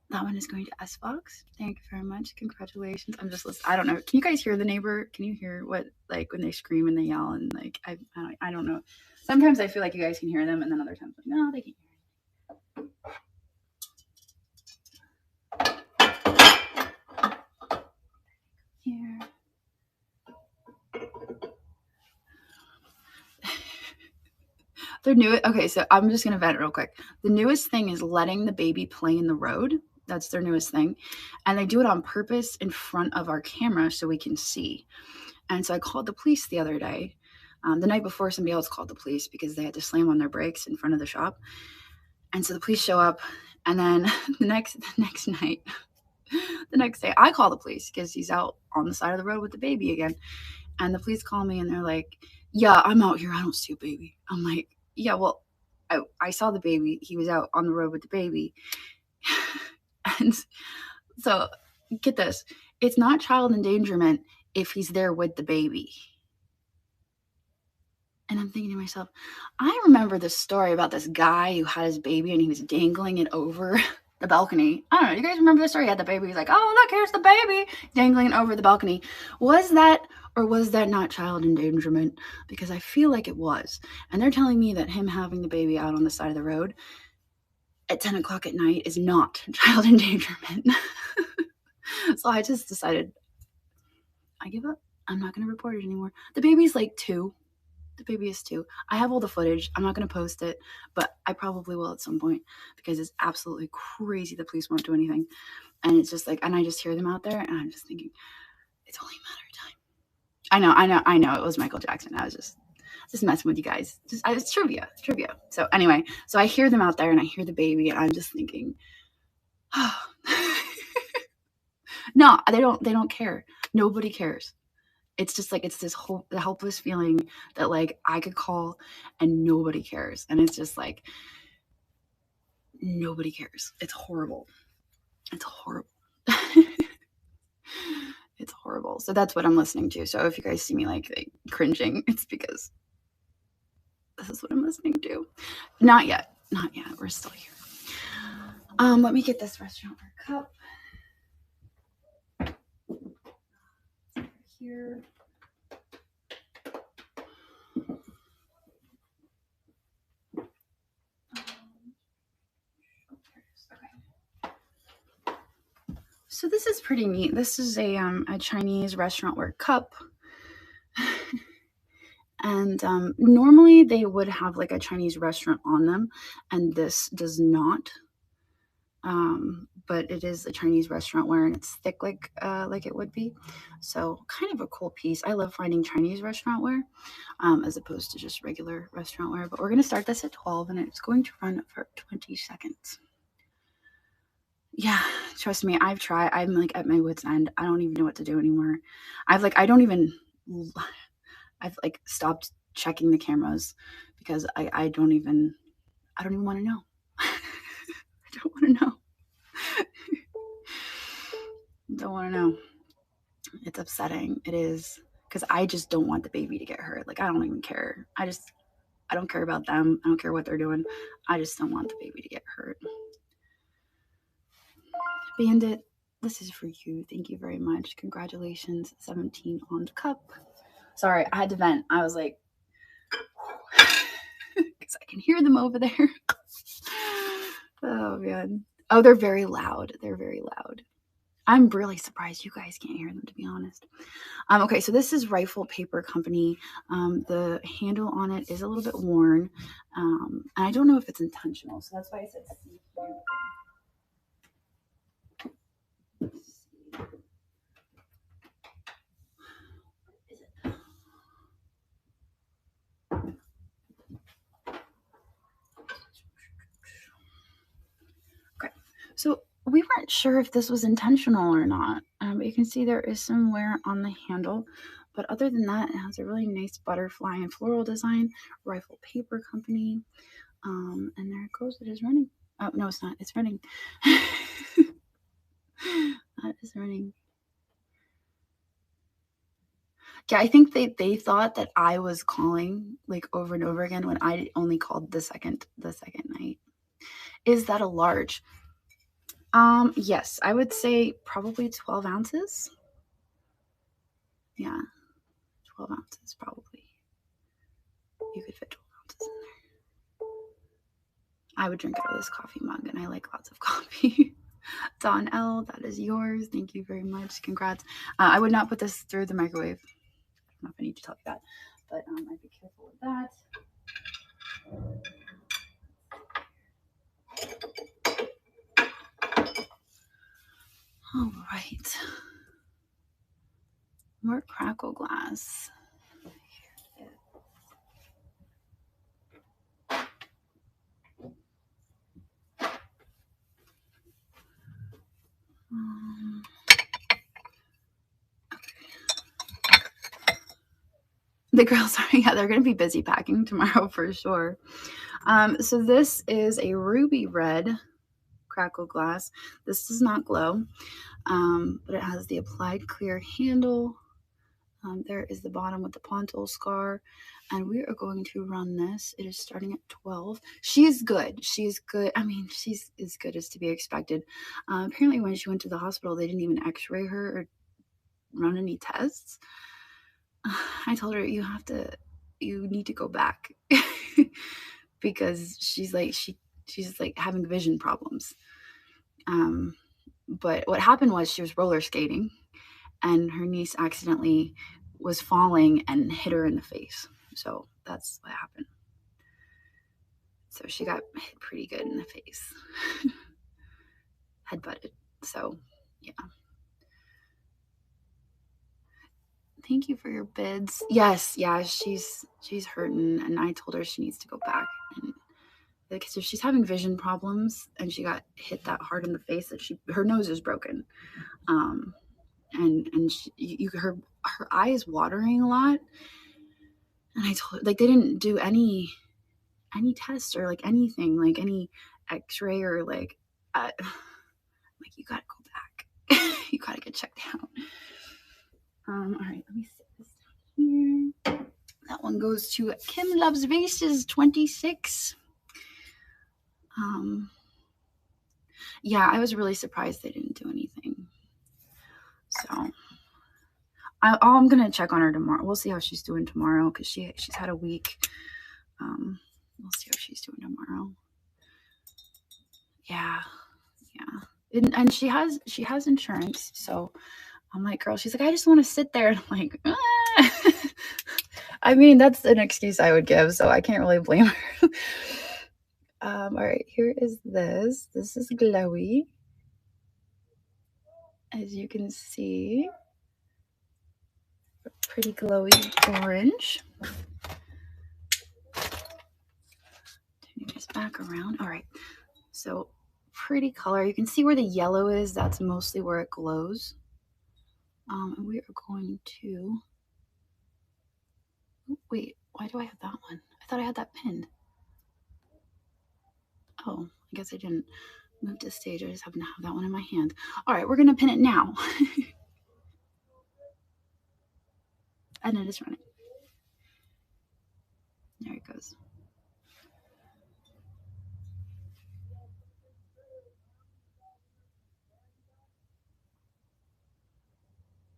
That one is going to S-Box. Thank you very much. Congratulations. I'm just listening. I don't know. Can you guys hear the neighbor? Can you hear what, like, when they scream and they yell and, like, I don't know. Sometimes I feel like you guys can hear them, and then other times, like, no, they can't hear. Here. They're new. Okay, so I'm just going to vent real quick. The newest thing is letting the baby play in the road. That's their newest thing. And they do it on purpose in front of our camera so we can see. And so I called the police the other day. The night before, somebody else called the police because they had to slam on their brakes in front of the shop. And so the police show up. And then the next night, the next day, I call the police because he's out on the side of the road with the baby again. And the police call me and they're like, yeah, I'm out here. I don't see a baby. I'm like, yeah, well, I saw the baby. He was out on the road with the baby. And so get this. It's not child endangerment if he's there with the baby. And I'm thinking to myself, I remember this story about this guy who had his baby and he was dangling it over the balcony. I don't know. You guys remember the story? He had the baby. He's like, oh, look, here's the baby dangling it over the balcony. Was that or was that not child endangerment? Because I feel like it was. And they're telling me that him having the baby out on the side of the road at 10 o'clock at night is not child endangerment. So I just decided, I give up. I'm not going to report it anymore. The baby's like 2. The baby is 2. I have all the footage. I'm not going to post it, but I probably will at some point because it's absolutely crazy the police won't do anything. And it's just like, and I just hear them out there and I'm just thinking, it's only a matter of time. I know. It was Michael Jackson. I was just messing with you guys. It's trivia. So anyway, so I hear them out there and I hear the baby and I'm just thinking, oh. No, they don't care. Nobody cares. It's just like, it's this whole helpless feeling that like I could call and nobody cares. And it's just like, nobody cares. It's horrible. It's horrible. It's horrible. So that's what I'm listening to. So if you guys see me like cringing, it's because this is what I'm listening to. Not yet. We're still here. Let me get this restaurant cup. Here. So this is pretty neat. This is a Chinese restaurantware cup. And normally they would have like a Chinese restaurant on them, and this does not. But it is a Chinese restaurantware, and it's thick like it would be. So kind of a cool piece. I love finding Chinese restaurantware as opposed to just regular restaurantware. But we're going to start this at 12, and it's going to run for 20 seconds. Yeah, trust me, I've tried. I'm like at my wit's end. I don't even know what to do anymore. I've like stopped checking the cameras because I don't even want to know. I don't want to know. Don't want to know. It's upsetting. It is, because I just don't want the baby to get hurt. Like, I don't even care. I don't care about them. I don't care what they're doing. I just don't want the baby to get hurt. Bandit, this is for you. Thank you very much. Congratulations. 17 on the cup. Sorry, I had to vent. I was like, because I can hear them over there. Oh, man. Oh, they're very loud. They're very loud. I'm really surprised you guys can't hear them, to be honest. Okay, so this is Rifle Paper Company. The handle on it is a little bit worn, and I don't know if it's intentional, so that's why I said see through. Okay, so we weren't sure if this was intentional or not. But you can see there is some wear on the handle. But other than that, it has a really nice butterfly and floral design. Rifle Paper Company. And there it goes. It is running. Oh, no, it's not. It's running. That is running. Yeah, I think they thought that I was calling like over and over again when I only called the second night. Is that a large? Yes, I would say probably 12 ounces. Yeah, 12 ounces probably. You could fit 12 ounces in there. I would drink out of this coffee mug, and I like lots of coffee. Don L, that is yours. Thank you very much. Congrats. I would not put this through the microwave. I don't know if I need to tell you that, but I'd be careful with that. All right. More Crackle glass. The girls are, yeah, they're going to be busy packing tomorrow for sure. So this is a ruby red Crackle glass. This does not glow, but it has the applied clear handle. There is the bottom with the pontil scar, and we are going to run this. It is starting at 12. She's good. She's good. I mean, she's as good as to be expected. Apparently, when she went to the hospital, they didn't even x-ray her or run any tests. I told her, you need to go back because she's like having vision problems. But what happened was she was roller skating, and her niece accidentally was falling and hit her in the face. So that's what happened. So she got hit pretty good in the face. Headbutted. So yeah. Thank you for your bids. Yes, yeah, she's hurting, and I told her she needs to go back. And like, so she's having vision problems, and she got hit that hard in the face that her nose is broken. And her eye is watering a lot. And I told her, like, they didn't do any tests or like anything, like any x-ray or like you gotta go back. You gotta get checked out. All right, let me set this down here. That one goes to Kim Loves Vases 26. Yeah, I was really surprised they didn't do anything. So I'm gonna check on her tomorrow. We'll see how she's doing tomorrow, because she's had a week. We'll see how she's doing tomorrow. Yeah. And she has insurance, so I'm like, girl, she's like, I just want to sit there. And I'm like, ah. I mean, that's an excuse I would give, so I can't really blame her. All right, here is this. This is glowy. As you can see, pretty glowy orange. Turning this back around. All right, so pretty color. You can see where the yellow is. That's mostly where it glows. And we are going to, oh, wait, why do I have that one? I thought I had that pinned. Oh, I guess I didn't move to stage. I just happen to have that one in my hand. All right, we're going to pin it now. And it is running. There it goes.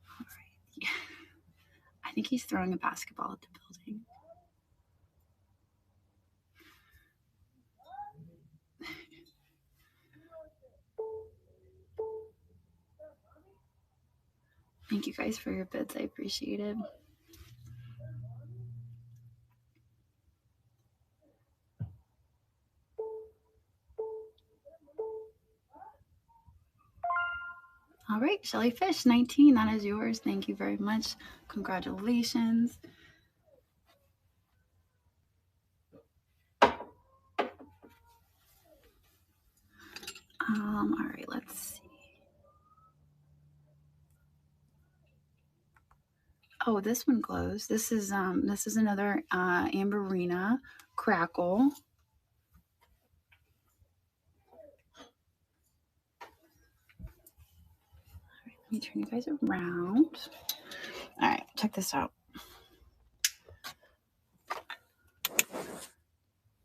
All right. I think he's throwing a basketball at the building. Thank you guys for your bids. I appreciate it. All right, Shellyfish 19, that is yours. Thank you very much. Congratulations. All right, let's see. Oh, this one glows. This is another Amberina Crackle. All right, let me turn you guys around. All right, check this out.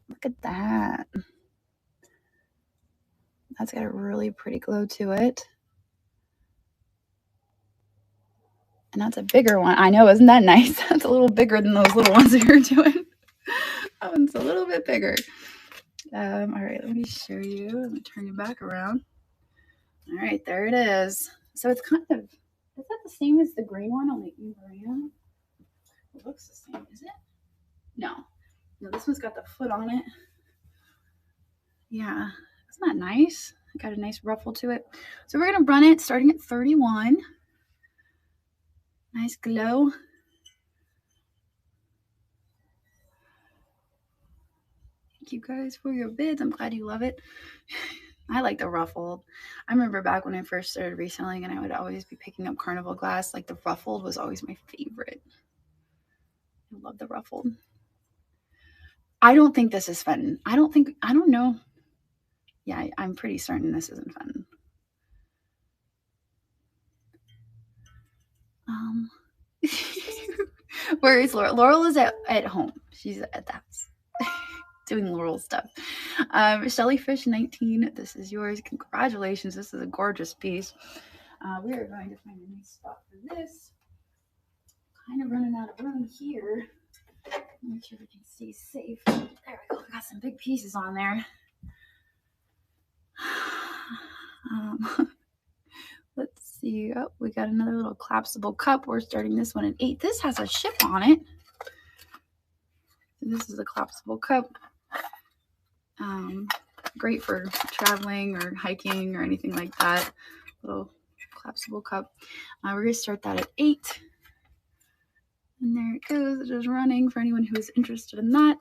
Look at that. That's got a really pretty glow to it. And that's a bigger one. I know, isn't that nice? That's a little bigger than those little ones that you're doing. That one's a little bit bigger. All right, let me show you. Let me turn you back around. All right, there it is. So it's kind of, is that the same as the green one on the Amberina? It looks the same, is it? No. No, this one's got the foot on it. Yeah, isn't that nice? Got a nice ruffle to it. So we're going to run it starting at 31. Nice glow. Thank you guys for your bids. I'm glad you love it. I like the ruffled. I remember back when I first started reselling and I would always be picking up carnival glass. Like the ruffled was always my favorite. I love the ruffled. I don't think this is fun. I don't know. Yeah, I'm pretty certain this isn't fun. Where is Laurel? Laurel is at home. She's at the house doing Laurel stuff. Shellyfish 19, this is yours. Congratulations. This is a gorgeous piece. We are going to find a nice spot for this. Kind of running out of room here. Make sure we can stay safe. There we go. We got some big pieces on there. Let's see. Oh, we got another little collapsible cup. We're starting this one at 8. This has a ship on it. This is a collapsible cup. Great for traveling or hiking or anything like that. Little collapsible cup. We're going to start that at 8. And there it goes. It is running for anyone who is interested in that.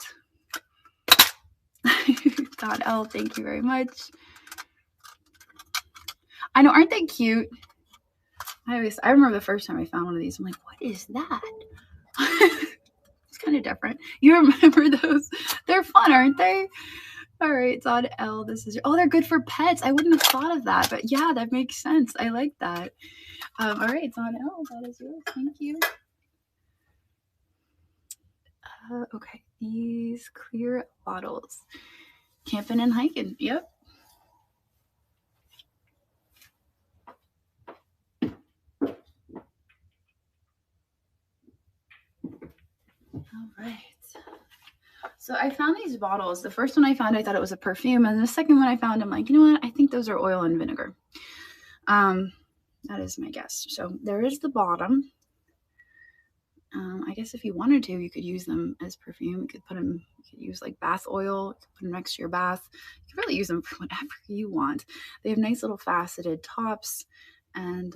Dot L, thank you very much. I know, aren't they cute? I remember the first time I found one of these. I'm like, what is that? It's kind of different. You remember those? They're fun, aren't they? All right, Dot L, this is, oh, they're good for pets. I wouldn't have thought of that, but yeah, that makes sense. I like that. All right, Dot L, that is yours. Thank you. Okay, these clear bottles. Camping and hiking. Yep. All right. So I found these bottles. The first one I found, I thought it was a perfume. And the second one I found, I'm like, you know what? I think those are oil and vinegar. That is my guess. So there is the bottom. I guess if you wanted to, you could use them as perfume. You could put them, you could use like bath oil, you could put them next to your bath. You can really use them for whatever you want. They have nice little faceted tops, and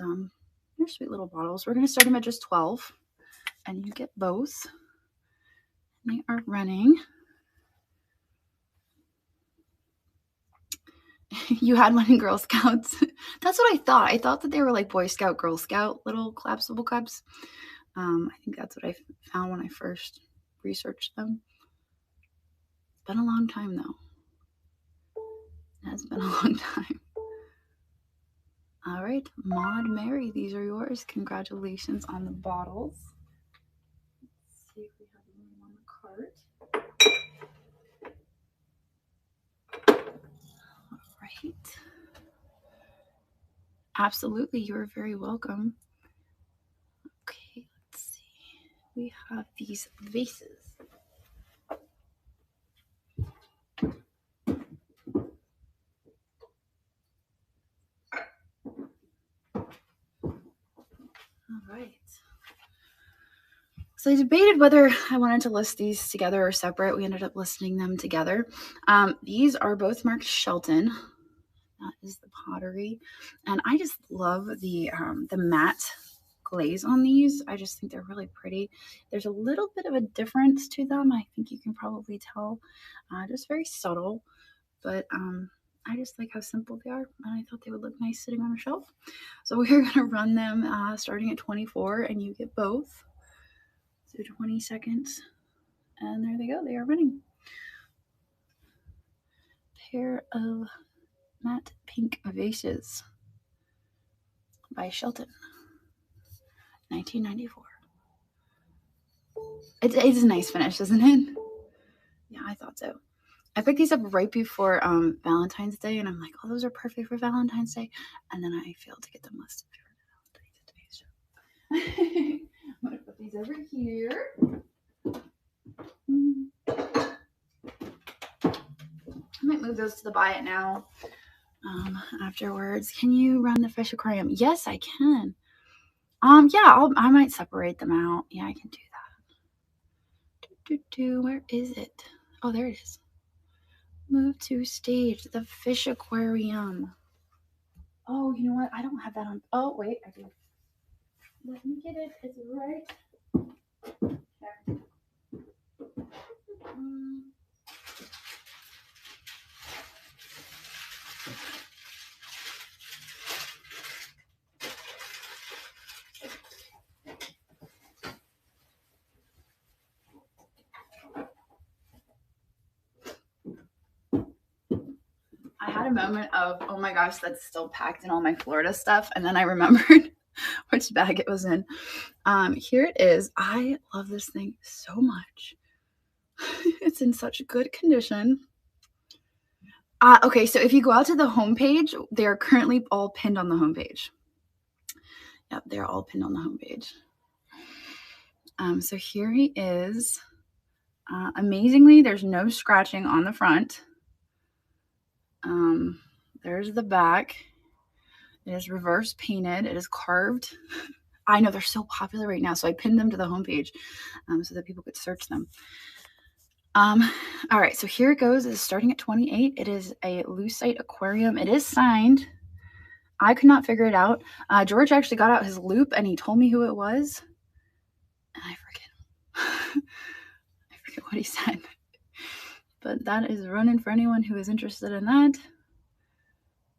they're sweet little bottles. We're going to start them at just 12, and you get both. They are running. You had one in Girl Scouts. That's what I thought. I thought that they were like Boy Scout, Girl Scout little collapsible cups. I think that's what I found when I first researched them. It's been a long time though. It has been a long time. All right, Maud Mary, these are yours. Congratulations on the bottles. Let's see if we have room on the cart. All right. Absolutely, you're very welcome. Okay, let's see. We have these vases. All right. So I debated whether I wanted to list these together or separate. We ended up listing them together. These are both marked Shelton. That is the Pottery. And I just love the matte glaze on these. I just think they're really pretty. There's a little bit of a difference to them. I think you can probably tell. Just very subtle. But I just like how simple they are. And I thought they would look nice sitting on a shelf. So we're going to run them starting at 24, and you get both. So 20 seconds. And there they go. They are running. Pair of matte pink vases by Shelton, 1994. It's a nice finish, isn't it? Yeah, I thought so. I picked these up right before Valentine's Day, and I'm like, oh, those are perfect for Valentine's Day. And then I failed to get them listed for Valentine's Day. I'm going to put these over here. I might move those to the buy it now afterwards. Can you run the fish aquarium? Yes, I can. Yeah, I might separate them out. Yeah, I can do that. Where is it? Oh, there it is. Move to stage, the fish aquarium. Oh, you know what? I don't have that on. Oh, wait, I do. Let me get it. It's right. Okay. I had a moment of, oh my gosh, that's still packed in all my Florida stuff. And then I remembered which bag it was in. Here it is. I love this thing so much. It's in such good condition. Okay, so if you go out to the homepage, they are currently all pinned on the homepage. Yep, they're all pinned on the homepage. So here he is. Amazingly, there's no scratching on the front. There's the back. It is reverse painted. It is carved. I know they're so popular right now, so I pinned them to the homepage so that people could search them. All right, so here it goes. It's starting at 28. It is a lucite aquarium. It is signed. I could not figure it out. George actually got out his loop and he told me who it was. And I forget. I forget what he said. But that is running for anyone who is interested in that.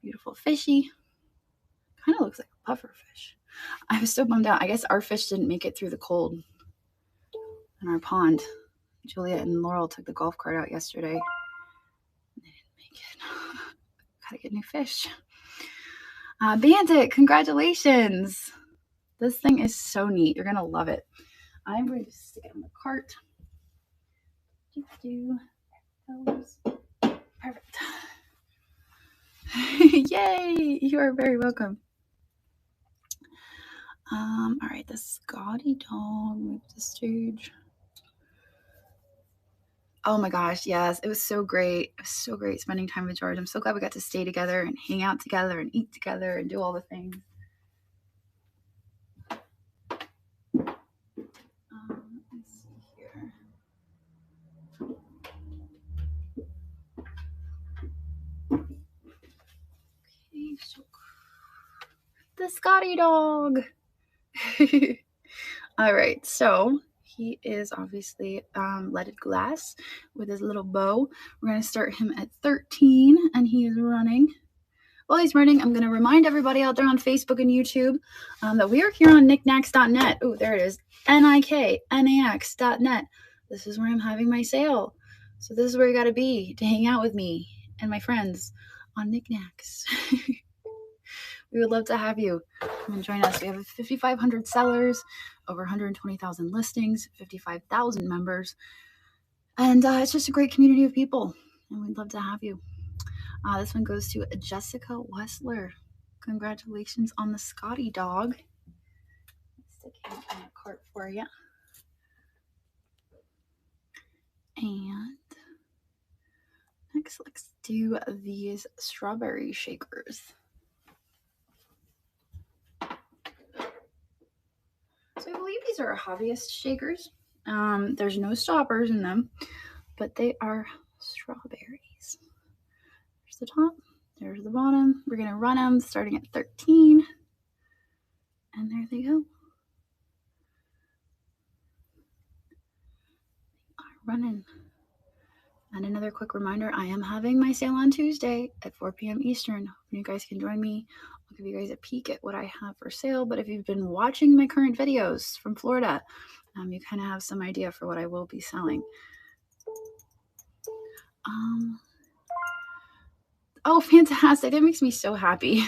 Beautiful fishy. Kind of looks like a puffer fish. I was so bummed out. I guess our fish didn't make it through the cold in our pond. Juliet and Laurel took the golf cart out yesterday. They didn't make it. Gotta get new fish. Bandit, congratulations. This thing is so neat. You're gonna love it. I'm going to stick it on the cart. Perfect. Yay! You are very welcome. All right, the Scotty dog moved the stage. Oh my gosh, yes. It was so great. It was so great spending time with George. I'm so glad we got to stay together and hang out together and eat together and do all the things. Let's see here. Okay, so the Scotty dog. All right, so he is obviously leaded glass with his little bow. We're going to start him at 13, and he is running. While he's running, I'm going to remind everybody out there on Facebook and YouTube that we are here on Niknax.net. Oh, there it is. Niknax.net. This is where I'm having my sale. So this is where you got to be to hang out with me and my friends on Niknax. We would love to have you come and join us. We have 5,500 sellers, over 120,000 listings, 55,000 members. And it's just a great community of people. And we'd love to have you. This one goes to Jessica Wessler. Congratulations on the Scotty dog. Stick him in a cart for you. And next, let's do these strawberry shakers. So I believe these are hobbyist shakers. There's no stoppers in them, but they are strawberries. There's the top, there's the bottom. We're going to run them starting at 13. And there they go. They are running. And another quick reminder, I am having my sale on Tuesday at 4 p.m. Eastern. You guys can join me. I'll give you guys a peek at what I have for sale. But if you've been watching my current videos from Florida, you kind of have some idea for what I will be selling. Oh, fantastic. That makes me so happy.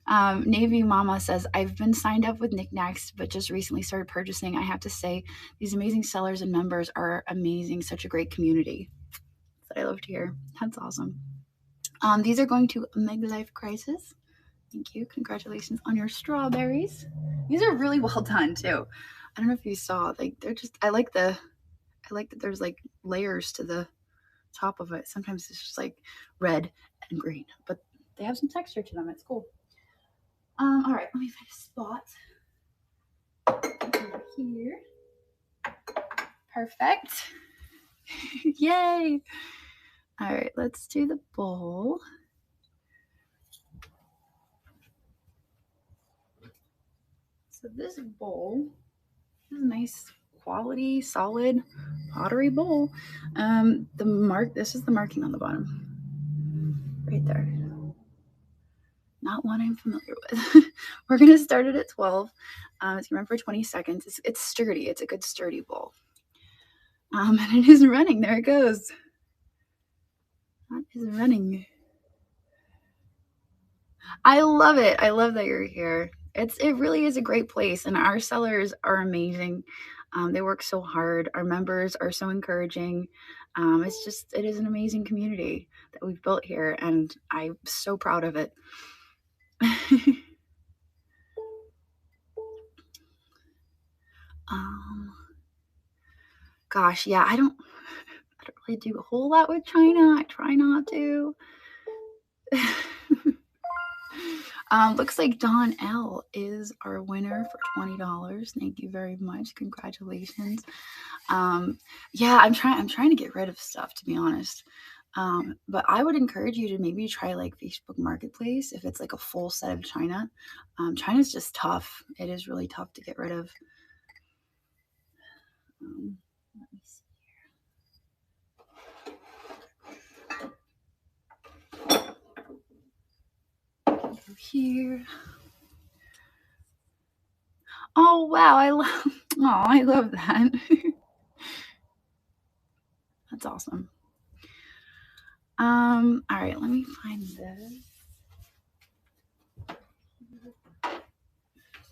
Navy Mama says, I've been signed up with Niknax, but just recently started purchasing. I have to say, these amazing sellers and members are amazing. Such a great community. That I love to hear. That's awesome. These are going to Mega Life Crisis. Thank you. Congratulations on your strawberries. These are really well done too. I don't know if you saw, like they're just, I like that there's like layers to the top of it. Sometimes it's just like red and green, but they have some texture to them. It's cool. All right, let me find a spot over here. Perfect. Yay. All right, let's do the bowl. So this bowl is a nice quality, solid pottery bowl. This is the marking on the bottom. Right there. Not one I'm familiar with. We're gonna start it at 12. It's gonna run for 20 seconds. It's sturdy. It's a good sturdy bowl. And it is running. There it goes. That is running. I love it. I love that you're here. It really is a great place, and our sellers are amazing. They work so hard. Our members are so encouraging. It is an amazing community that we've built here, and I'm so proud of it. Gosh, yeah, I don't really do a whole lot with China. I try not to. Looks like Don L is our winner for $20. Thank you very much. Congratulations. Yeah, I'm trying to get rid of stuff, to be honest. But I would encourage you to maybe try like Facebook Marketplace if it's like a full set of China. China's just tough. It is really tough to get rid of. Let me see here. Oh wow, I love that. That's awesome. All right, let me find this. All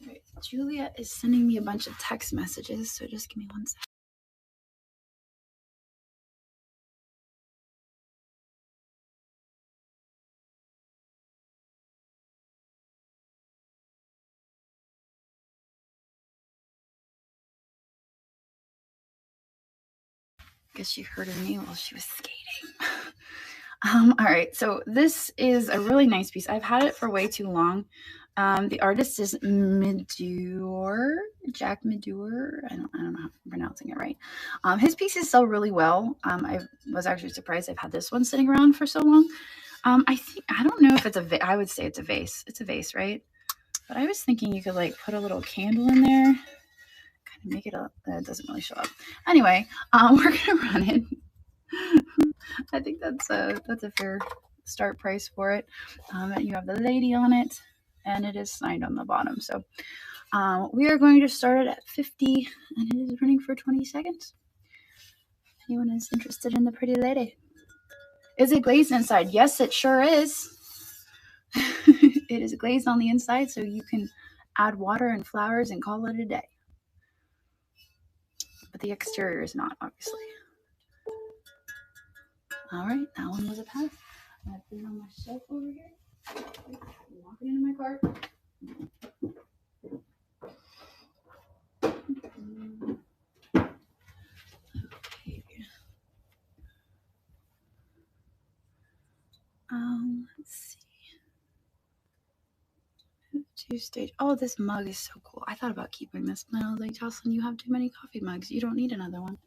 right, Julia is sending me a bunch of text messages, so just give me one second. guess she hurt her knee while she was skating. All right, so this is a really nice piece. I've had it for way too long. The artist is Medure, Jack Medure. I don't know how I'm pronouncing it right. His pieces sell really well. I was actually surprised I've had this one sitting around for so long. I don't know if it's a I would say it's a vase. It's a vase, right? But I was thinking you could like put a little candle in there, kind of make it up. It doesn't really show up. Anyway, we're gonna run it. I think that's a fair start price for it. You have the lady on it, and it is signed on the bottom. So we are going to start it at 50, and it is running for 20 seconds. Anyone is interested in the pretty lady? Is it glazed inside? Yes, it sure is. It is glazed on the inside, so you can add water and flowers and call it a day. But the exterior is not, obviously. All right, that one was a pass. I'm going to put it on my shelf over here. Walk it into my cart. Let's see. 2-stage. Oh, this mug is so cool. I thought about keeping this, but I was like, Jocelyn, you have too many coffee mugs. You don't need another one.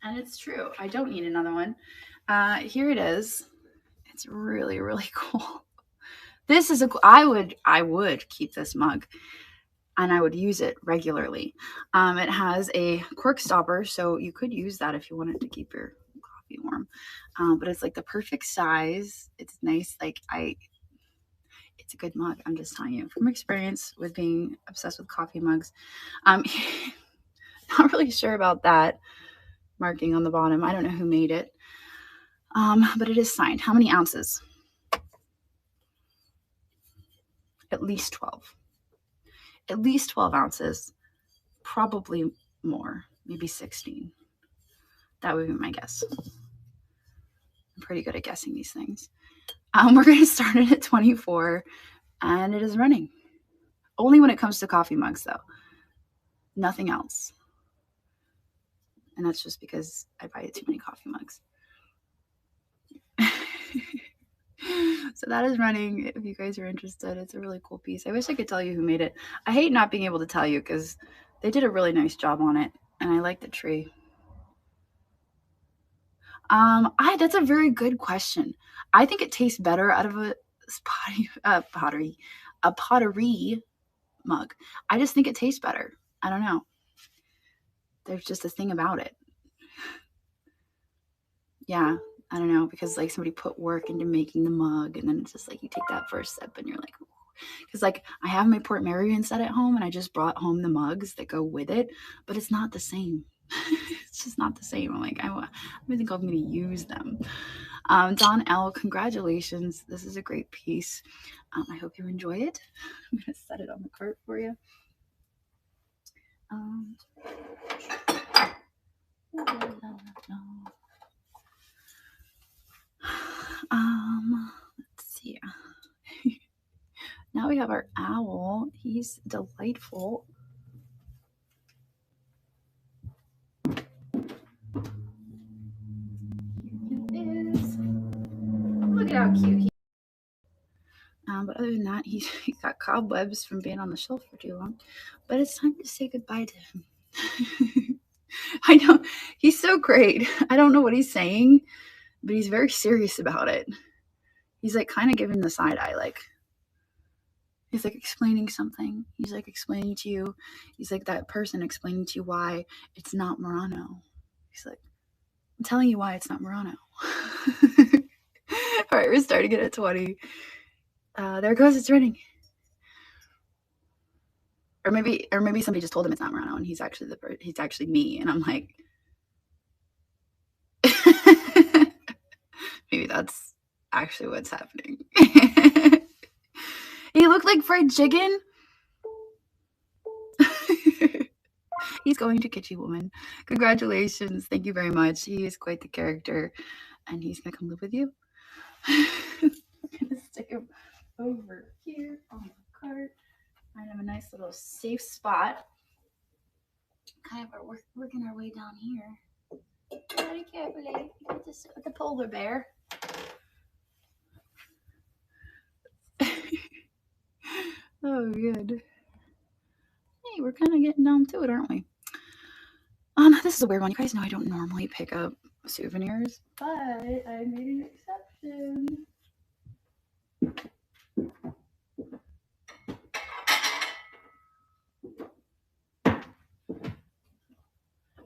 And it's true. I don't need another one. Here it is. It's really, really cool. This is I would keep this mug, and I would use it regularly. It has a cork stopper, so you could use that if you wanted to keep your coffee warm. But it's like the perfect size. It's nice. It's a good mug. I'm just telling you from experience with being obsessed with coffee mugs. Not really sure about that marking on the bottom. I don't know who made it. But it is signed. How many ounces? At least 12. At least 12 ounces. Probably more. Maybe 16. That would be my guess. I'm pretty good at guessing these things. We're going to start it at 24, and it is running. Only when it comes to coffee mugs, though. Nothing else. And that's just because I buy too many coffee mugs. So that is running. If you guys are interested, it's a really cool piece. I wish I could tell you who made it. I hate not being able to tell you because they did a really nice job on it, and I like the tree. That's a very good question. I think it tastes better out of a pottery mug. I just think it tastes better. I don't know. There's just a thing about it. Yeah, I don't know, because like somebody put work into making the mug, and then it's just like you take that first sip and you're like, because like I have my Port Marion set at home, and I just brought home the mugs that go with it, but it's not the same. It's just not the same. I'm like, I think I'm going to use them. Don L, congratulations. This is a great piece. I hope you enjoy it. I'm going to set it on the cart for you. Let's see. Now we have our owl. He's delightful. Here he is. Look at how cute he is. But other than that, he got cobwebs from being on the shelf for too long. But it's time to say goodbye to him. I know. He's so great. I don't know what he's saying, but he's very serious about it. He's like kind of giving the side eye, like he's like explaining something. He's like explaining to you. He's like that person explaining to you why it's not Murano. He's like, I'm telling you why it's not Murano. All right, we're starting it at 20. There it goes. It's running. Or maybe somebody just told him it's not Murano, and he's actually me, and I'm like, maybe that's actually what's happening. He looked like fried chicken. He's going to Kitschy Woman. Congratulations. Thank you very much. He is quite the character, and he's going to come live with you. I'm going to stick him over here on the cart. Find them a nice little safe spot. Kind of working our way down here. Very carefully. With the polar bear. Oh, good. Hey, we're kind of getting down to it, aren't we? This is a weird one. You guys know I don't normally pick up souvenirs, but I made an exception.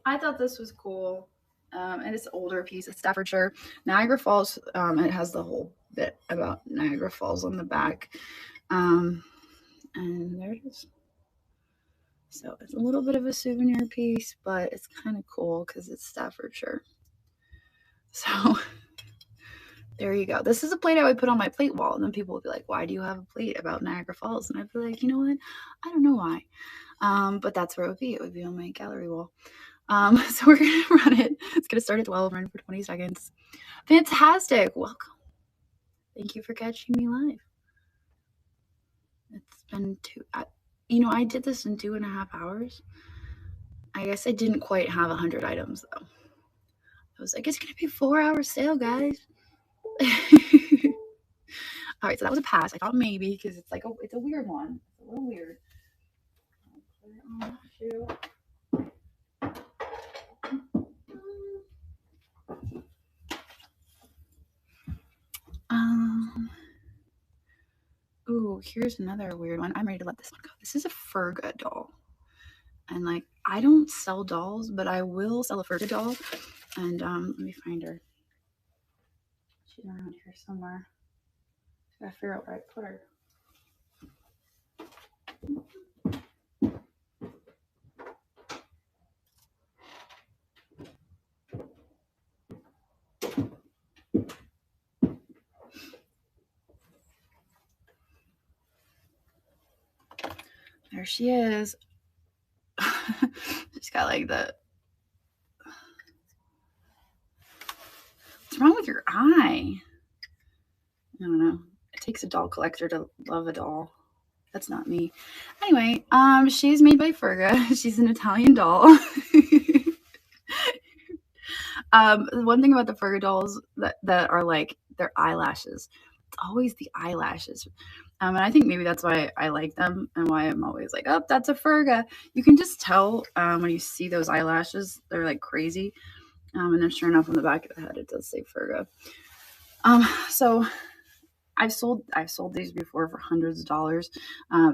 I thought this was cool. And it's an older piece. It's Staffordshire. Niagara Falls. It has the whole bit about Niagara Falls on the back. And there it is. So it's a little bit of a souvenir piece, but it's kind of cool because it's Staffordshire. So there you go. This is a plate I would put on my plate wall. And then people would be like, why do you have a plate about Niagara Falls? And I'd be like, you know what? I don't know why. But that's where it would be. It would be on my gallery wall. So we're going to run it. It's going to start at 12, run for 20 seconds. Fantastic. Welcome. Thank you for catching me live. It's been I did this in 2.5 hours. I guess I didn't quite have 100 items though. I was like, it's going to be a 4-hour sale, guys. All right, so that was a pass. I thought maybe because it's like it's a weird one. It's a little weird. Ooh, here's another weird one. I'm ready to let this one go. This is a Ferga doll. And like, I don't sell dolls, but I will sell a Ferga doll. And let me find her. She's around here somewhere. I gotta figure out where I put her. There she is. She's got like the... What's wrong with your eye? I don't know. It takes a doll collector to love a doll. That's not me. Anyway, she's made by Ferga. She's an Italian doll. One thing about the Ferga dolls that are like their eyelashes. It's always the eyelashes. And I think maybe that's why I like them and why I'm always like, oh, that's a Ferga. You can just tell when you see those eyelashes, they're like crazy. And then sure enough, on the back of the head, it does say Ferga. So I've sold these before for hundreds of dollars.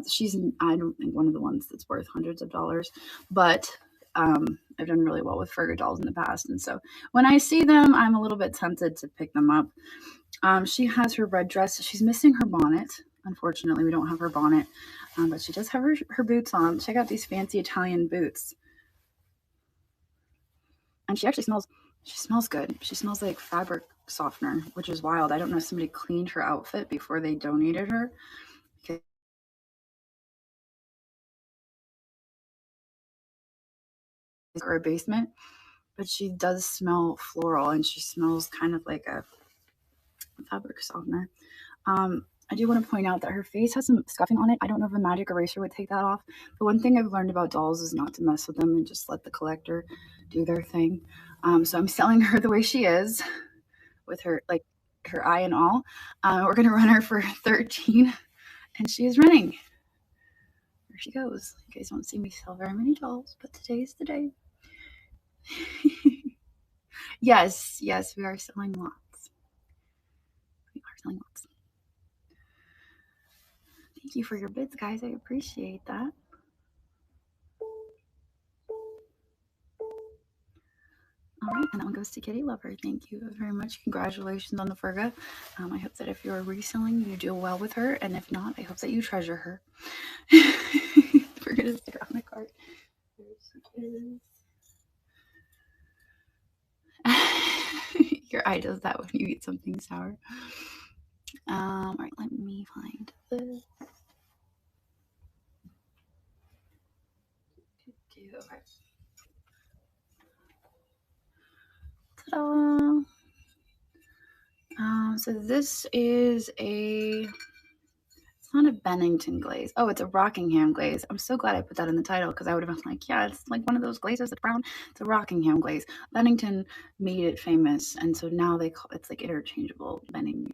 She's, I don't think, one of the ones that's worth hundreds of dollars, but I've done really well with Ferga dolls in the past. And so when I see them, I'm a little bit tempted to pick them up. She has her red dress. She's missing her bonnet. Unfortunately, we don't have her bonnet, but she does have her boots on. Check out these fancy Italian boots. And she actually smells good. She smells like fabric softener, which is wild. I don't know if somebody cleaned her outfit before they donated her. Or a basement, but she does smell floral and she smells kind of like a fabric softener. I do want to point out that her face has some scuffing on it. I don't know if a magic eraser would take that off. But one thing I've learned about dolls is not to mess with them and just let the collector do their thing. So I'm selling her the way she is, with her eye and all. We're going to run her for 13, and she is running. There she goes. You guys won't see me sell very many dolls, but today is the day. Yes, we are selling lots. Thank you for your bids, guys. I appreciate that. All right, and that one goes to Kitty Lover. Thank you very much. Congratulations on the Ferga. I hope that if you're reselling, you do well with her, and if not, I hope that you treasure her. We're gonna stick her on the cart. There she is. Your eye does that when you eat something sour. All right, let me find this. Okay. Ta-da! So this is it's not a Bennington glaze. Oh, it's a Rockingham glaze. I'm so glad I put that in the title because I would have been like, yeah, it's like one of those glazes that's brown. It's a Rockingham glaze. Bennington made it famous, and so now they call it's like interchangeable Bennington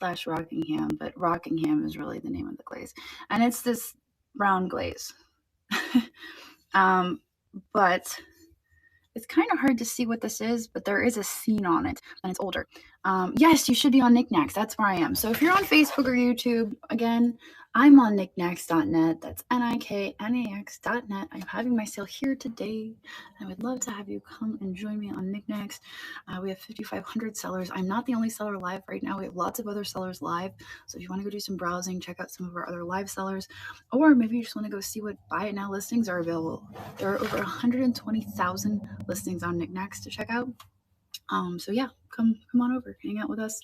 / Rockingham, but Rockingham is really the name of the glaze, and it's this brown glaze. But it's kind of hard to see what this is, but there is a scene on it, and it's older. Yes, you should be on Niknax. That's where I am. So if you're on Facebook or YouTube, again, I'm on niknax.net. That's niknax.net. I'm having my sale here today. I would love to have you come and join me on Niknax. We have 5,500 sellers. I'm not the only seller live right now. We have lots of other sellers live. So if you want to go do some browsing, check out some of our other live sellers, or maybe you just want to go see what buy it now listings are available. There are over 120,000 listings on Niknax to check out. So yeah, come on over, hang out with us.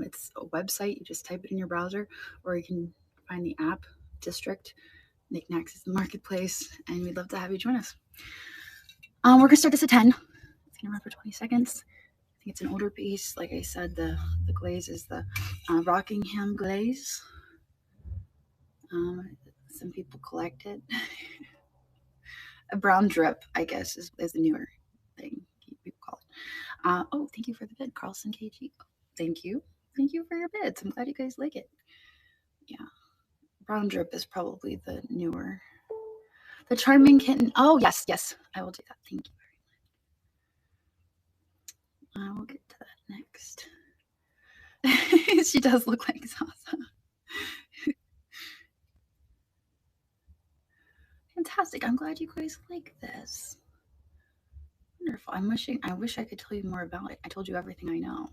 It's a website. You just type it in your browser, or you can find the app District. Niknax is the marketplace, and we'd love to have you join us. We're gonna start this at 10. It's gonna run for 20 seconds. I think it's an older piece. Like I said, the glaze is the Rockingham glaze. Some people collect it. A brown drip, I guess, is the newer thing people call it. Oh, thank you for the bid, Carlson KG. Thank you for your bids. I'm glad you guys like it. Yeah, brown drip is probably the newer. The charming kitten. Oh yes, I will do that. Thank you very much. I will get to that next. She does look like Zaza. Fantastic. I'm glad you guys like this. Wonderful. I wish I could tell you more about it. I told you everything I know.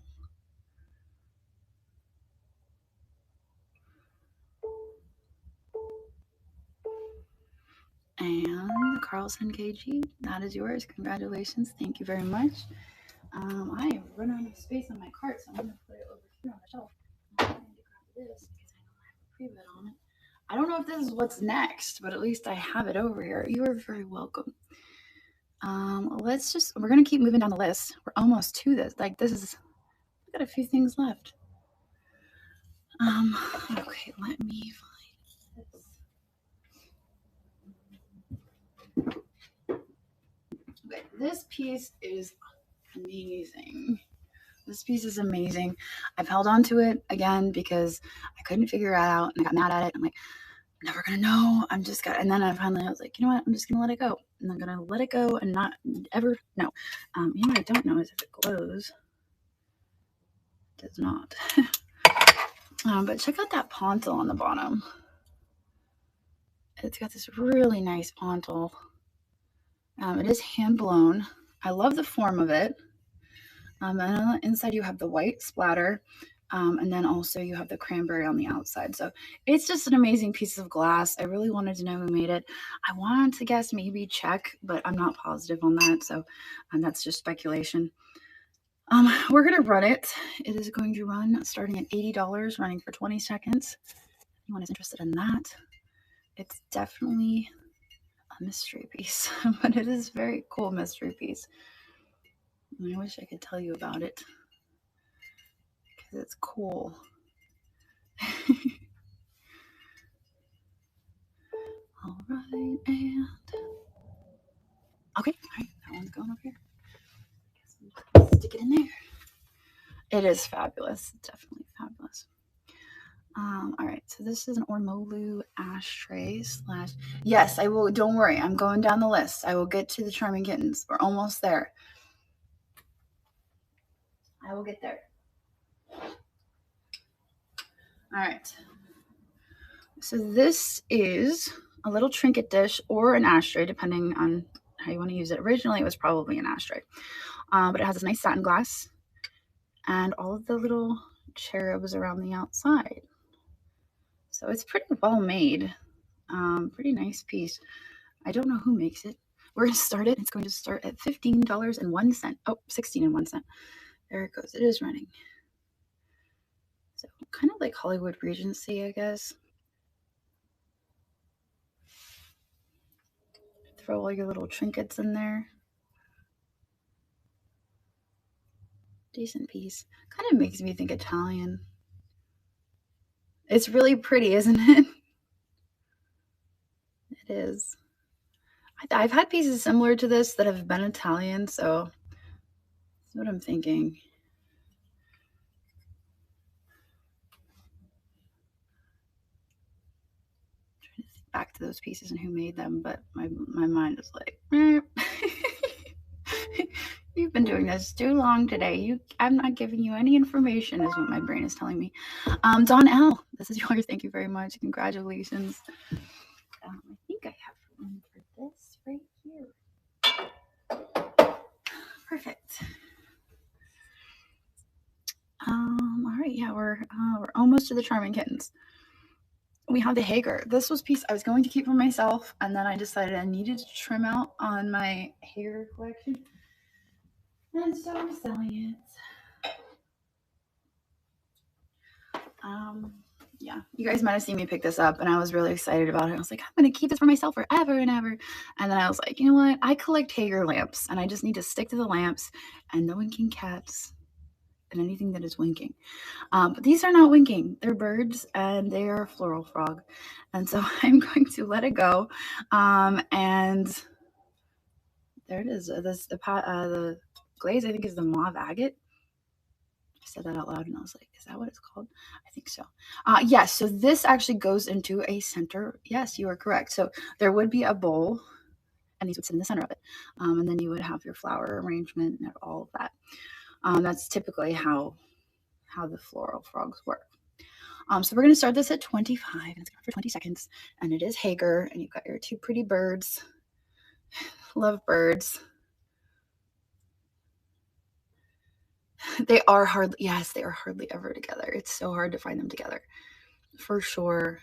And Carlson KG, that is yours. Congratulations. Thank you very much. I have run out of space on my cart, so I'm going to put it over here on the shelf. I'm going to grab this because I don't have a pre-bid on it. I don't know if this is what's next, but at least I have it over here. You are very welcome. We're going to keep moving down the list. We're almost to this. Like, we've got a few things left. Okay, let me find this. Okay, this piece is amazing. This piece is amazing. I've held on to it again because I couldn't figure it out and I got mad at it. I'm like, I'm never gonna know. And then I was like, you know what? I'm just gonna let it go. And I'm gonna let it go and not ever know. You know what I don't know is if it glows. It does not. But check out that pontil on the bottom. It's got this really nice pontil. It is hand blown. I love the form of it. And on the inside you have the white splatter, and then also you have the cranberry on the outside. So it's just an amazing piece of glass. I really wanted to know who made it. I wanted to guess maybe Czech, but I'm not positive on that. So that's just speculation. We're going to run it. It is going to run starting at $80, running for 20 seconds. If anyone is interested in that, it's definitely a mystery piece, but it is a very cool mystery piece. I wish I could tell you about it because it's cool. All right, and okay, all right, that one's going up here. Stick it in there. It is fabulous, definitely fabulous. All right, so this is an Ormolu ashtray / yes, I will. Don't worry, I'm going down the list. I will get to the charming kittens. We're almost there. I will get there. All right. So this is a little trinket dish or an ashtray, depending on how you want to use it. Originally, it was probably an ashtray, but it has this nice satin glass and all of the little cherubs around the outside. So it's pretty well made. Pretty nice piece. I don't know who makes it. We're going to start it. It's going to start at $15.01. Oh, 16.01 cents. There it goes. It is running. So kind of like Hollywood Regency, I guess. Throw all your little trinkets in there. Decent piece. Kind of makes me think Italian. It's really pretty, isn't it? It is. I've had pieces similar to this that have been Italian, so that's what I'm thinking. Back to those pieces and who made them, but my mind is like, you've been doing this too long today. I'm not giving you any information, is what my brain is telling me. Don L, this is yours. Thank you very much. Congratulations. I think I have room for this right here. Perfect. All right, yeah, we're almost to the Charming Kittens. We have the Hager. This was piece I was going to keep for myself, and then I decided I needed to trim out on my Hager collection, and so I'm selling it. Yeah, you guys might have seen me pick this up, and I was really excited about it. I was like, I'm going to keep this for myself forever and ever. And then I was like, you know what? I collect Hager lamps, and I just need to stick to the lamps and the winking cats and anything that is winking. But these are not winking. They're birds, and they are a floral frog. And so I'm going to let it go. And there it is. The glaze, I think, is the mauve agate. I said that out loud and I was like, is that what it's called? I think so. Yes, so this actually goes into a center. Yes, you are correct. So there would be a bowl and these would sit in the center of it. And then you would have your flower arrangement and all of that. That's typically how the floral frogs work. So we're going to start this at 25 and it's going for 20 seconds. And it is Hager and you've got your two pretty birds. Love birds. They are hardly, yes, they are hardly ever together. It's so hard to find them together, for sure.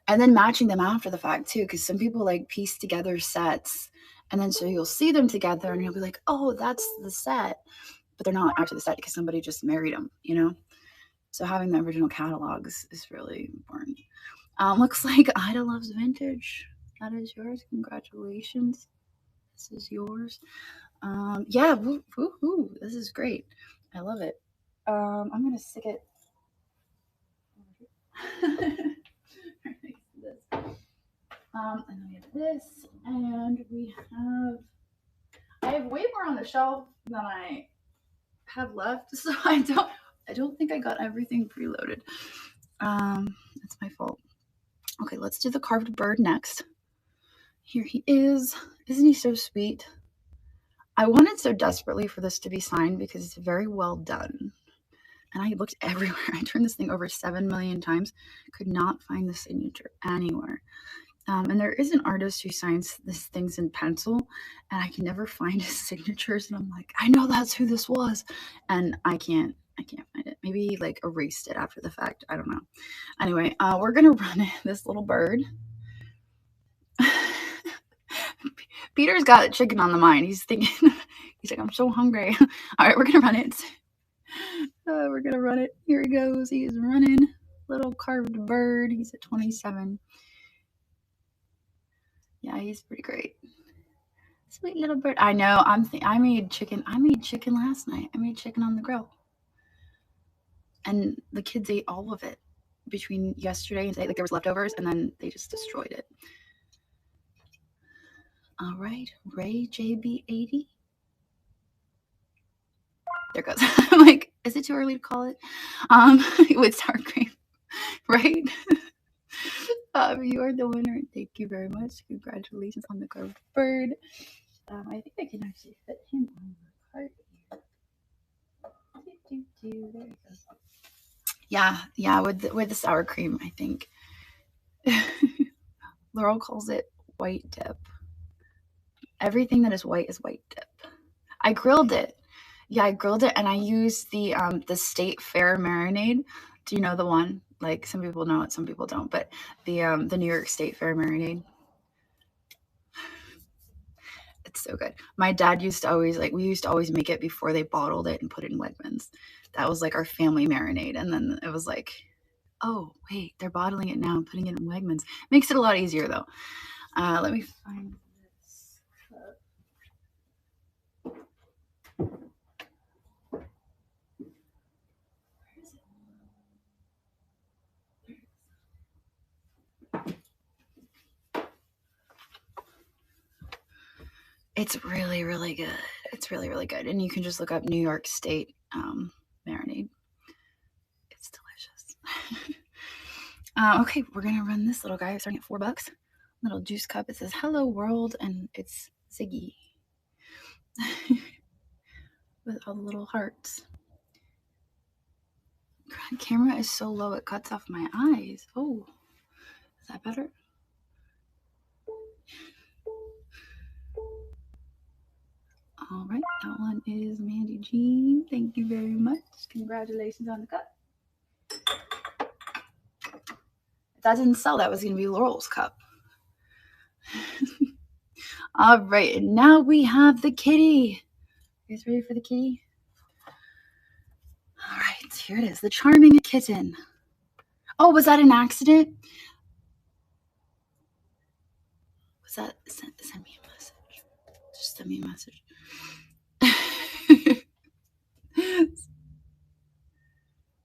And then matching them after the fact too, because some people like piece together sets, and then so you'll see them together, and you'll be like, "Oh, that's the set," but they're not actually the set because somebody just married them, you know. So having the original catalogs is really important. Looks like Ida loves vintage. That is yours. Congratulations. This is yours. Yeah, woo, this is great. I love it. I'm gonna stick it. And then we have this, and I have way more on the shelf than I have left, so I don't think I got everything preloaded. That's my fault. Okay, let's do the carved bird next. Here he is. Isn't he so sweet? I wanted so desperately for this to be signed because it's very well done. And I looked everywhere. I turned this thing over 7 million times, could not find the signature anywhere. And there is an artist who signs these things in pencil, and I can never find his signatures. And I'm like, I know that's who this was, and I can't find it. Maybe he like erased it after the fact. I don't know. Anyway, we're gonna run it. This little bird. Peter's got chicken on the mind. He's thinking, he's like, I'm so hungry. All right, we're gonna run it. We're gonna run it. Here he goes. He is running. Little carved bird. He's at 27. Yeah, he's pretty great. Sweet little bird. I know. I made chicken. I made chicken last night. I made chicken on the grill, and the kids ate all of it between yesterday and today. Like there was leftovers, and then they just destroyed it. All right, Ray JB80. There goes. I'm like, is it too early to call it? With sour cream, right? You are the winner. Thank you very much. Congratulations on the carved bird. I think I can actually fit him on the cart here. There he goes. Yeah, with the sour cream, I think. Laurel calls it white dip. Everything that is white dip. I grilled it. Yeah, I grilled it, and I used the State Fair marinade. Do you know the one? Like some people know it, some people don't. But the New York State Fair marinade. It's so good. My dad used to always we used to always make it before they bottled it and put it in Wegmans. That was like our family marinade, and then it was like, oh wait, they're bottling it now and putting it in Wegmans. Makes it a lot easier though. Let me find this. Where is it? It's really, really good. It's really, really good. And you can just look up New York State marinade. It's delicious. Okay, we're gonna run this little guy starting at $4. Little juice cup. It says "Hello World" and it's Ziggy with all the little hearts. The camera is so low it cuts off my eyes. Oh, is that better? All right, that one is Mandy Jean. Thank you very much. Congratulations on the cup. If that didn't sell, that was going to be Laurel's cup. All right, and now we have the kitty. You guys ready for the kitty? All right, here it is, the charming kitten. Oh, was that an accident? Was that, send me a message. Just send me a message.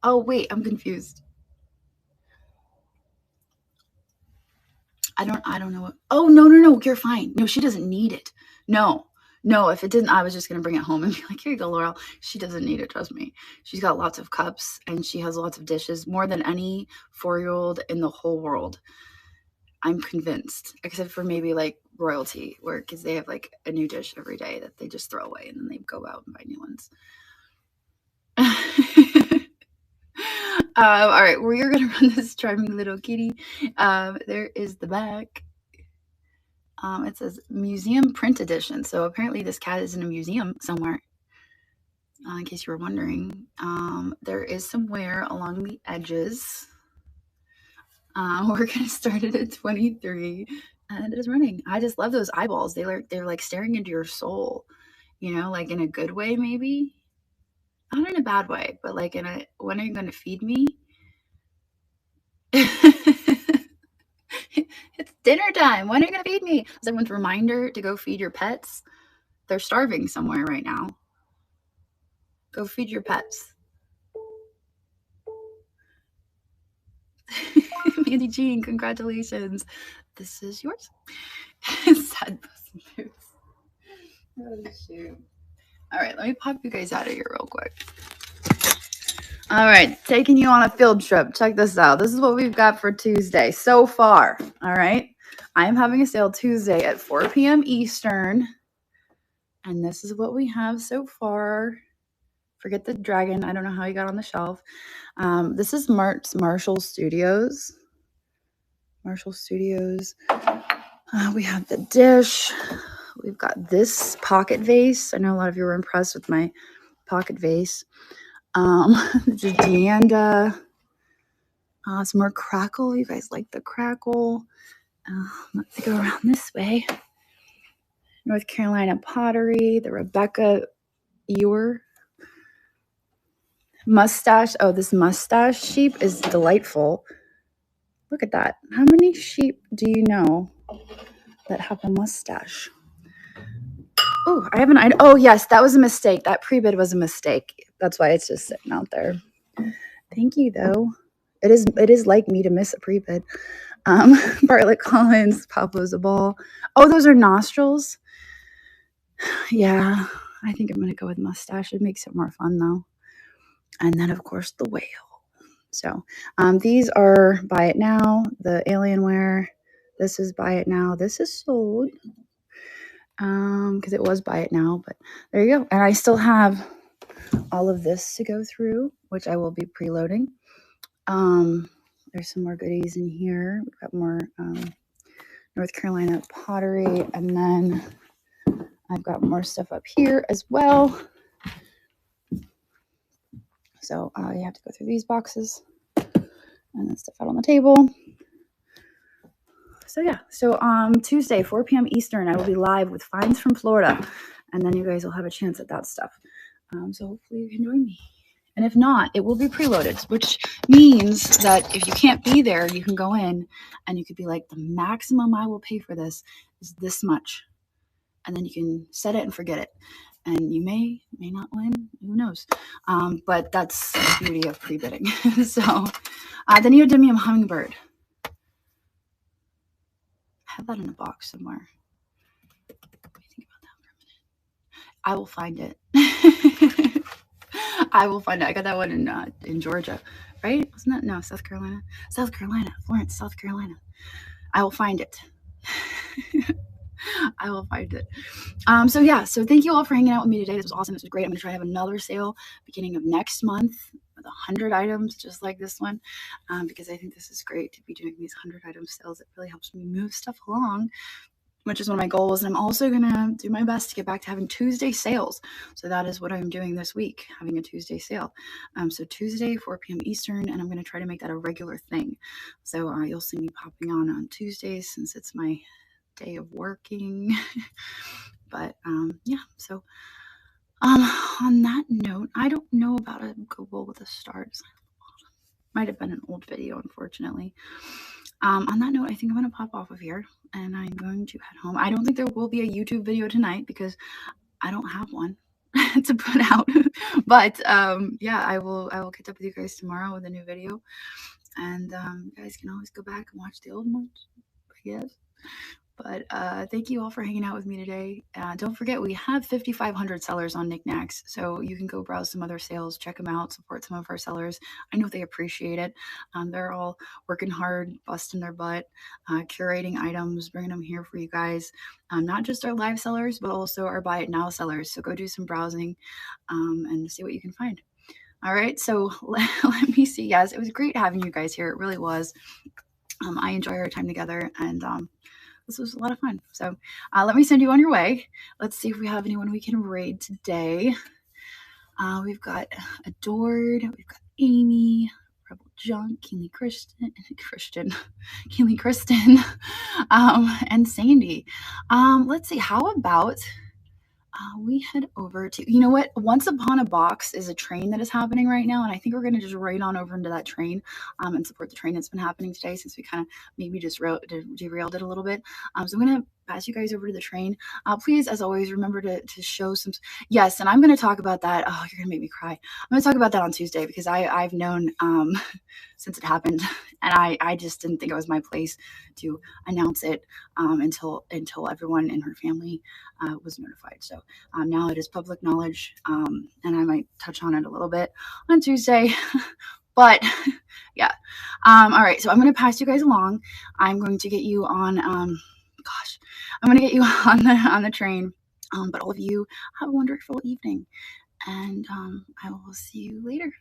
Oh, wait, I'm confused. I don't know what. Oh, no, you're fine. No, she doesn't need it. No, if it didn't, I was just going to bring it home and be like, here you go, Laurel. She doesn't need it, trust me. She's got lots of cups and she has lots of dishes, more than any 4-year-old in the whole world. I'm convinced, except for maybe like royalty, where because they have like a new dish every day that they just throw away and then they go out and buy new ones. All right, we're gonna run this charming little kitty. There is the back. It says museum print edition. So apparently this cat is in a museum somewhere. In case you were wondering, there is some wear along the edges. We're gonna start it at 23, and it is running. I just love those eyeballs. They're like staring into your soul, you know, like in a good way, maybe. Not in a bad way, but like in a, when are you gonna feed me? It's dinner time. When are you gonna feed me? Is everyone's reminder to go feed your pets? They're starving somewhere right now. Go feed your pets. Mandy Jean, congratulations. This is yours. Sad Puss in Boots. Oh, shoot. All right, let me pop you guys out of here real quick. All right, taking you on a field trip. Check this out. This is what we've got for Tuesday so far. All right, I am having a sale Tuesday at 4 p.m. Eastern. And this is what we have so far. Forget the dragon. I don't know how he got on the shelf. This is Marshall Studios. Marshall Studios. We have the dish. We've got this pocket vase. I know a lot of you were impressed with my pocket vase. This is Deanda. Some more Crackle. You guys like the Crackle. Let's go around this way. North Carolina Pottery. The Rebecca Ewer. Mustache. Oh, this mustache sheep is delightful. Look at that. How many sheep do you know that have a mustache? Oh, I haven't. Oh, yes, that was a mistake. That pre-bid was a mistake. That's why it's just sitting out there. Thank you, though. It is like me to miss a pre-bid. Bartlett Collins, Pablo's a ball. Oh, those are nostrils. Yeah, I think I'm going to go with mustache. It makes it more fun, though. And then, of course, the whale. So these are buy it now. The Alienware. This is buy it now. This is sold because it was buy it now. But there you go. And I still have all of this to go through, which I will be preloading. There's some more goodies in here. We've got more North Carolina Pottery. And then I've got more stuff up here as well. So you have to go through these boxes and then stuff out on the table. So yeah, so Tuesday, 4 p.m. Eastern, I will be live with finds from Florida, and then you guys will have a chance at that stuff. So hopefully you can join me. And if not, it will be preloaded, which means that if you can't be there, you can go in and you could be like, the maximum I will pay for this is this much. And then you can set it and forget it. And you may not win, who knows? But that's the beauty of pre-bidding. So the neodymium hummingbird. I have that in a box somewhere. What do you think about that I will find it. I will find it. I got that one in Georgia, right? Wasn't that? No, South Carolina. South Carolina. Florence, South Carolina. I will find it. I will find it. So yeah, so thank you all for hanging out with me today. This was awesome. This was great. I'm gonna try to have another sale beginning of next month with 100 items just like this one, because I think this is great to be doing these 100 item sales. It really helps me move stuff along, which is one of my goals. And I'm also gonna do my best to get back to having Tuesday sales. So that is what I'm doing this week, having a Tuesday sale. So Tuesday, 4 p.m. Eastern, and I'm gonna try to make that a regular thing. So you'll see me popping on Tuesdays since it's my day of working. But yeah, so on that note, I don't know about a Google with a start. Might have been an old video, unfortunately. On that note, I think I'm going to pop off of here and I'm going to head home. I don't think there will be a YouTube video tonight because I don't have one to put out. But yeah, I will catch up with you guys tomorrow with a new video. And you guys can always go back and watch the old ones, I guess. But thank you all for hanging out with me today. Don't forget, we have 5,500 sellers on Niknax, so you can go browse some other sales, check them out, support some of our sellers. I know they appreciate it. They're all working hard, busting their butt, curating items, bringing them here for you guys. Not just our live sellers, but also our buy it now sellers. So go do some browsing and see what you can find. All right, so let me see. Yes, it was great having you guys here. It really was. I enjoy our time together, and this was a lot of fun. So let me send you on your way. Let's see if we have anyone we can raid today. We've got Adored, we've got Amy, Rebel Junk, Keenly Kristen, and Sandy. Let's see, how about we head over to, you know what, Once Upon a Box is a train that is happening right now, and I think we're going to just raid on over into that train and support the train that's been happening today, since we kind of maybe just derailed it a little bit. So I'm going to pass you guys over to the train. Please, as always, remember to show some, yes, and I'm going to talk about that. Oh, you're going to make me cry. I'm going to talk about that on Tuesday, because I've known since it happened, and I just didn't think it was my place to announce it until everyone in her family was notified. So now it is public knowledge, and I might touch on it a little bit on Tuesday. But yeah, all right, so I'm going to pass you guys along. I'm going to get you on I'm going to get you on the train. But all of you have a wonderful evening, and I will see you later.